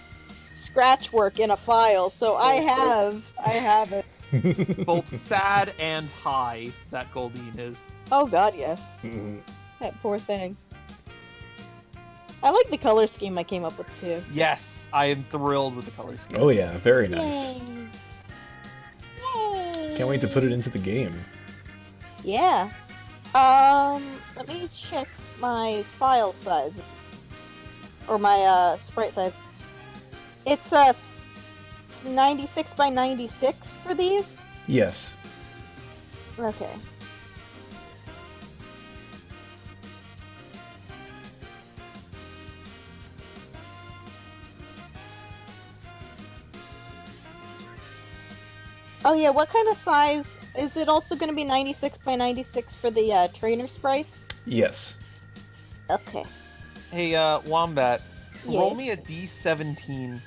scratch work in a file, so I have it. Both sad and high, that Goldine is. Oh god, yes. That poor thing. I like the color scheme I came up with, too. Yes, I am thrilled with the color scheme. Oh yeah, very nice. Yay. Yay. Can't wait to put it into the game. Yeah. Let me check my file size. Or my, sprite size. It's, 96 by 96 for these? Yes. Okay. Oh yeah, what kind of size? Is it also going to be 96 by 96 for the trainer sprites? Yes. Okay. Hey, Wombat, roll Yes. me a D17.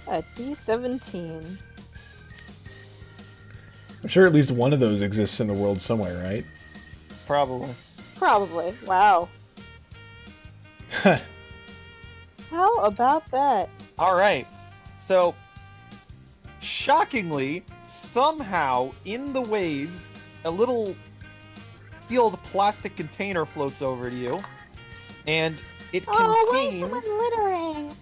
A D17. I'm sure at least one of those exists in the world somewhere, right? Probably. Probably. Wow. How about that? Alright, so, shockingly, somehow, in the waves, a little sealed plastic container floats over to you, and it Oh, why is contains... someone littering?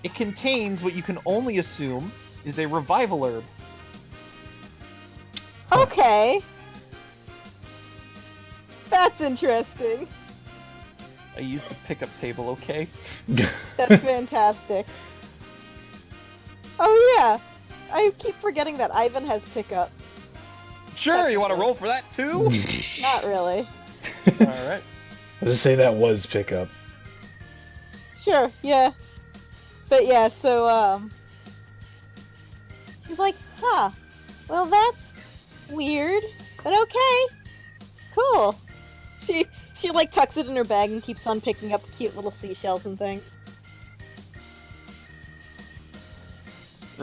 It contains what you can only assume is a revival herb. Okay. That's interesting. I used the pickup table, okay? That's fantastic. Oh yeah. I keep forgetting that Ivan has pickup. Sure, you want to roll for that too? Not really. Alright. Let's just say that was pickup. Sure, yeah. But yeah, so, she's like, huh, well that's weird, but okay, cool. She like tucks it in her bag and keeps on picking up cute little seashells and things.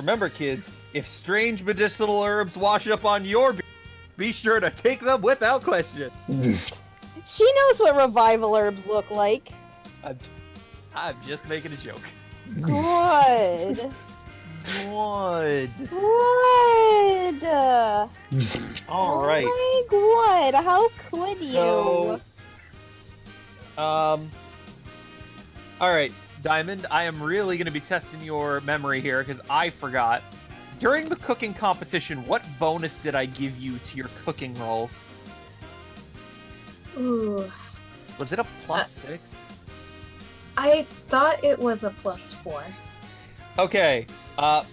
Remember, kids, if strange medicinal herbs wash up on your beer, be sure to take them without question. She knows what revival herbs look like. I'm just making a joke. Good. Good. Good. All right. Oh my God, how could you? So, all right, Diamond, I am really going to be testing your memory here because I forgot. During the cooking competition, what bonus did I give you to your cooking rolls? Ooh. Was it a +6? I thought it was a +4. Okay,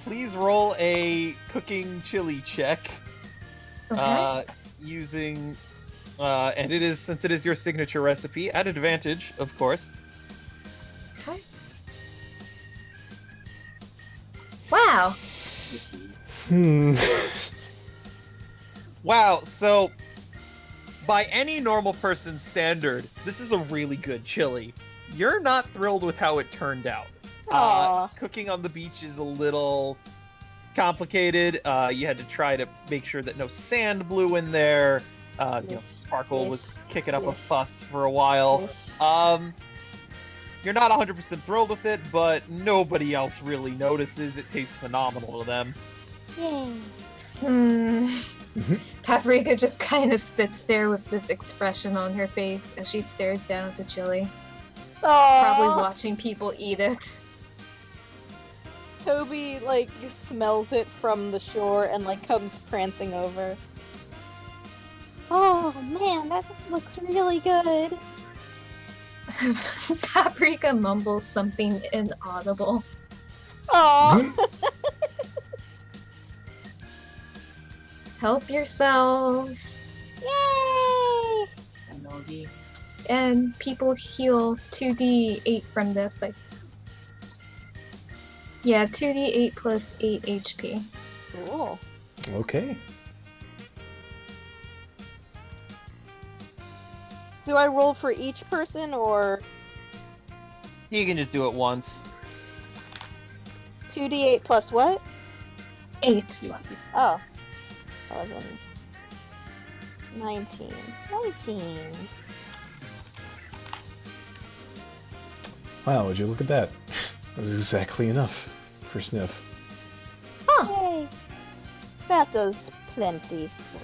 please roll a cooking chili check. Okay. Using, and it is, since it is your signature recipe, at advantage, of course. Okay. Wow. Wow, so by any normal person's standard, this is a really good chili. You're not thrilled with how it turned out. Aw. Cooking on the beach is a little complicated. You had to try to make sure that no sand blew in there. Sparkle was kicking up a fuss for a while. You're not 100% thrilled with it, but nobody else really notices. It tastes phenomenal to them. Yay. Paprika just kind of sits there with this expression on her face as she stares down at the chili, probably Aww. watching people eat it. Toby, like, smells it from the shore and, like, comes prancing over. Oh, man, that looks really good. Paprika mumbles something inaudible. Aww. Help yourselves. Yay! And people heal 2d8 from this. Yeah, 2d8 plus 8 HP. Cool. Okay. Do I roll for each person, or You can just do it once. 2d8 plus what? 8. Oh. 11. 19. 19. Wow, would you look at that? That was exactly enough for Sniff. Yay. That does plenty for...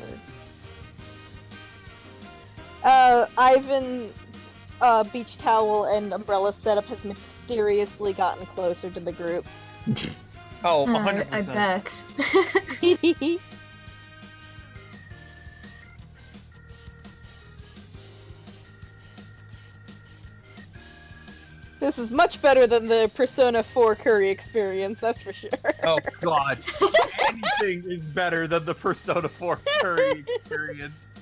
Ivan, beach towel and umbrella setup has mysteriously gotten closer to the group. Oh, 100%. I bet. This is much better than the Persona 4 curry experience, that's for sure. Oh god. Anything is better than the Persona 4 curry experience.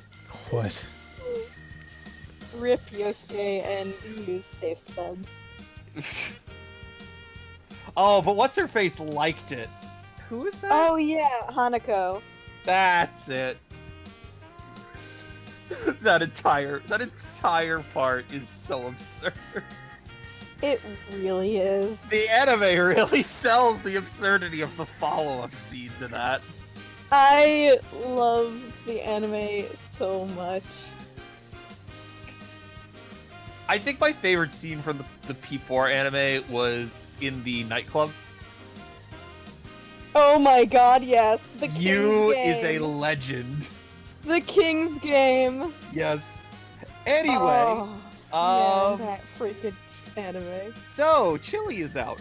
What? Rip Yosuke and Yu's taste buds. Oh, but what's her face liked it? Who is that? Oh yeah, Hanako. That's it. That entire part is so absurd. It really is. The anime really sells the absurdity of the follow-up scene to that. I love the anime so much. I think my favorite scene from the P4 anime was in the nightclub. Oh my god, yes. The King's You Game. is a legend. The King's Game. Yes. Anyway, Yeah, that freaking anime. so Chili is out.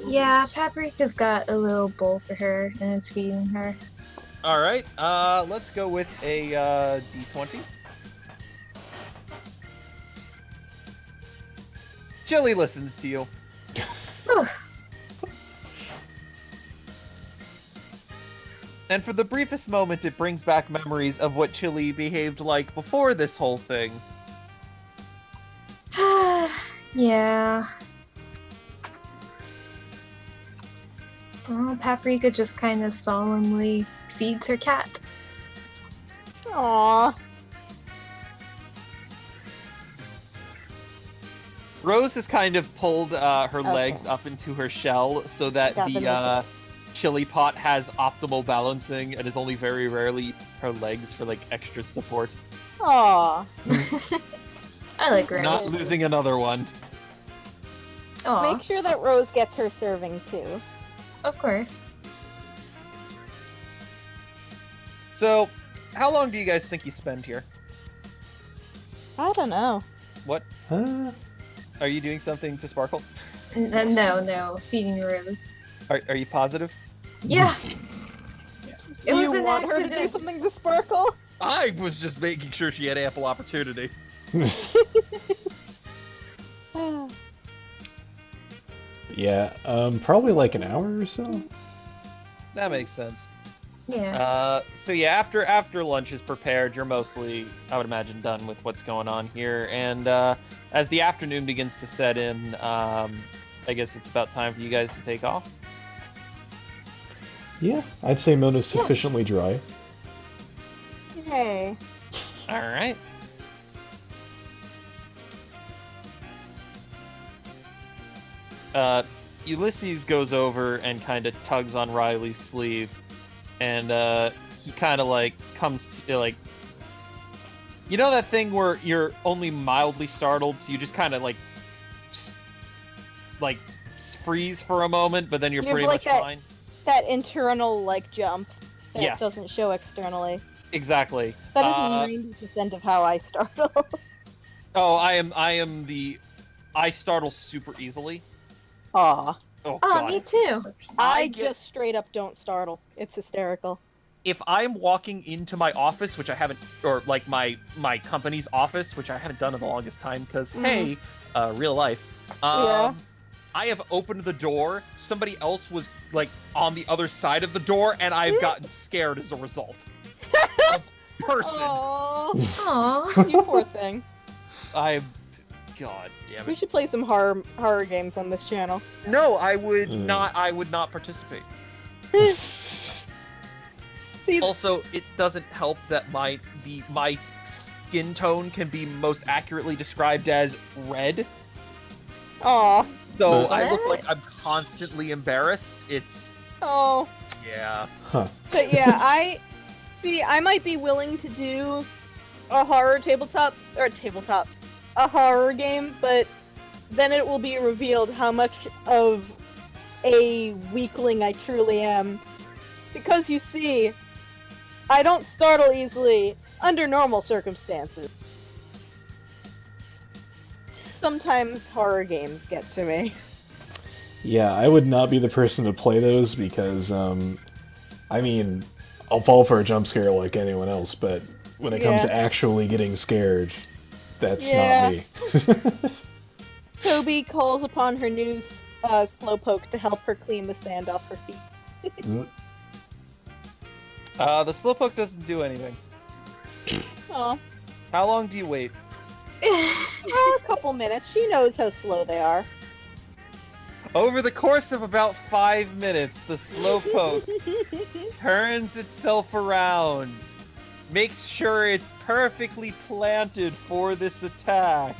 Yeah, Paprika's got a little bowl for her and is feeding her. All right, let's go with a D20. Chili listens to you. And for the briefest moment, it brings back memories of what Chili behaved like before this whole thing. Yeah. Well, Paprika just kind of solemnly feeds her cat. Aww. Rose has kind of pulled her legs up into her shell so that Got the Chili Pot has optimal balancing and is only very rarely her legs for like extra support. Aw. I like Rose. Not losing another one. Aw, Make sure that Rose gets her serving too. of course. So, how long do you guys think you spend here? I don't know. What? Are you doing something to Sparkle? No, feeding Rose. Are you positive? Yeah. Do you was an want her to do accident. something to Sparkle? I was just making sure she had ample opportunity. Yeah, probably like an hour or so. That makes sense. Yeah. So yeah, after lunch is prepared, you're mostly, I would imagine, done with what's going on here. And as the afternoon begins to set in, I guess it's about time for you guys to take off. Yeah, I'd say Mona's sufficiently dry. Hey. All right. Ulysses goes over and kind of tugs on Riley's sleeve, and he kind of like comes to like, you know that thing where you're only mildly startled, so you just kind of like freeze for a moment, but then you're You have, pretty like, much fine. That internal, like, jump that Yes. doesn't show externally. Exactly. That is 90% of how I startle. Oh, I startle super easily. Aw. Oh, Oh, God. me too. I get- just straight up don't startle. It's hysterical. If I'm walking into my office, which I haven't, or like my company's office, which I haven't done in the longest time, because hey, real life. Yeah. I have opened the door. Somebody else was like on the other side of the door, and I've gotten scared as a result. Of person. Aww. Aw. You poor thing. God damn We it. should play some horror games on this channel. No, I would not. I would not participate. See, Also, it doesn't help that my skin tone can be most accurately described as red. aw. So I look What? like I'm constantly embarrassed. It's Oh. yeah. Huh. But yeah, I might be willing to do a horror game, but then it will be revealed how much of a weakling I truly am. Because you see, I don't startle easily under normal circumstances. Sometimes horror games get to me. Yeah, I would not be the person to play those because, I mean, I'll fall for a jump scare like anyone else, but when it comes to actually getting scared, that's Yeah. not me. Toby calls upon her new slowpoke to help her clean the sand off her feet. The slowpoke doesn't do anything. Aw. How long do you wait? A couple minutes. She knows how slow they are. Over the course of about 5 minutes, the slowpoke turns itself around, makes sure it's perfectly planted for this attack,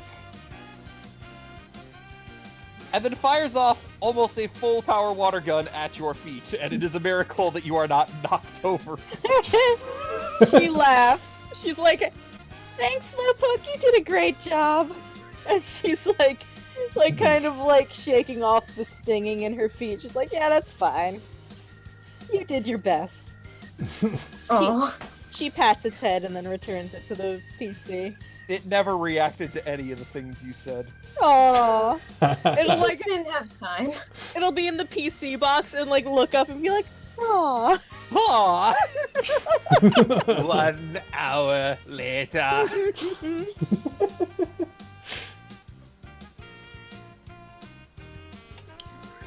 and then fires off almost a full power water gun at your feet, and it is a miracle that you are not knocked over. She laughs. She's like, "Thanks, Slowpoke, you did a great job." And she's like kind of like shaking off the stinging in her feet. She's like, "Yeah, that's fine. You did your best." Aw. She pats its head and then returns it to the PC. It never reacted to any of the things you said. Aww. It'll I like didn't have time. it'll be in the PC box and like look up and be like, "Aww." Aw! 1 hour later.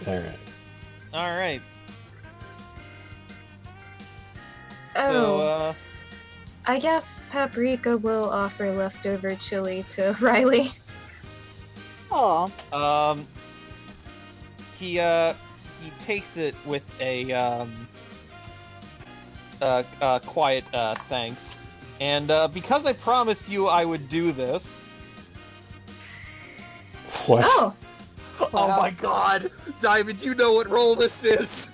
Alright. Alright. Oh, So, I guess Paprika will offer leftover chili to Riley. Aw. He takes it with a quiet thanks, and because I promised you I would do this. What? Oh, Oh my God, Diamond, you know what role this is.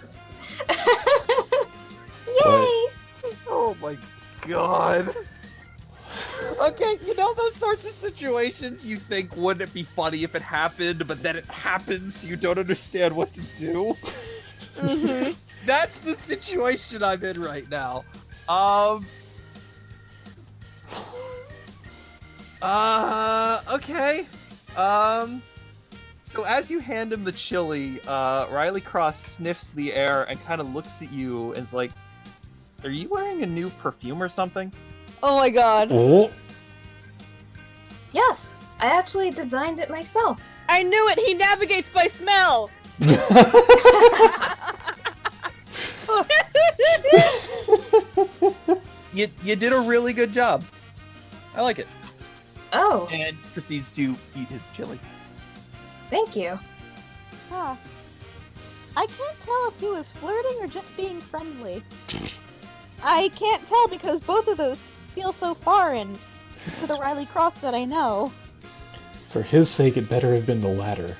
my god. Okay, you know those sorts of situations you think, wouldn't it be funny if it happened, but then it happens, you don't understand what to do? Mm-hmm. That's the situation I'm in right now. Okay. So as you hand him the chili, Riley Cross sniffs the air and kind of looks at you and is like, are you wearing a new perfume or something? Oh my god. Oh. Yes, I actually designed it myself. I knew it! He navigates by smell! You did a really good job. I like it. Oh, And proceeds to eat his chili. thank you. Huh. I can't tell if he was flirting or just being friendly. I can't tell because both of those feel so foreign to the Riley Cross that I know. For his sake, it better have been the latter.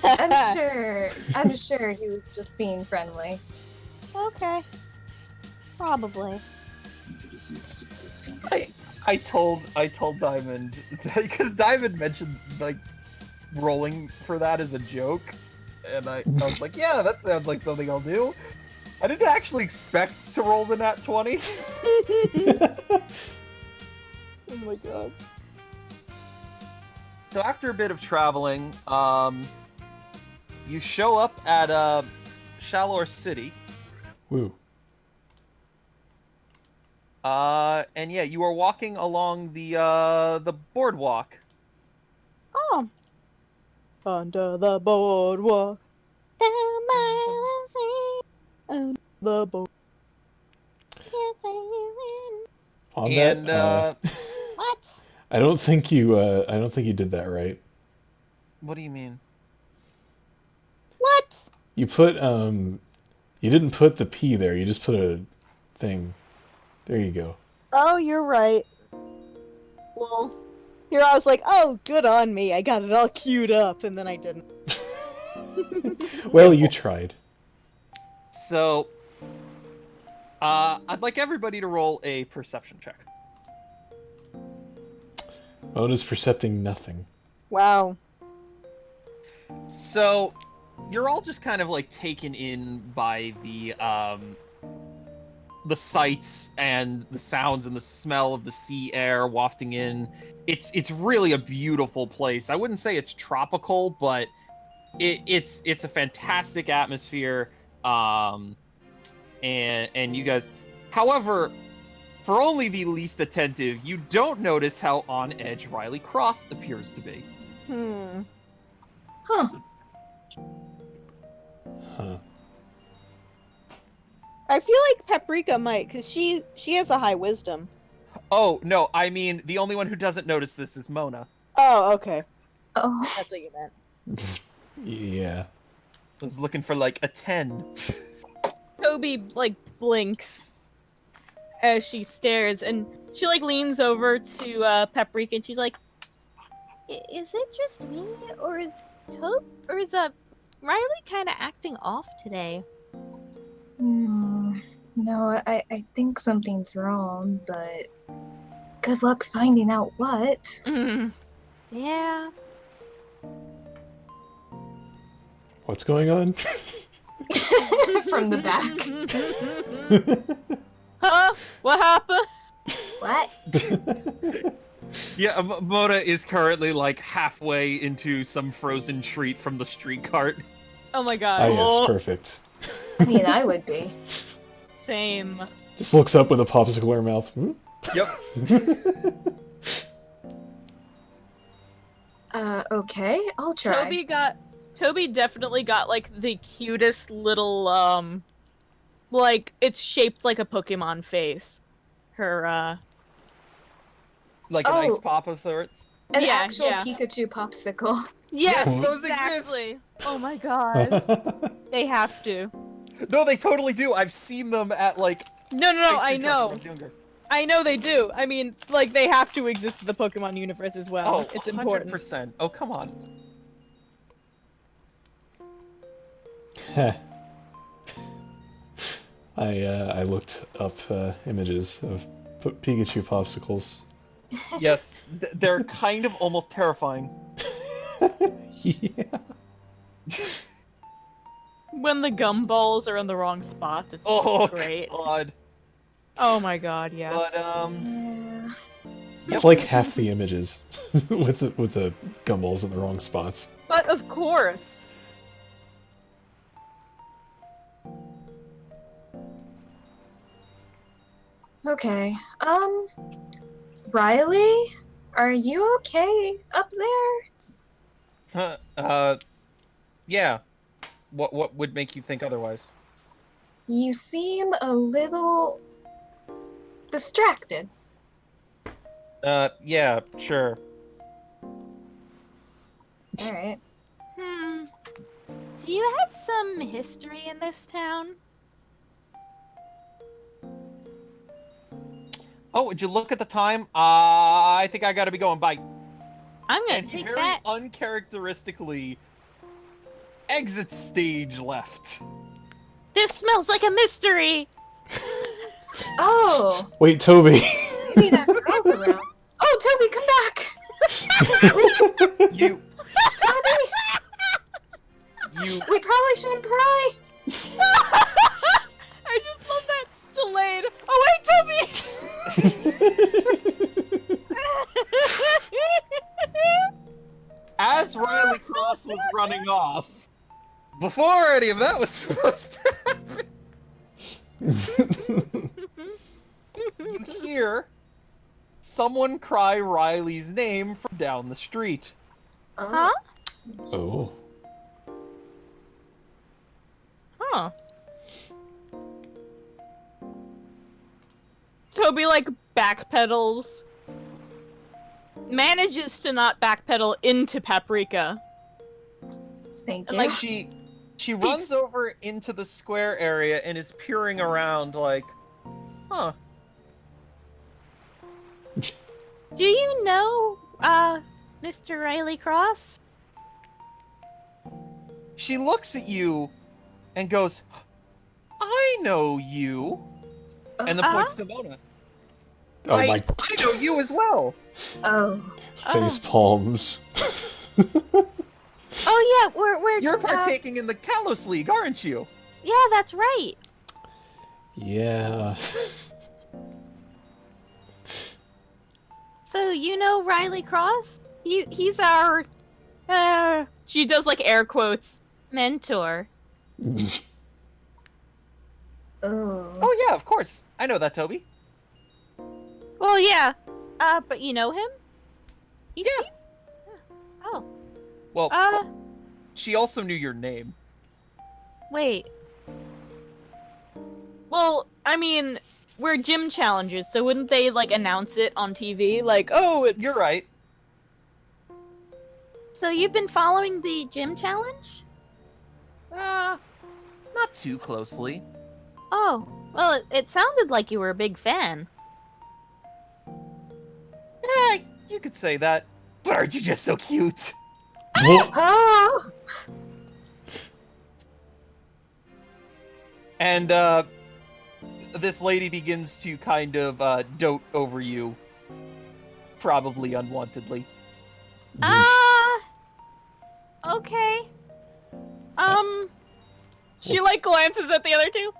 I'm sure he was just being friendly. Okay. Probably. I told Diamond because Diamond mentioned like rolling for that as a joke, and I was like, yeah, that sounds like something I'll do. I didn't actually expect to roll the nat 20. Oh my god. So after a bit of traveling, you show up at Shalor City. Woo. And yeah, you are walking along the boardwalk. Oh. Under the boardwalk. Down by the sea. Under the board. Can't say you win. On And that, What? I don't think you did that right. what do you mean? What? You put you didn't put the P there. You just put a thing. There you go. Oh, you're right. Well, here I was like, oh, good on me. I got it all queued up, and then I didn't. Well, you tried. So, I'd like everybody to roll a perception check. Mona's percepting nothing. Wow. So, you're all just kind of like taken in by the sights and the sounds and the smell of the sea air wafting in. It's really a beautiful place. I wouldn't say it's tropical, but it's a fantastic atmosphere. And you guys, however, for only the least attentive, you don't notice how on edge Riley Cross appears to be. Huh. Huh. I feel like Paprika might, because she has a high wisdom. Oh, no, I mean, the only one who doesn't notice this is Mona. Oh, okay. Oh, That's what you meant. Yeah. I was looking for like a 10. Toby, like, blinks as she stares, and she, like, leans over to Paprika, and she's like, is it just me, or is Riley kind of acting off today? no, I think something's wrong, but good luck finding out what. Yeah. What's going on? From the back. Huh? What happened? What? Yeah, Mona is currently like halfway into some frozen treat from the street cart. Oh my god. Ah, yes, perfect. I mean, I would be. Same. Just looks up with a popsicle in her mouth. Hmm? Yep. Okay, I'll try. Toby definitely got like the cutest little like it's shaped like a Pokemon face. Her Like an ice pop of sorts. An yeah, actual yeah. Pikachu popsicle. Yes, those exactly. Oh my god. They have to. No, they totally do. I've seen them at like. No, ice I cream trucks when I know. was younger. I know they do. I mean, like they have to exist in the Pokemon universe as well. Oh, It's important. 100%. Oh, come on. Heh. I looked up images of Pikachu popsicles. Yes, they're kind of almost terrifying. Yeah. When the gumballs are in the wrong spots, it's Oh, great. God. Oh my god, yeah. But, Yeah. It's like half the images with the gumballs in the wrong spots. But of course. Okay. Riley, are you okay up there? yeah. What would make you think otherwise? You seem a little distracted. Yeah, sure. All right. Do you have some history in this town? Oh, would you look at the time? I think I gotta be going. Bye. I'm gonna And he take very that. uncharacteristically exits stage left. This smells like a mystery. Oh, Wait, Toby. maybe that girl's around. Oh, Toby, come back! You, Toby, you. we probably shouldn't pry. I just love that delayed. Oh wait, Toby. As Riley Cross was running off, before any of that was supposed to happen, you hear someone cry Riley's name from down the street. Huh? Oh. Huh. Toby like backpedals. Manages to not backpedal into Paprika. Thank And, you. like, She runs over into the square area and is peering around like, huh. Do you know, Mr. Riley Cross? She looks at you and goes, I know you. And then points to Mona. Oh my I know you as well. Oh, face palms. Oh yeah, we're You're partaking in the Kalos League, aren't you? yeah, that's right. Yeah. So you know Riley Cross? He's our she does like air quotes mentor. oh. Oh yeah, of course. I know that, Toby. Well, yeah. But you know him? He's Yeah. Oh. Well, she also knew your name. Wait. Well, I mean, we're gym challengers, so wouldn't they like announce it on TV? Like, oh, it's You're right. So you've been following the gym challenge? Not too closely. Oh, well, it sounded like you were a big fan. You could say that. But aren't you just so cute? What? Oh, And, this lady begins to kind of, dote over you. Probably unwantedly. Okay. She like glances at the other two.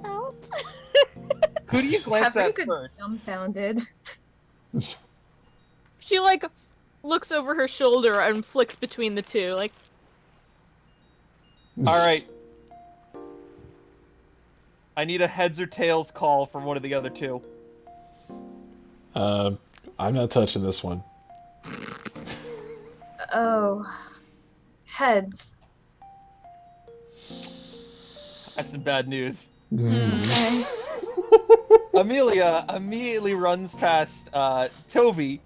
Help. Who do you glance at Paprika first? dumbfounded. She like looks over her shoulder and flicks between the two, like, Alright. I need a heads or tails call from one of the other two. I'm not touching this one. Oh, heads. I have some bad news. Okay. Amelia immediately runs past Toby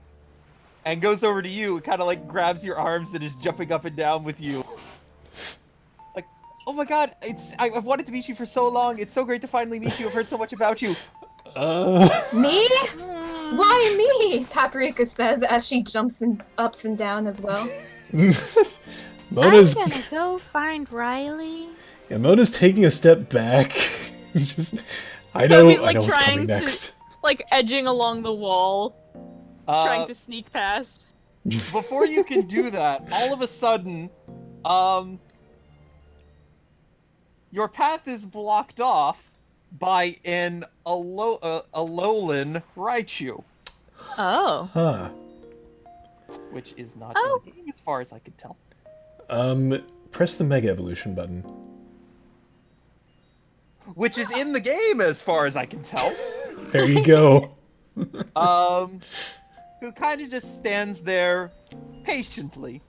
and goes over to you and kind of like grabs your arms and is jumping up and down with you. Like, oh my god, I've wanted to meet you for so long. It's so great to finally meet you. I've heard so much about you. Me? Why me? Paprika says as she jumps ups and down as well. Mona's I'm gonna go find Riley. yeah, Mona's taking a step back. I know Toby's, like, what's trying coming to- next. Like edging along the wall, trying to sneak past. Before you can do that, all of a sudden, your path is blocked off by an Alolan Raichu, Oh. Huh. which is not Oh. in the game as far as I could tell. Press the Mega Evolution button. Which is in the game as far as I can tell. There you go. Who kind of just stands there patiently.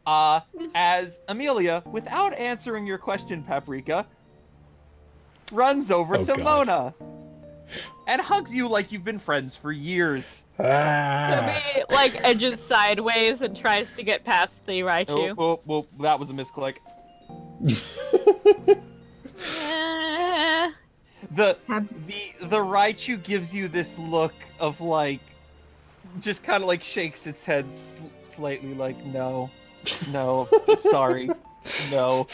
As Amelia, without answering your question, Paprika, runs over Oh, to God. Mona and hugs you like you've been friends for years. Ah. Toby, like, edges sideways and tries to get past the Raichu. Oh, that was a misclick. Eh. The Raichu gives you this look of like, just kind of like shakes its head slightly, like no, I'm sorry, no,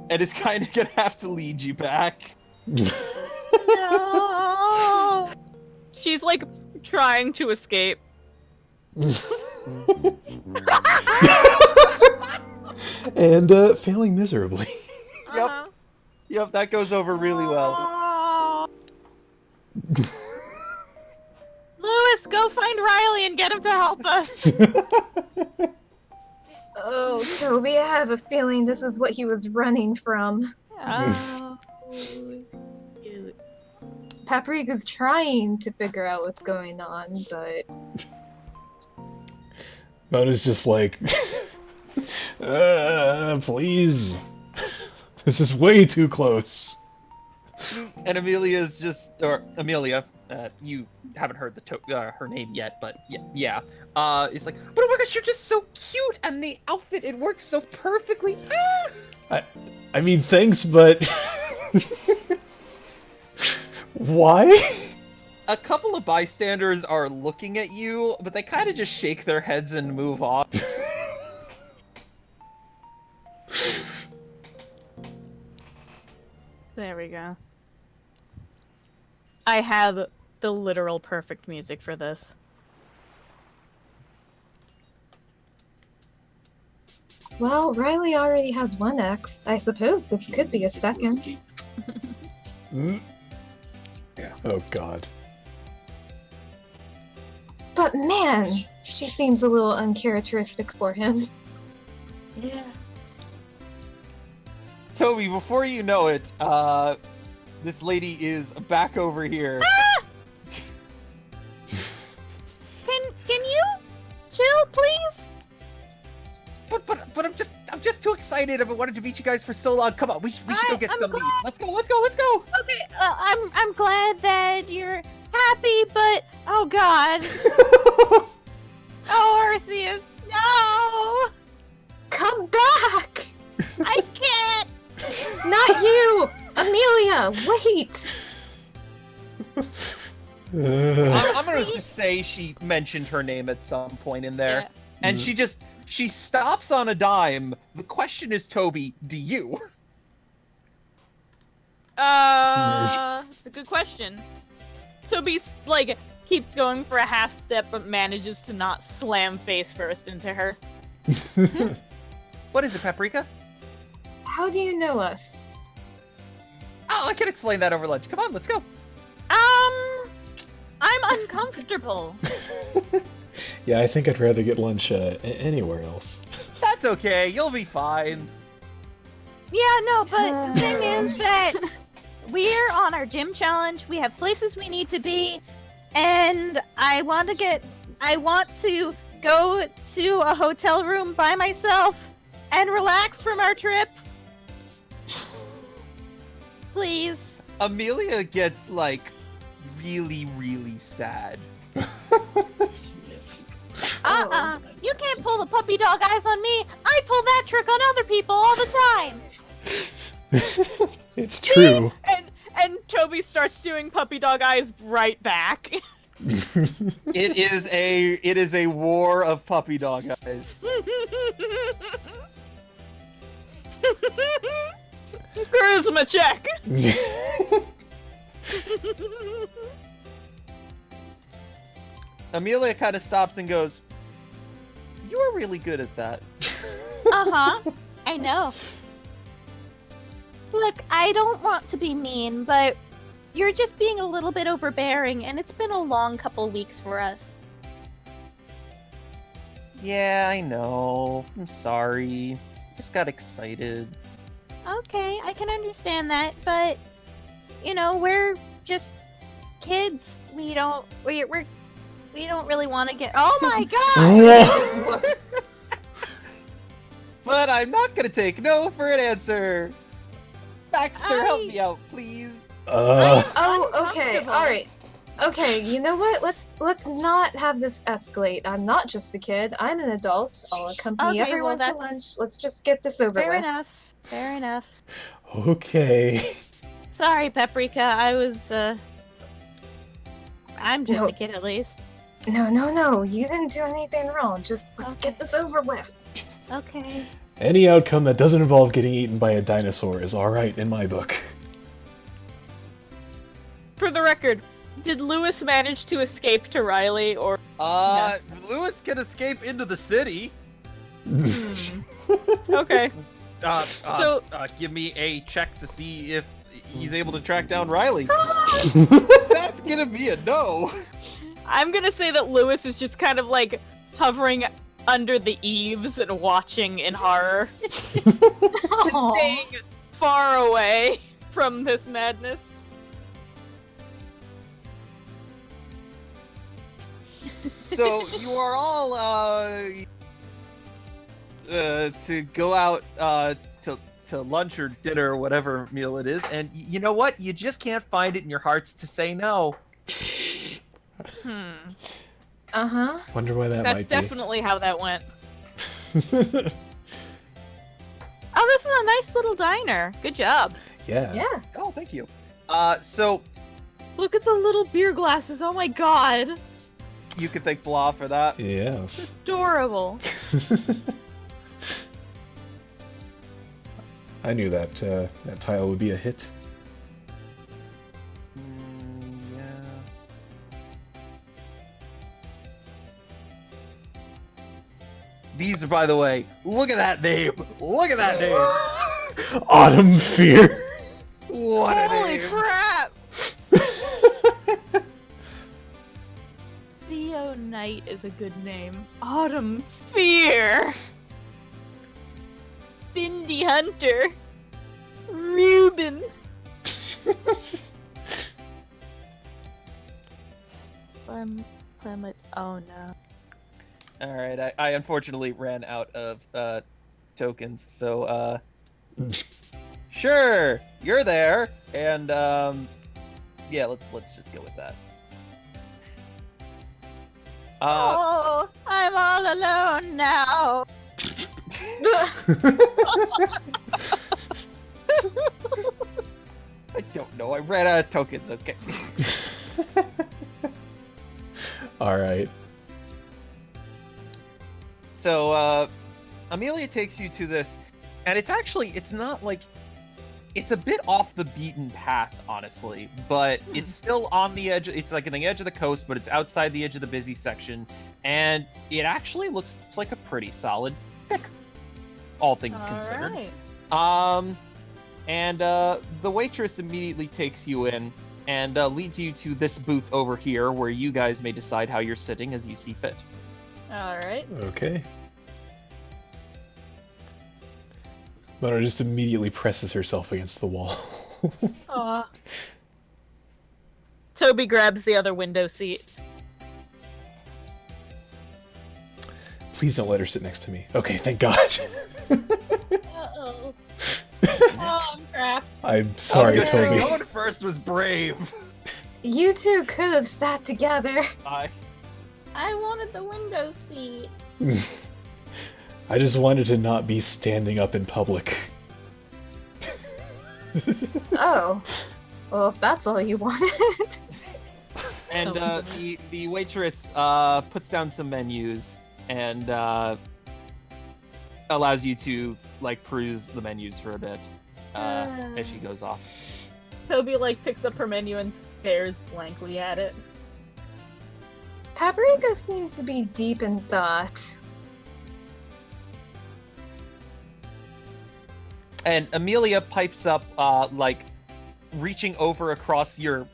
and it's kind of gonna have to lead you back. No. She's like trying to escape. And failing miserably. Yep, that goes over really well. Oh. Lewis, go find Riley and get him to help us. Oh, Toby, I have a feeling this is what he was running from. Oh. Paprika's trying to figure out what's going on, but Mona's just like, please. This is way too close. And Amelia, you haven't heard her name yet, but yeah. It's like, but oh my gosh, you're just so cute, and the outfit, it works so perfectly. I mean, thanks, but why? A couple of bystanders are looking at you, but they kind of just shake their heads and move on. There we go. I have the literal perfect music for this. well, Riley already has one ex. I suppose this could be a second. Oh god. But man, she seems a little uncharacteristic for him. Yeah. Toby, before you know it, this lady is back over here. Can you chill, please? But I'm just too excited. I've wanted to meet you guys for so long. Come on, we should go get I'm something to eat. glad. Let's go. Okay, I'm glad that you're happy, but oh god. Oh, Arceus, no! Come back! I can't. Not you! Amelia, wait! I'm gonna just say she mentioned her name at some point in there, and she stops on a dime. The question is, Toby, do you? It's a good question. Toby's like keeps going for a half step, but manages to not slam face first into her. What is it, Paprika? How do you know us? Oh, I can explain that over lunch. Come on, let's go. I'm uncomfortable. Yeah, I think I'd rather get lunch anywhere else. That's okay. You'll be fine. Yeah, no, but the thing is that we're on our gym challenge. We have places we need to be, and I want to go to a hotel room by myself and relax from our trip. Please. Amelia gets like really, really sad. You can't pull the puppy dog eyes on me. I pull that trick on other people all the time. It's true. And Toby starts doing puppy dog eyes right back. It is a war of puppy dog eyes. Charisma check. Amelia kind of stops and goes, "You are really good at that." Uh-huh. I know. Look, I don't want to be mean, but you're just being a little bit overbearing, and it's been a long couple weeks for us. Yeah, I know. I'm sorry. Just got excited. Okay, I can understand that, but you know, we're just kids. We don't really want to get. Oh my god! But I'm not gonna take no for an answer. Baxter, help me out, please. Oh, okay, Uncomfortable. alright. Okay, you know what? Let's not have this escalate. I'm not just a kid. I'm an adult. I'll accompany Okay, everyone well, to lunch. Let's just get this over Fair with. enough. Fair enough. Okay. Sorry, Paprika. I'm just No. a kid at least. No. You didn't do anything wrong. Just let's Okay. get this over with. Okay. Any outcome that doesn't involve getting eaten by a dinosaur is alright in my book. For the record, did Lewis manage to escape to Riley, or Lewis can escape into the city. okay? So, give me a check to see if he's able to track down Riley. That's gonna be a no. I'm gonna say that Lewis is just kind of like hovering under the eaves and watching in horror, Aw. staying far away from this madness. So you are all to go out to lunch or dinner or whatever meal it is, and you know what? You just can't find it in your hearts to say no. Uh-huh. Wonder why that That's might definitely how that went. be. Oh, this is a nice little diner. Good job. Yes. Yeah. Oh, thank you. So Look at the little beer glasses. Oh my god. you can thank Blah for that. Yes. Adorable. I knew that that tile would be a hit. Yeah. These are, by the way, look at that name. Look at that name. Autumn Fear. What a Holy name. crap! Theo Knight is a good name. Autumn Fear! Bindi Hunter! Reuben! Clement. Oh no. All right, I unfortunately ran out of tokens, so sure, you're there, and yeah, let's just go with that. Oh, I'm all alone now. I don't know, I ran out of tokens. Okay. All right. So Amelia takes you to this, and it's not like, it's a bit off the beaten path, honestly, but it's still on the edge. It's like on the edge of the coast, but it's outside the edge of the busy section, and it actually looks like a pretty solid pick, all things considered. Alright. And the waitress immediately takes you in and leads you to this booth over here, where you guys may decide how you're sitting as you see fit. Alright. Okay. Mona just immediately presses herself against the wall. Aw. Toby grabs the other window seat. Please don't let her sit next to me. Okay, thank God. Uh-oh. Oh, I'm trapped. I'm sorry, I was gonna Toby. say, going first was brave. You two could have sat together. I wanted the window seat. I just wanted to not be standing up in public. Oh. Well, if that's all you wanted. And the waitress puts down some menus and allows you to like peruse the menus for a bit as she goes off. Toby, like, picks up her menu and stares blankly at it. Paprika seems to be deep in thought. And Amelia pipes up, like, reaching over across your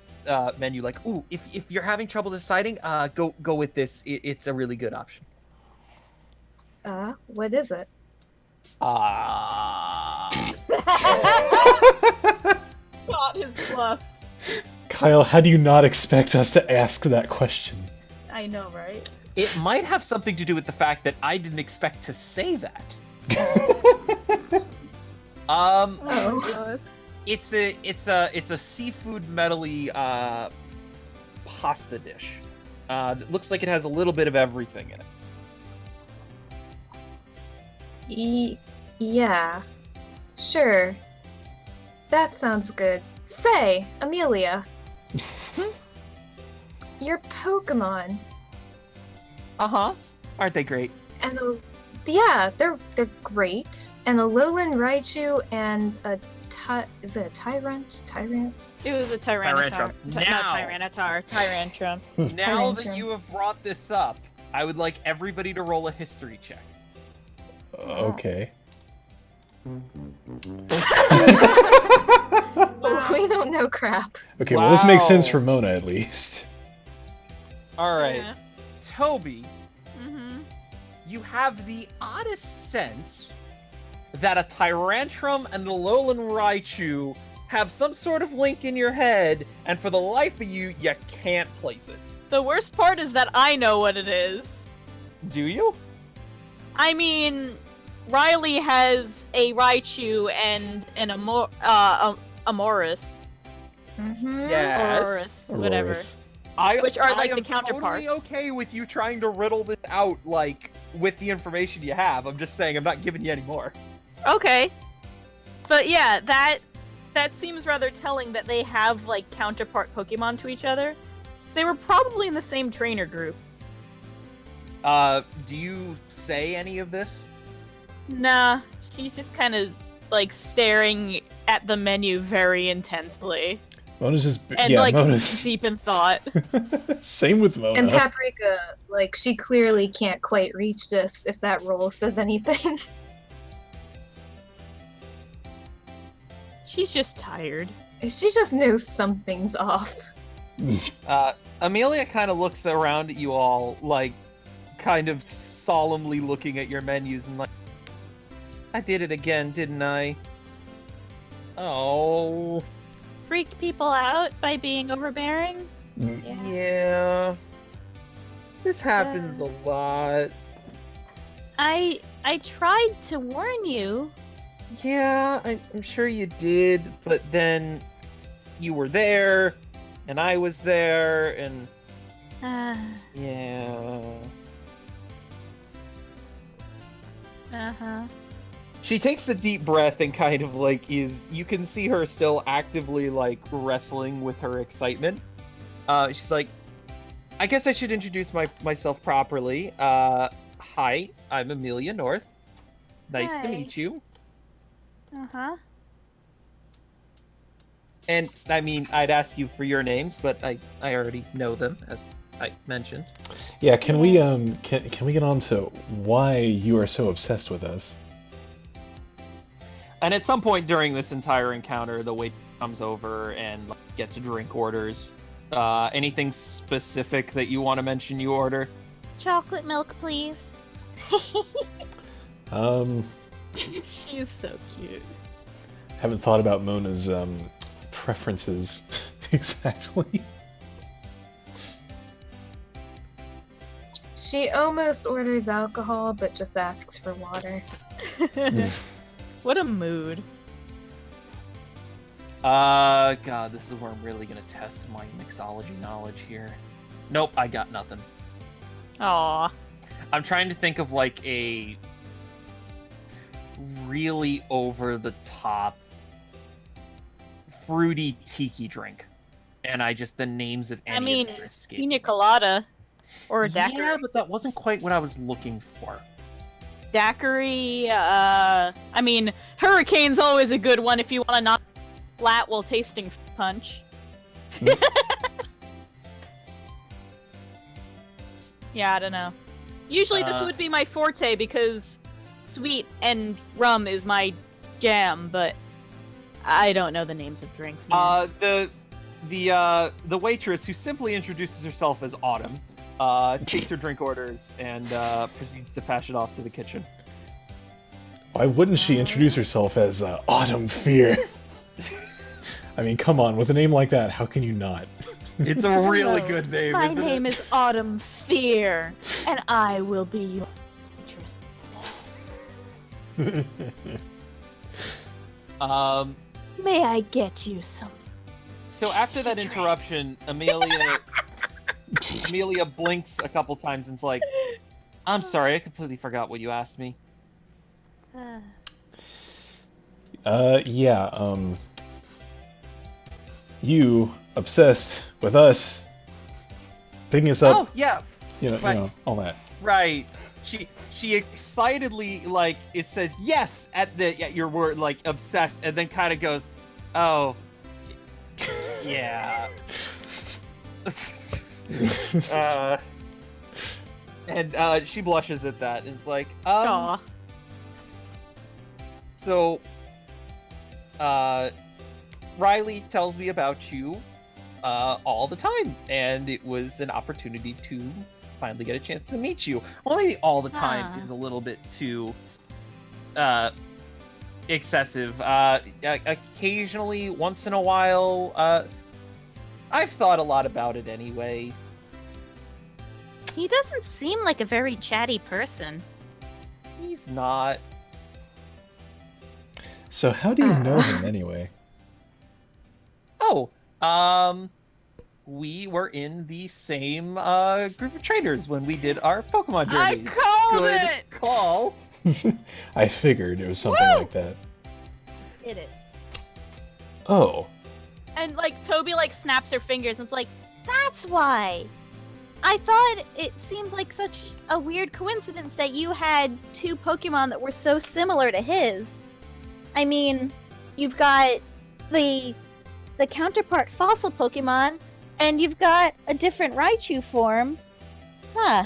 menu, like, ooh, if you're having trouble deciding, go with this. It's a really good option. What is it? Got his bluff. Kyle, how do you not expect us to ask that question? I know, right? It might have something to do with the fact that I didn't expect to say that. Oh. It's a seafood medley pasta dish. That looks like it has a little bit of everything in it. Yeah. Sure. That sounds good. Say, Amelia. Your Pokemon. Uh-huh. Aren't they great? And yeah, they're great. And a Lowland Raichu and a is it a Tyrant? It was a Tyranitar. Tyrantrum. Not Now. Tyranitar. Tyrantrum. Now that Tyrantrum. you have brought this up, I would like everybody to roll a history check. Okay. We don't know crap. Okay, well, this makes sense Wow. for Mona, at least. All right. Yeah. Toby, Mm-hmm. you have the oddest sense that a Tyrantrum and a Lowland Raichu have some sort of link in your head, and for the life of you, you can't place it. The worst part is that I know what it is. Do you? I mean, Riley has a Raichu and an Amoris. Mm-hmm. Yes. Aurorus, whatever. Auroras. Which are, like, I the am counterparts. Totally okay with you trying to riddle this out, like, with the information you have. I'm just saying I'm not giving you any more. Okay. But yeah, that seems rather telling that they have, like, counterpart Pokemon to each other. So they were probably in the same trainer group. Do you say any of this? Nah, she's just kind of, like, staring at the menu very intensely. Mona's just... And, yeah, like, Mona's... deep in thought. Same with Mona. And Paprika, like, she clearly can't quite reach this if that roll says anything. She's just tired. She just knows something's off. Amelia kind of looks around at you all, like, kind of solemnly looking at your menus and like, I did it again, didn't I? Oh. Freak people out by being overbearing? Yeah. This happens a lot. I tried to warn you. Yeah, I'm sure you did, but then you were there, and I was there, and yeah. Uh-huh. She takes a deep breath and kind of like you can see her still actively like wrestling with her excitement. She's like, I guess I should introduce myself properly. Hi, I'm Amelia North. Nice to Hi. meet you. Uh-huh. And I mean, I'd ask you for your names, but I already know them, as I mentioned. Yeah, can we get on to why you are so obsessed with us? And at some point during this entire encounter, the waiter comes over and like, gets drink orders. Anything specific that you want to mention you order? Chocolate milk, please. She's so cute. Haven't thought about Mona's preferences exactly. She almost orders alcohol, but just asks for water. What a mood. God, this is where I'm really gonna test my mixology knowledge here. Nope, I got nothing. Aw. I'm trying to think of like a really over-the-top fruity tiki drink. And the names of any I mean, of this are escaping pina me. colada. Or a daiquiri. Yeah, but that wasn't quite what I was looking for. Daiquiri, I mean, Hurricane's always a good one if you want to not flat while tasting punch. Hmm. Yeah, I don't know. Usually this would be my forte because sweet and rum is my jam, but I don't know the names of drinks. Man. The waitress, who simply introduces herself as Autumn, takes her drink orders and proceeds to pass it off to the kitchen. Why wouldn't she introduce herself as Autumn Fear? I mean, come on, with a name like that, how can you not? It's a really good name, My isn't name it? is Autumn Fear, and I will be your waitress. May I get you something? So after that interruption, Amelia blinks a couple times and's like, "I'm sorry, I completely forgot what you asked me." You obsessed with us picking us up. Oh yeah, You right. know, all that. Right. She excitedly, like, it says yes at your word, like, obsessed, and then kind of goes, "Oh, yeah." And she blushes at that and is like, Aw. So, Riley tells me about you all the time, and it was an opportunity to finally get a chance to meet you. Well, maybe all the time is a little bit too excessive. Occasionally, once in a while, I've thought a lot about it anyway. He doesn't seem like a very chatty person. He's not. So how do you know him anyway? Oh, we were in the same group of trainers when we did our Pokemon journeys. I called Good it! call. I figured it was something like that. Did it. Oh. And, like, Toby, like, snaps her fingers and it's like, that's why! I thought it seemed like such a weird coincidence that you had two Pokemon that were so similar to his. I mean, you've got the counterpart fossil Pokemon, and you've got a different Raichu form. Huh.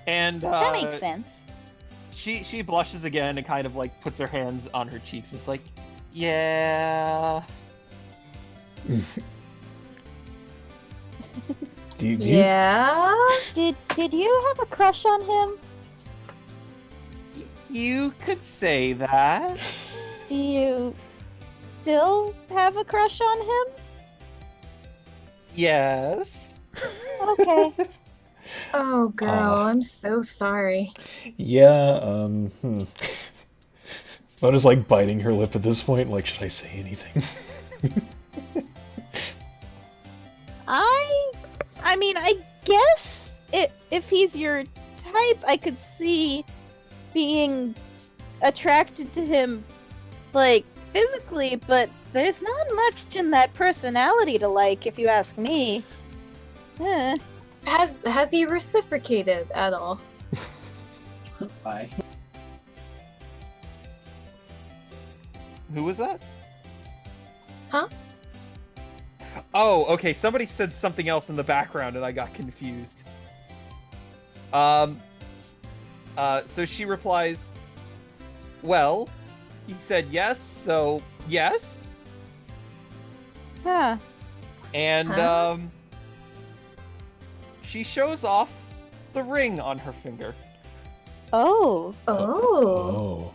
And That makes sense. She blushes again and kind of like puts her hands on her cheeks. It's like, yeah. Do you, Yeah? Did you have a crush on him? You could say that. Do you still have a crush on him? Yes. Okay. Oh, girl, Aw. I'm so sorry. Yeah, Mona's like biting her lip at this point, like, should I say anything? I mean, I guess if he's your type, I could see being attracted to him, like, physically, but there's not much in that personality to like, if you ask me. Eh. Has he reciprocated at all? Bye. Who was that? Huh? Oh, okay. Somebody said something else in the background, and I got confused. So she replies, "Well, he said yes, so yes." Huh. And Huh? she shows off the ring on her finger. Oh. Oh. Oh.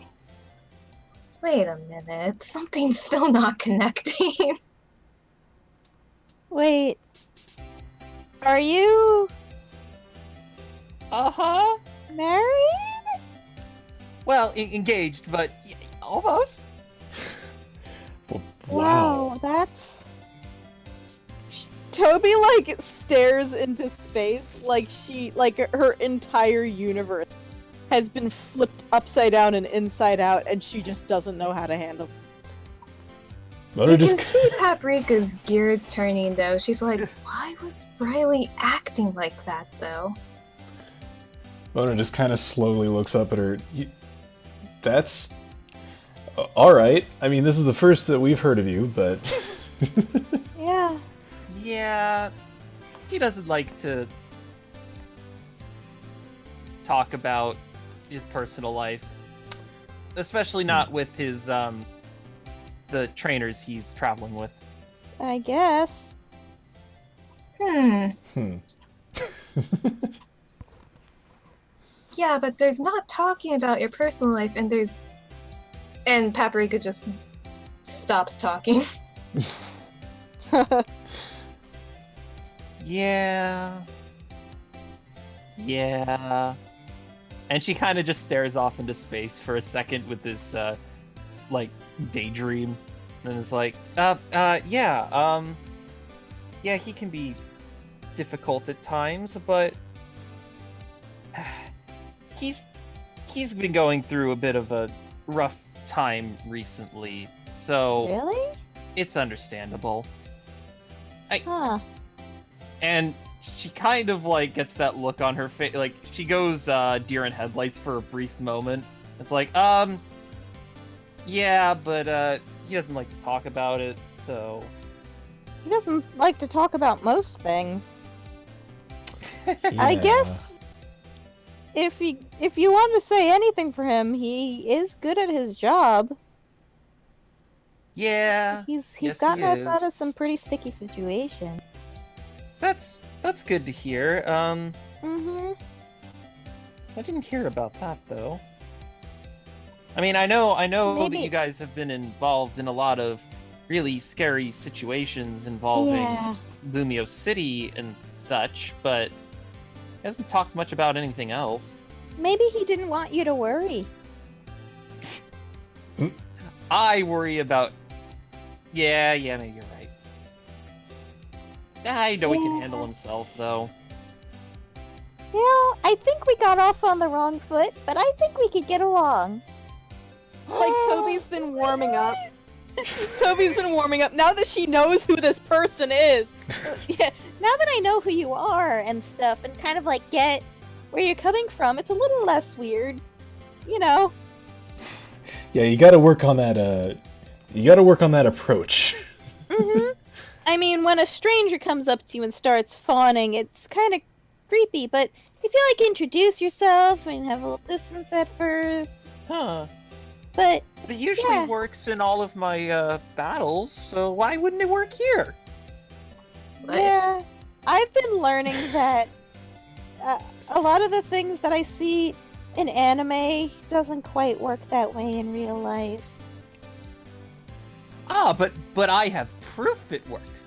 Wait a minute. Something's still not connecting. Wait. Are you Uh-huh. married? Well, engaged, but almost. Wow. That's... Toby, like, stares into space like her entire universe has been flipped upside down and inside out, and she just doesn't know how to handle it. Mona You can just see Paprika's gears turning, though. She's like, why was Riley acting like that, though? Mona just kind of slowly looks up at her. That's all right. I mean, this is the first that we've heard of you, but Yeah. Yeah, he doesn't like to talk about his personal life, especially not with his the trainers he's traveling with. I guess. Hmm. Yeah, but there's not talking about your personal life, and there's... And Paprika just stops talking. Yeah. And she kind of just stares off into space for a second with this, like, daydream. And is like, yeah, he can be difficult at times, but he's been going through a bit of a rough time recently, so Really? it's understandable. Huh. And she kind of, like, gets that look on her face, like, she goes, deer in headlights for a brief moment. It's like, yeah, but, he doesn't like to talk about it, so... He doesn't like to talk about most things. I Yeah. guess if you want to say anything for him, he is good at his job. Yeah, He's yes, gotten he us out of is. some pretty sticky situations. That's good to hear. Mm-hmm. I didn't hear about that, though. I mean, I know that Maybe- you guys have been involved in a lot of really scary situations involving Yeah. Lumio City and such, but he hasn't talked much about anything else. Maybe he didn't want you to worry. I worry about... Yeah, maybe you're right. I know he can Yeah. handle himself, though. Yeah, I think we got off on the wrong foot, but I think we could get along. Like, Toby's been warming up. Toby's been warming up now that she knows who this person is. Yeah, now that I know who you are and stuff, and kind of like get where you're coming from, it's a little less weird. You know? Yeah, you gotta work on that, approach. Mm-hmm. I mean, when a stranger comes up to you and starts fawning, it's kind of creepy, but if you like introduce yourself and have a little distance at first, Huh. but But it usually Yeah. works in all of my, battles, so why wouldn't it work here? What? yeah, I've been learning that a lot of the things that I see in anime doesn't quite work that way in real life. Ah, but I have proof it works.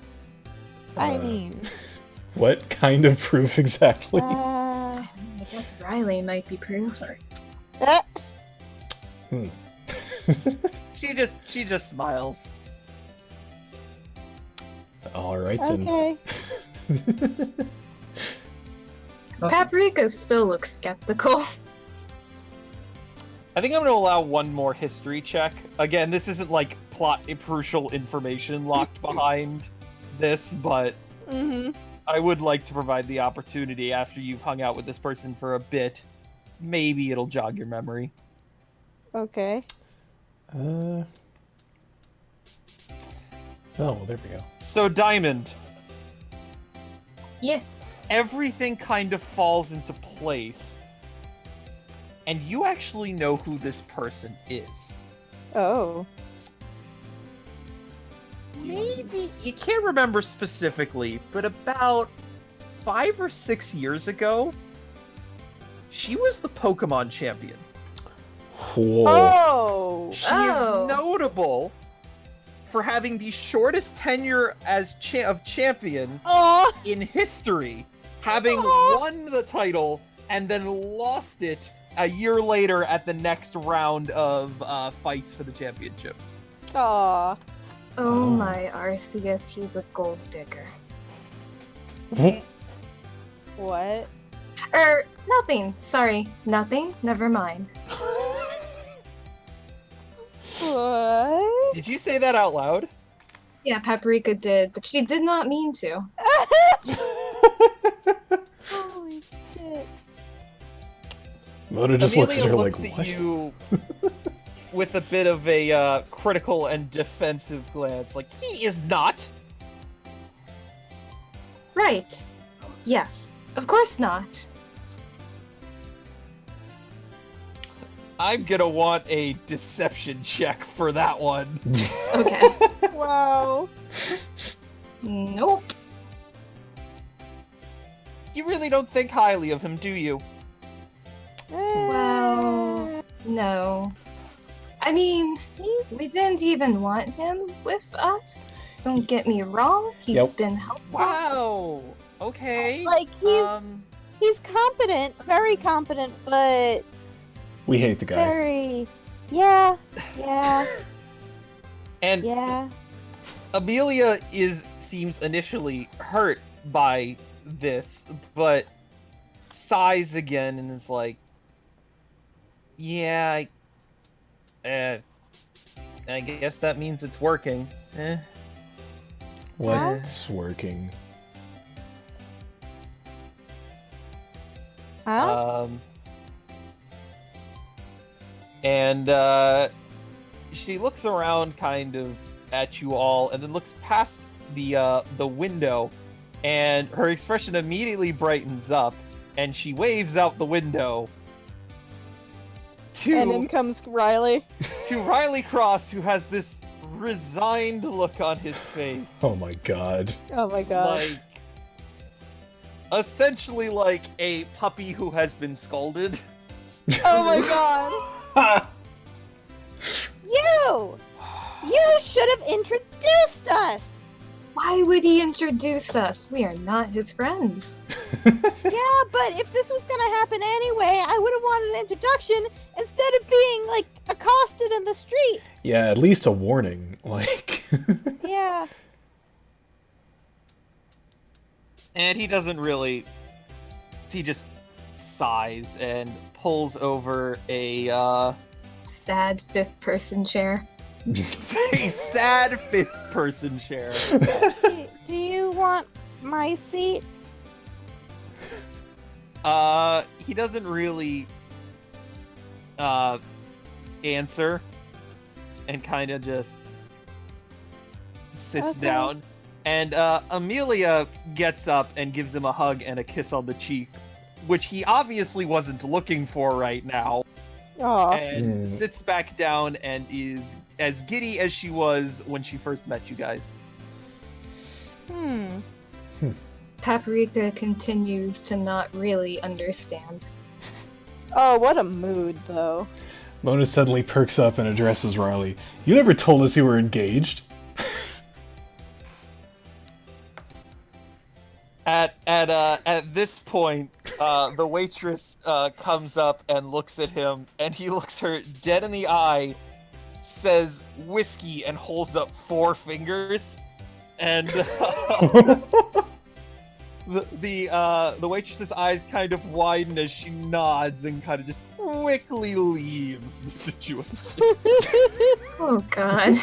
I mean, What kind of proof exactly? I guess Riley might be proof. uh, She just smiles. All right then. okay. Paprika still looks skeptical. I think I'm gonna allow one more history check. Again, this isn't like plot crucial information locked behind this, but Mm-hmm. I would like to provide the opportunity after you've hung out with this person for a bit. Maybe it'll jog your memory. Okay. Oh, well, there we go. So, Diamond, Yeah. everything kind of falls into place. And you actually know who this person is. Oh. Maybe, you can't remember specifically, but about 5 or 6 years ago, she was the Pokemon champion. Whoa. Oh. She Oh. is notable for having the shortest tenure as of champion Oh. in history, having Aw. won the title and then lost it a year later at the next round of fights for the championship. Aw. Oh my Arceus, he's a gold digger. What? Nothing. Sorry, nothing. Never mind. What? Did you say that out loud? Yeah, Paprika did, but she did not mean to. Holy shit. Mona just looks at her Amelia like, looks what? at you with a bit of a critical and defensive glance, like, he is not. Right. Yes. Of course not. I'm gonna want a deception check for that one. Okay. Wow. Nope. You really don't think highly of him, do you? Well, no. I mean, we didn't even want him with us. Don't get me wrong. He's Yep. been helpful. Wow. Okay. Like, he's competent, very competent, but We hate the guy. very... Yeah. And Yeah. Amelia seems initially hurt by this, but sighs again and is like, "Yeah, I guess that means it's working." What's working? Huh? And she looks around kind of at you all and then looks past the window, and her expression immediately brightens up and she waves out the window And in comes Riley. to Riley Cross, who has this resigned look on his face. Oh my god. Oh my god. Like, essentially like a puppy who has been scolded. Oh my god. You! You should have introduced us! Why would he introduce us? We are not his friends. Yeah, but if this was gonna happen anyway, I would have wanted an introduction instead of being, like, accosted in the street. Yeah, at least a warning. Like, Yeah. And he doesn't really. He just sighs and pulls over a Sad fifth person chair. a sad fifth person chair. Do you want my seat? He doesn't really answer and kind of just sits Okay. down. And Amelia gets up and gives him a hug and a kiss on the cheek, which he obviously wasn't looking for right now. Aw. And sits back down and is as giddy as she was when she first met you guys. Paprika continues to not really understand. Oh, what a mood, though. Mona suddenly perks up and addresses Riley. You never told us you were engaged. At this point, the waitress comes up and looks at him, and he looks her dead in the eye, says whiskey, and holds up 4 fingers, and the waitress's eyes kind of widen as she nods and kind of just quickly leaves the situation. Oh god.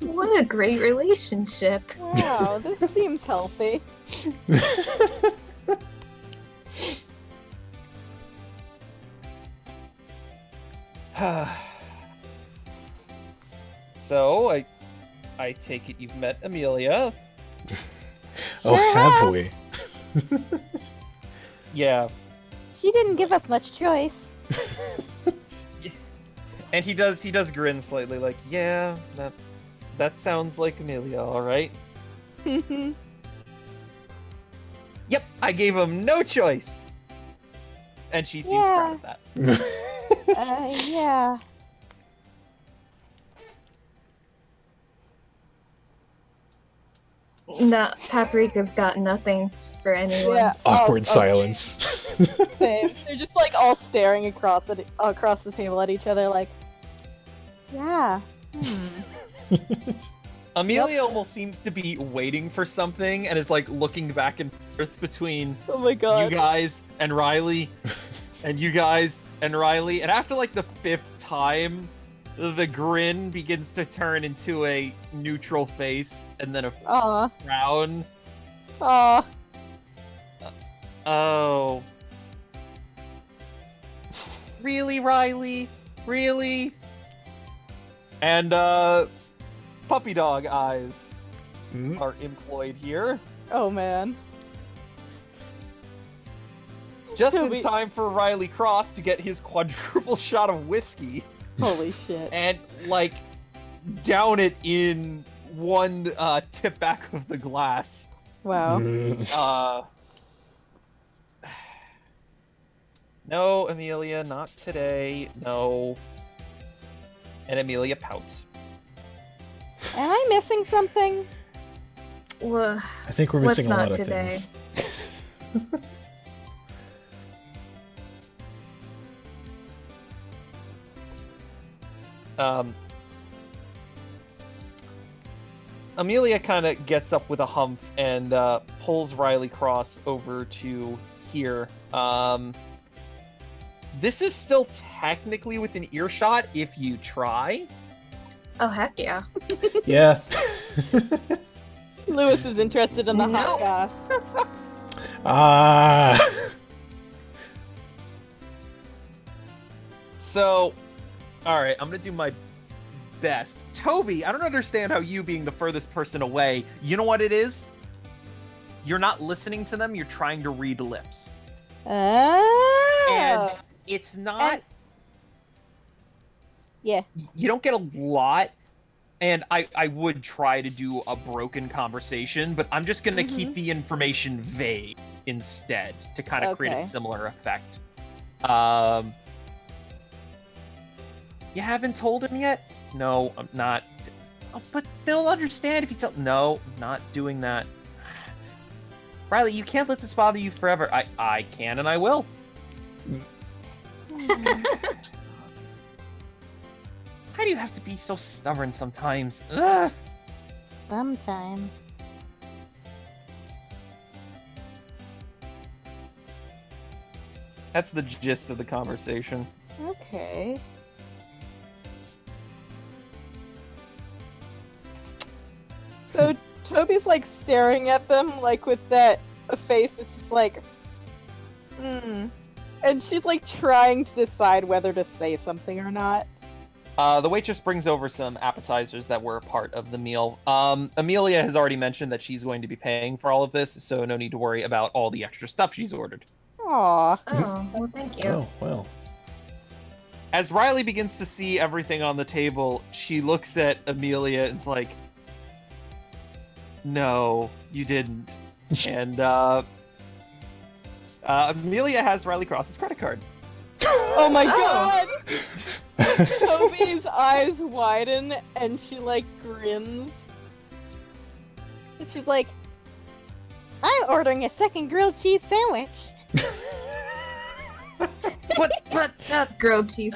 What a great relationship. Wow, this seems healthy. So I take it you've met Amelia. Oh, have we? Yeah. She didn't give us much choice. And he does grin slightly, like, yeah, that sounds like Amelia, all right. Yep, I gave him no choice. And she seems proud of that. Yeah. No, Paprika's got nothing for anyone. Yeah. Awkward Oh, silence. Same. They're just like all staring across the table at each other, like, yeah. Amelia almost seems to be waiting for something and is like looking back and forth between Oh my god. you guys and Riley, and you guys and Riley, and after like the 5th time, the grin begins to turn into a neutral face and then a Aw. frown. Aw. Oh. Really, Riley? Really? And puppy dog eyes are employed here. Oh man. Just Toby- in time for Riley Cross to get his quadruple shot of whiskey Holy shit. and, like, down it in one tip back of the glass. Wow. No, Amelia, not today. No. And Amelia pouts. Am I missing something? Well, I think we're What's missing a not lot of today? things. Amelia kind of gets up with a humph and pulls Riley Cross over to here. This is still technically within earshot if you try. oh heck yeah. Yeah. Lewis is interested in the hot No. goss. Ah. So, alright, I'm gonna do my best. Toby, I don't understand how you being the furthest person away, you know what it is? You're not listening to them, you're trying to read lips. Oh. And it's not... And- Yeah. You don't get a lot, and I would try to do a broken conversation, but I'm just gonna keep the information vague instead to kind of create a Okay. similar effect. You haven't told him yet? No, I'm not. Oh, but they'll understand if you tell. No, not doing that. Riley, you can't let this bother you forever. I can and I will. Why do you have to be so stubborn sometimes? Ugh. Sometimes. That's the gist of the conversation. Okay. So Toby's like staring at them like with that face that's just like, and she's like trying to decide whether to say something or not. The waitress brings over some appetizers that were part of the meal. Amelia has already mentioned that she's going to be paying for all of this, so no need to worry about all the extra stuff she's ordered. Aww. Oh, well thank you. Oh, well. As Riley begins to see everything on the table, she looks at Amelia and is like, "No, you didn't." And Amelia has Riley Cross's credit card. Oh my god! Toby's eyes widen and she like grins. And she's like, I'm ordering a second grilled cheese sandwich. But Grilled cheese.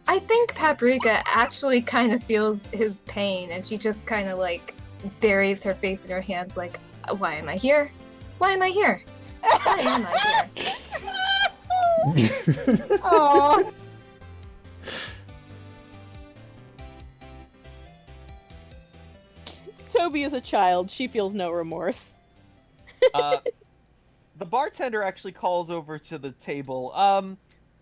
I think Paprika actually kind of feels his pain, and she just kind of like buries her face in her hands, like, "Why am I here? Why am I here? Why am I here?" Aww. Toby is a child. She feels no remorse. the bartender actually calls over to the table.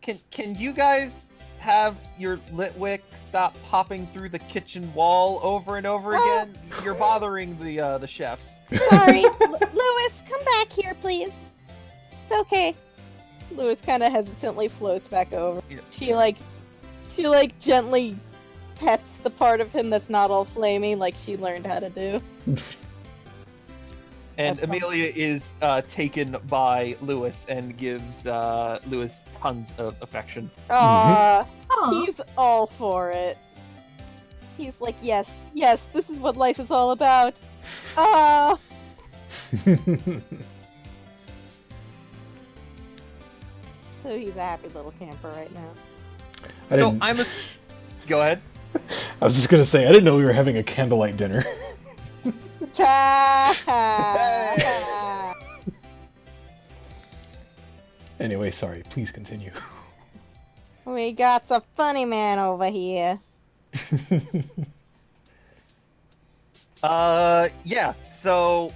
Can you guys have your lit wick stop popping through the kitchen wall over and over again? You're bothering the chefs. Sorry. Lewis, come back here, please. It's okay. Lewis kind of hesitantly floats back over. Yeah. She gently pets the part of him that's not all flamey, like she learned how to do. And That's Amelia is taken by Lewis and gives Lewis tons of affection. Aw, Aw. he's all for it. He's like, yes, this is what life is all about. Ah. So he's a happy little camper right now. So I'm a... Go ahead. I was just gonna say, I didn't know we were having a candlelight dinner. Anyway, sorry. Please continue. We got a funny man over here. Yeah, so...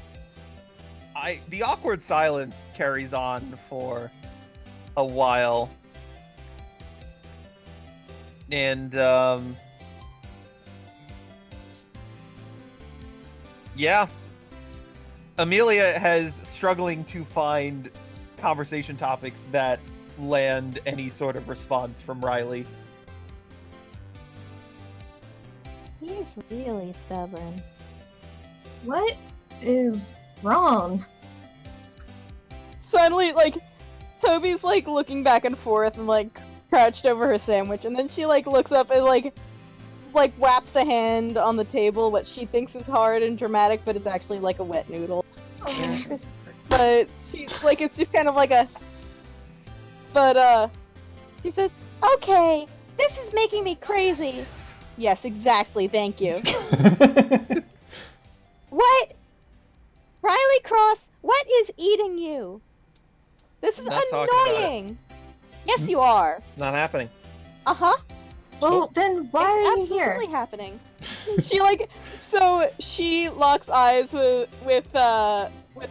the awkward silence carries on for a while. And yeah, Amelia has struggling to find conversation topics that land any sort of response from Riley. He's really stubborn. What is wrong? Suddenly, like, Toby's, like, looking back and forth and, like, crouched over her sandwich, and then she, like, looks up and, like, whaps a hand on the table, what she thinks is hard and dramatic, but it's actually, like, a wet noodle. But she's, like, it's just kind of like a... But, she says, "Okay, this is making me crazy." Yes, exactly, thank you. What? Riley Cross, what is eating you? This is Not talking about it. annoying. Yes, you are. It's not happening. Uh-huh. Well, then why It's are you here? absolutely happening. So she locks eyes with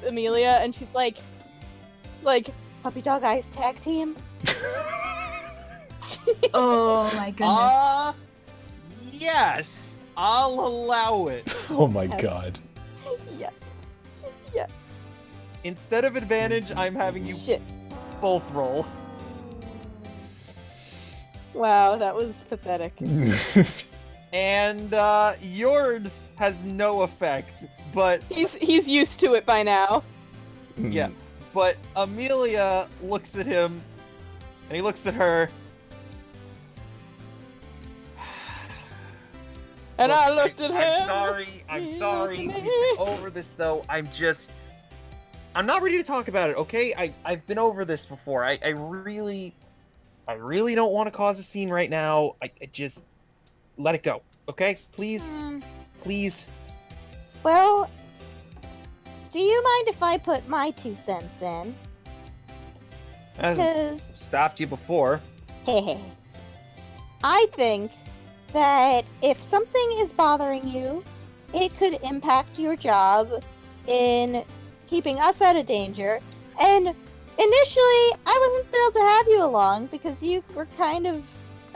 Amelia, and she's like, puppy dog eyes tag team. Oh my goodness. Yes, I'll allow it. Oh my Yes. god. Yes. Yes. Instead of advantage, I'm having you Shit. both roll. Wow, that was pathetic. And yours has no effect, but He's used to it by now. yeah. But Amelia looks at him, and he looks at her. And Look, I looked at him. I'm He sorry. looked at We've me. been over this though. I'm not ready to talk about it, okay? I've been over this before. I really don't want to cause a scene right now. I just let it go, okay? Please. Please. Well, do you mind if I put my 2 cents in? Hasn't Because stopped you before. I think that if something is bothering you, it could impact your job in keeping us out of danger. And initially, I wasn't thrilled to have you along because you were kind of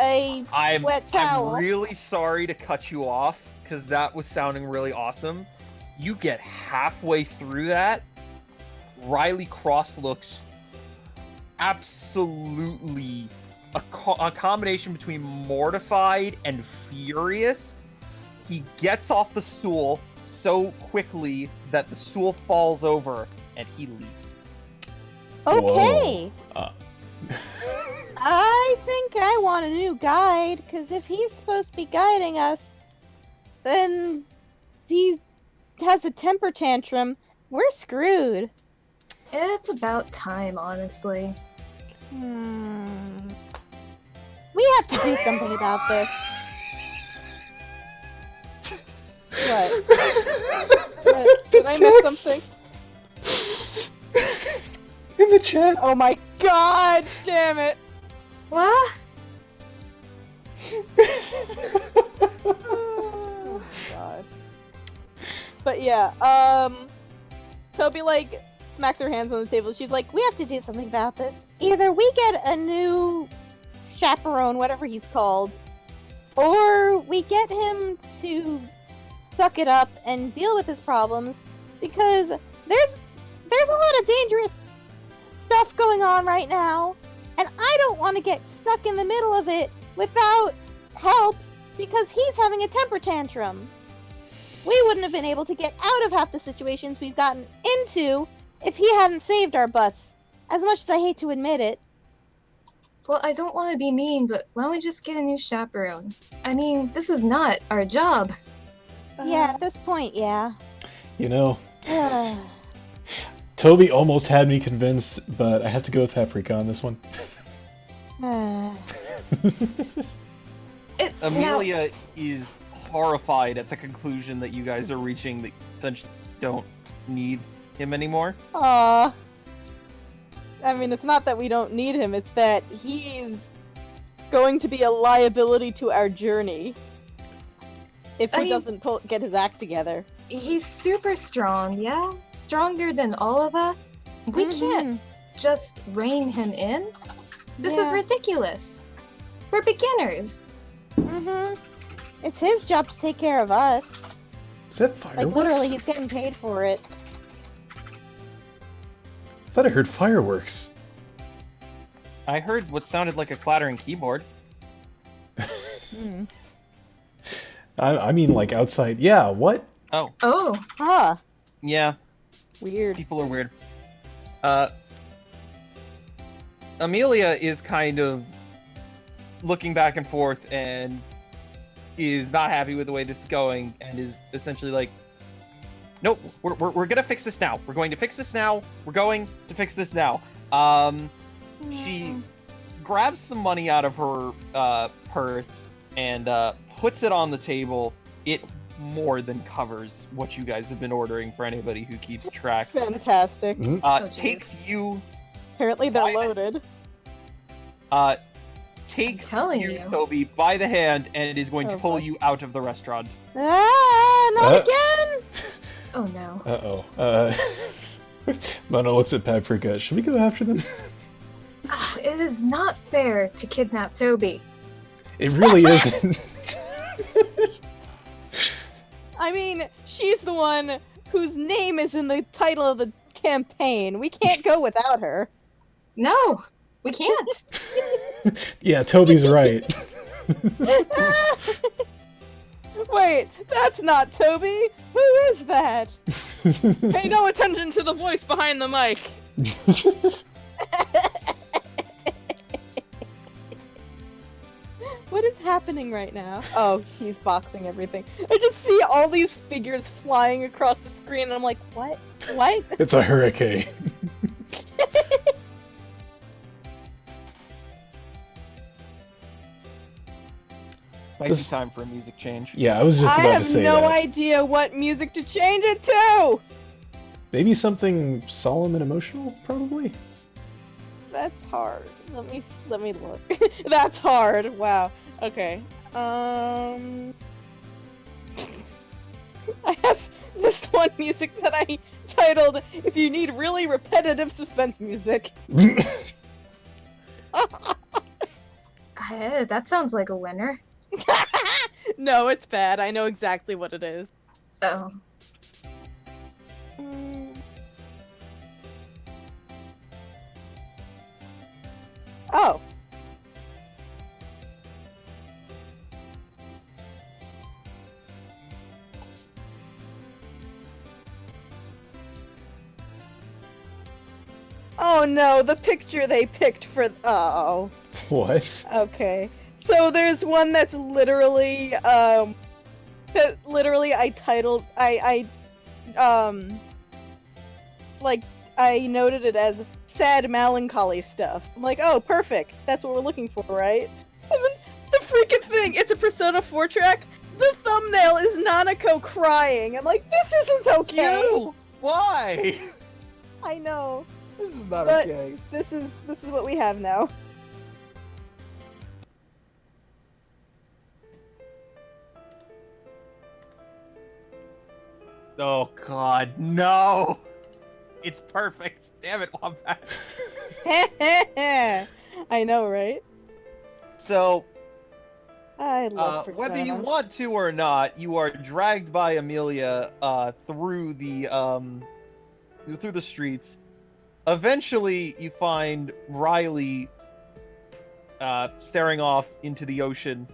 a wet towel. I'm really sorry to cut you off because that was sounding really awesome. You get halfway through that, Riley Cross looks absolutely a combination between mortified and furious. He gets off the stool so quickly that the stool falls over and he leaves. Okay. Whoa. I think I want a new guide, because if he's supposed to be guiding us, then he has a temper tantrum. We're screwed. It's about time, honestly. We have to do something about this. What? Did I miss something? In the chat. Oh my god, damn it. What? Oh god. But yeah, Toby, like, smacks her hands on the table. She's like, we have to do something about this. Either we get a new chaperone, whatever he's called, or we get him to suck it up and deal with his problems, because there's a lot of dangerous stuff going on right now, and I don't want to get stuck in the middle of it without help because he's having a temper tantrum. We wouldn't have been able to get out of half the situations we've gotten into if he hadn't saved our butts, as much as I hate to admit it. Well, I don't want to be mean, but why don't we just get a new chaperone? I mean, this is not our job. Yeah, at this point, yeah. You know, Toby almost had me convinced, but I have to go with Paprika on this one. Amelia is horrified at the conclusion that you guys are reaching, that you essentially don't need him anymore. Aw. I mean, it's not that we don't need him, it's that he's going to be a liability to our journey if he doesn't get his act together. He's super strong, yeah? Stronger than all of us. We can't just rein him in. This is Yeah. ridiculous. We're beginners. Mm-hmm. It's his job to take care of us. Is that fireworks? Like, literally, he's getting paid for it. I thought I heard fireworks. I heard what sounded like a clattering keyboard. I mean, like, outside. Yeah, what? Oh, Oh, Huh. yeah. Weird. People are weird. Amelia is kind of looking back and forth and is not happy with the way this is going and is essentially like, nope, we're gonna fix this now. We're going to fix this now. We're going to fix this now. She grabs some money out of her purse and puts it on the table. It more than covers what you guys have been ordering for anybody who keeps track. Fantastic. jeez. Takes you Apparently they're Why- loaded. takes telling you, you. Toby, by the hand and is going to Oh, pull boy. you out of the restaurant. Ah, not Uh. again! oh no. Uh-oh. Mona looks at Paprika. Should we go after them? Oh, it is not fair to kidnap Toby. It really isn't. I mean, she's the one whose name is in the title of the campaign. We can't go without her. No, we can't. Yeah, Toby's right. Wait, that's not Toby. Who is that? Pay no attention to the voice behind the mic. What is happening right now? Oh, he's boxing everything. I just see all these figures flying across the screen, and I'm like, what? What? It's a hurricane. Might This- be time for a music change. Yeah, I was just I about have to say no that. idea what music to change it to. Maybe something solemn and emotional, probably? That's hard. Let me look. That's hard. Wow. Okay. I have this one music that I titled "If You Need Really Repetitive Suspense Music." That sounds like a winner. No, it's bad. I know exactly what it is. Oh. Oh. Oh no, the picture they picked for. Oh. What? Okay. So there's one that's literally that literally I titled like I noted it as sad melancholy stuff. I'm like, "Oh, perfect. That's what we're looking for, right?" And then the freaking thing, it's a Persona 4 track. The thumbnail is Nanako crying. I'm like, "This isn't okay." You! Why? I know. This is not But- okay. This is what we have now. Oh god, no! It's perfect. Damn it, Wombat. I know, right? So, I love Persona. whether you want to or not, you are dragged by Amelia through the streets. Eventually, you find Riley staring off into the ocean.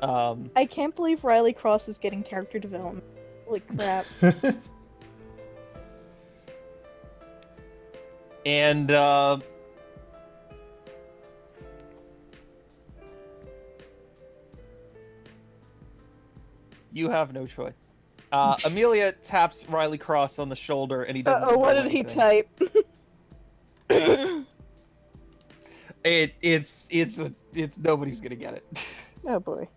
I can't believe Riley Cross is getting character development. Holy crap. And you have no choice. Amelia taps Riley Cross on the shoulder, and he doesn't. Uh-oh, what do did he anything. type? It's nobody's gonna get it. Oh boy.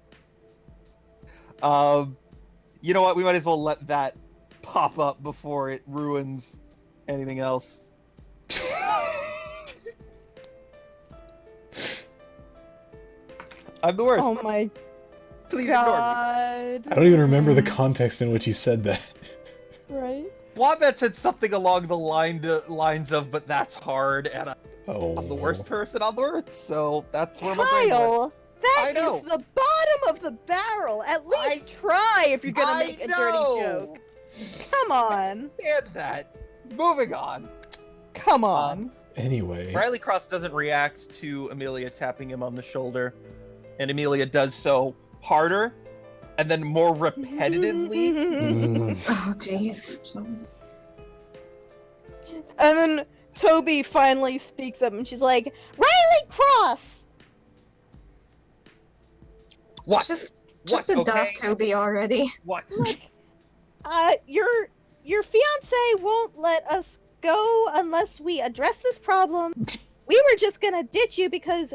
You know what? We might as well let that pop up before it ruins anything else. I'm the worst. Oh my Please ignore me. god. I don't even remember the context in which you said that. Right? Wombat said something along the lines of, but that's hard, and Oh. I'm the worst person on the earth, so that's where my brain went. Kyle! I That know. is the bottom of the barrel. At least try if you're gonna make a dirty joke. Come on. And that. Moving on. Come on. Anyway, Riley Cross doesn't react to Amelia tapping him on the shoulder, and Amelia does so harder, and then more repetitively. Oh, jeez. And then Toby finally speaks up and she's like, Riley Cross! What? Just adopt Okay. Toby already. What? Look, your fiance won't let us go unless we address this problem. We were just gonna ditch you because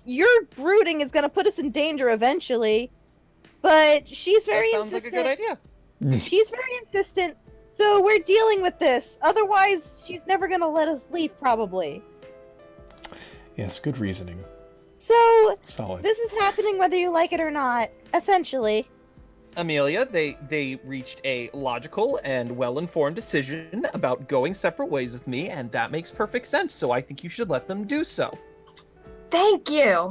your brooding is gonna put us in danger eventually. But she's very That sounds like a good idea. She's very insistent, so we're dealing with this. Otherwise, she's never gonna let us leave, probably. yes, good reasoning. So, Solid. this is happening whether you like it or not, essentially. Amelia, they reached a logical and well-informed decision about going separate ways with me, and that makes perfect sense, so I think you should let them do so. Thank you.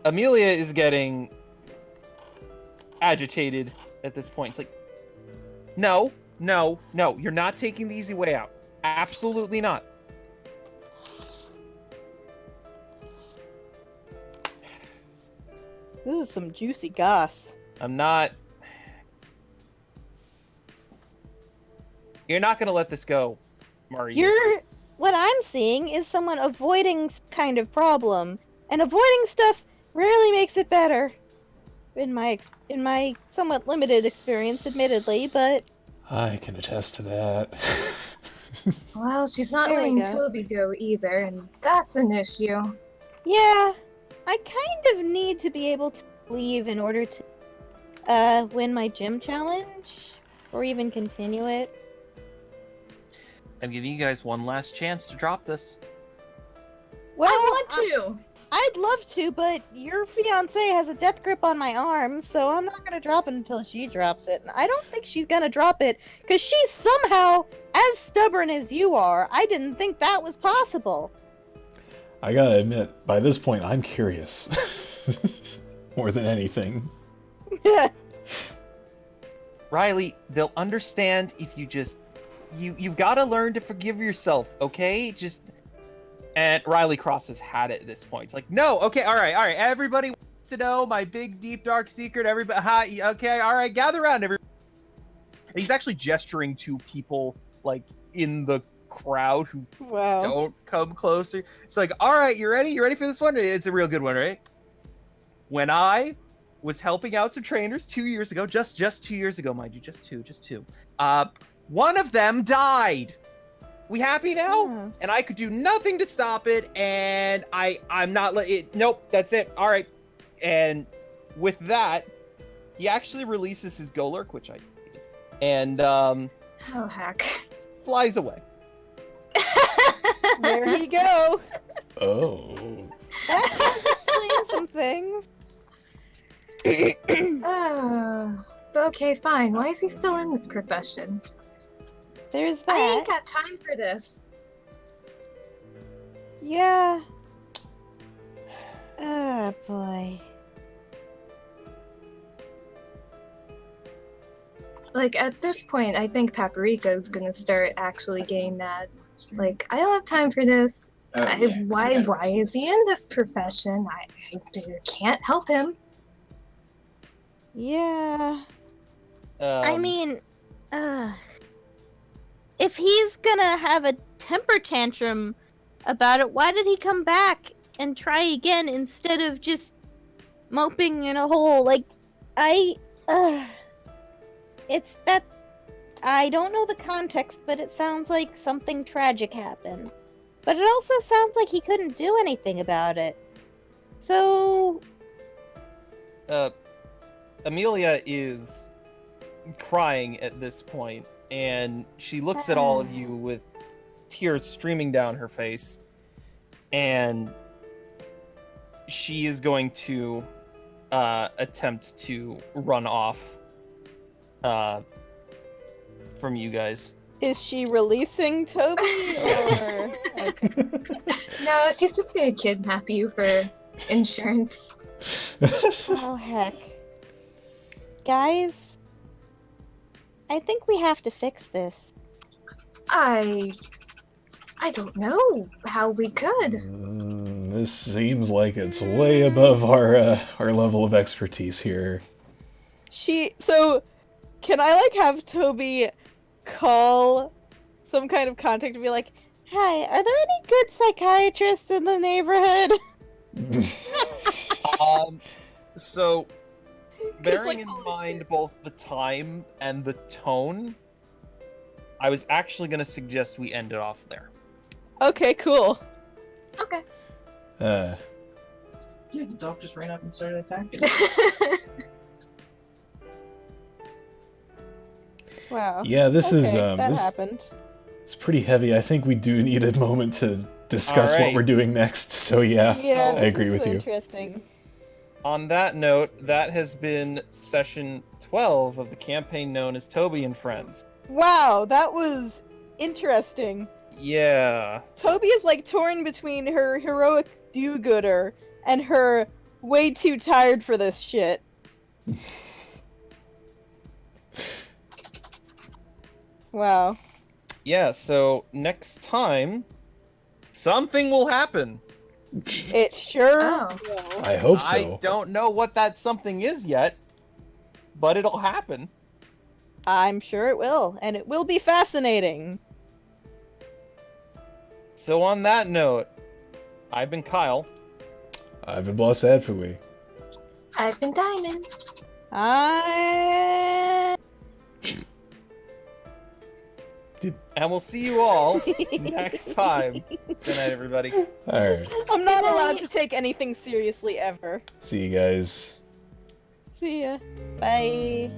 Amelia is getting agitated at this point. It's like, no, you're not taking the easy way out. Absolutely not. This is some juicy goss. I'm not. You're not gonna let this go, Mario. What I'm seeing is someone avoiding kind of problem, and avoiding stuff rarely makes it better. In my somewhat limited experience, admittedly, but I can attest to that. Well, she's not There we letting go. Toby go either, and that's an issue. yeah, I kind of need to be able to leave in order to win my gym challenge, or even continue it. I'm giving you guys one last chance to drop this. Well, I want to. I'd love to, but your fiance has a death grip on my arm, so I'm not gonna drop it until she drops it. And I don't think she's gonna drop it, because she's somehow as stubborn as you are. I didn't think that was possible. I gotta admit, by this point, I'm curious. More than anything. Riley, they'll understand if you just you've got to learn to forgive yourself, okay? Just and Riley Cross has had it at this point. It's like, no, okay, all right, everybody wants to know my big, deep, dark secret. Everybody, hi, okay, all right, gather around, everybody. And he's actually gesturing to people like in the crowd who Wow. don't come closer. It's like, all right, you ready? You ready for this one? It's a real good one, right? When I was helping out some trainers 2 years ago, just 2 years ago, mind you, just two. One of them died. We happy now? Yeah. And I could do nothing to stop it, and I'm not it. Nope, that's it. All right. And with that, he actually releases his Golurk, which I did, and Oh, heck. flies away. There you go. Oh. That does explain some things. Okay, fine. Why is he still in this profession? There's I that. ain't got time for this. Yeah. Oh boy. Like, at this point, I think Paprika is gonna start actually getting mad. Like, I don't have time for this. Why is he in this profession? I can't help him. Yeah. I Um, mean, if he's gonna have a temper tantrum about it, why did he come back and try again instead of just moping in a hole? Like, it's that. I don't know the context, but it sounds like something tragic happened. But it also sounds like he couldn't do anything about it. So, Amelia is crying at this point, and she looks at all of you with tears streaming down her face, and she is going to attempt to run off from you guys. is she releasing Toby, or No, she's just gonna kidnap you for insurance. Oh, heck. Guys, I think we have to fix this. I don't know how we could. This seems like it's way above our level of expertise here. So, can I, like, have Toby call some kind of contact and be like, "Hi, are there any good psychiatrists in the neighborhood?" So, bearing like, in holy mind shit. both the time and the tone, I was actually going to suggest we end it off there. Okay, cool. Okay. Yeah, the dog just ran up and started attacking. Wow. Yeah, this is that this happened. it's pretty heavy. I think we do need a moment to discuss what Alright. we're doing next. So yeah, Yeah, I this agree is with you. interesting. On that note, that has been session 12 of the campaign known as Toby and Friends. Wow, that was interesting. Yeah. Toby is like torn between her heroic do-gooder and her way too tired for this shit. Wow. Yeah, so next time, something will happen. It sure Oh. will. I hope I so. don't know what that something is yet, but it'll happen. I'm sure it will, and it will be fascinating. So on that note, I've been Kyle. I've been Boss Adfui. I've been Diamond. I... And we'll see you all next time. Good night, everybody. Alright, I'm not Good allowed night. to take anything seriously ever. see you guys. See ya. Bye.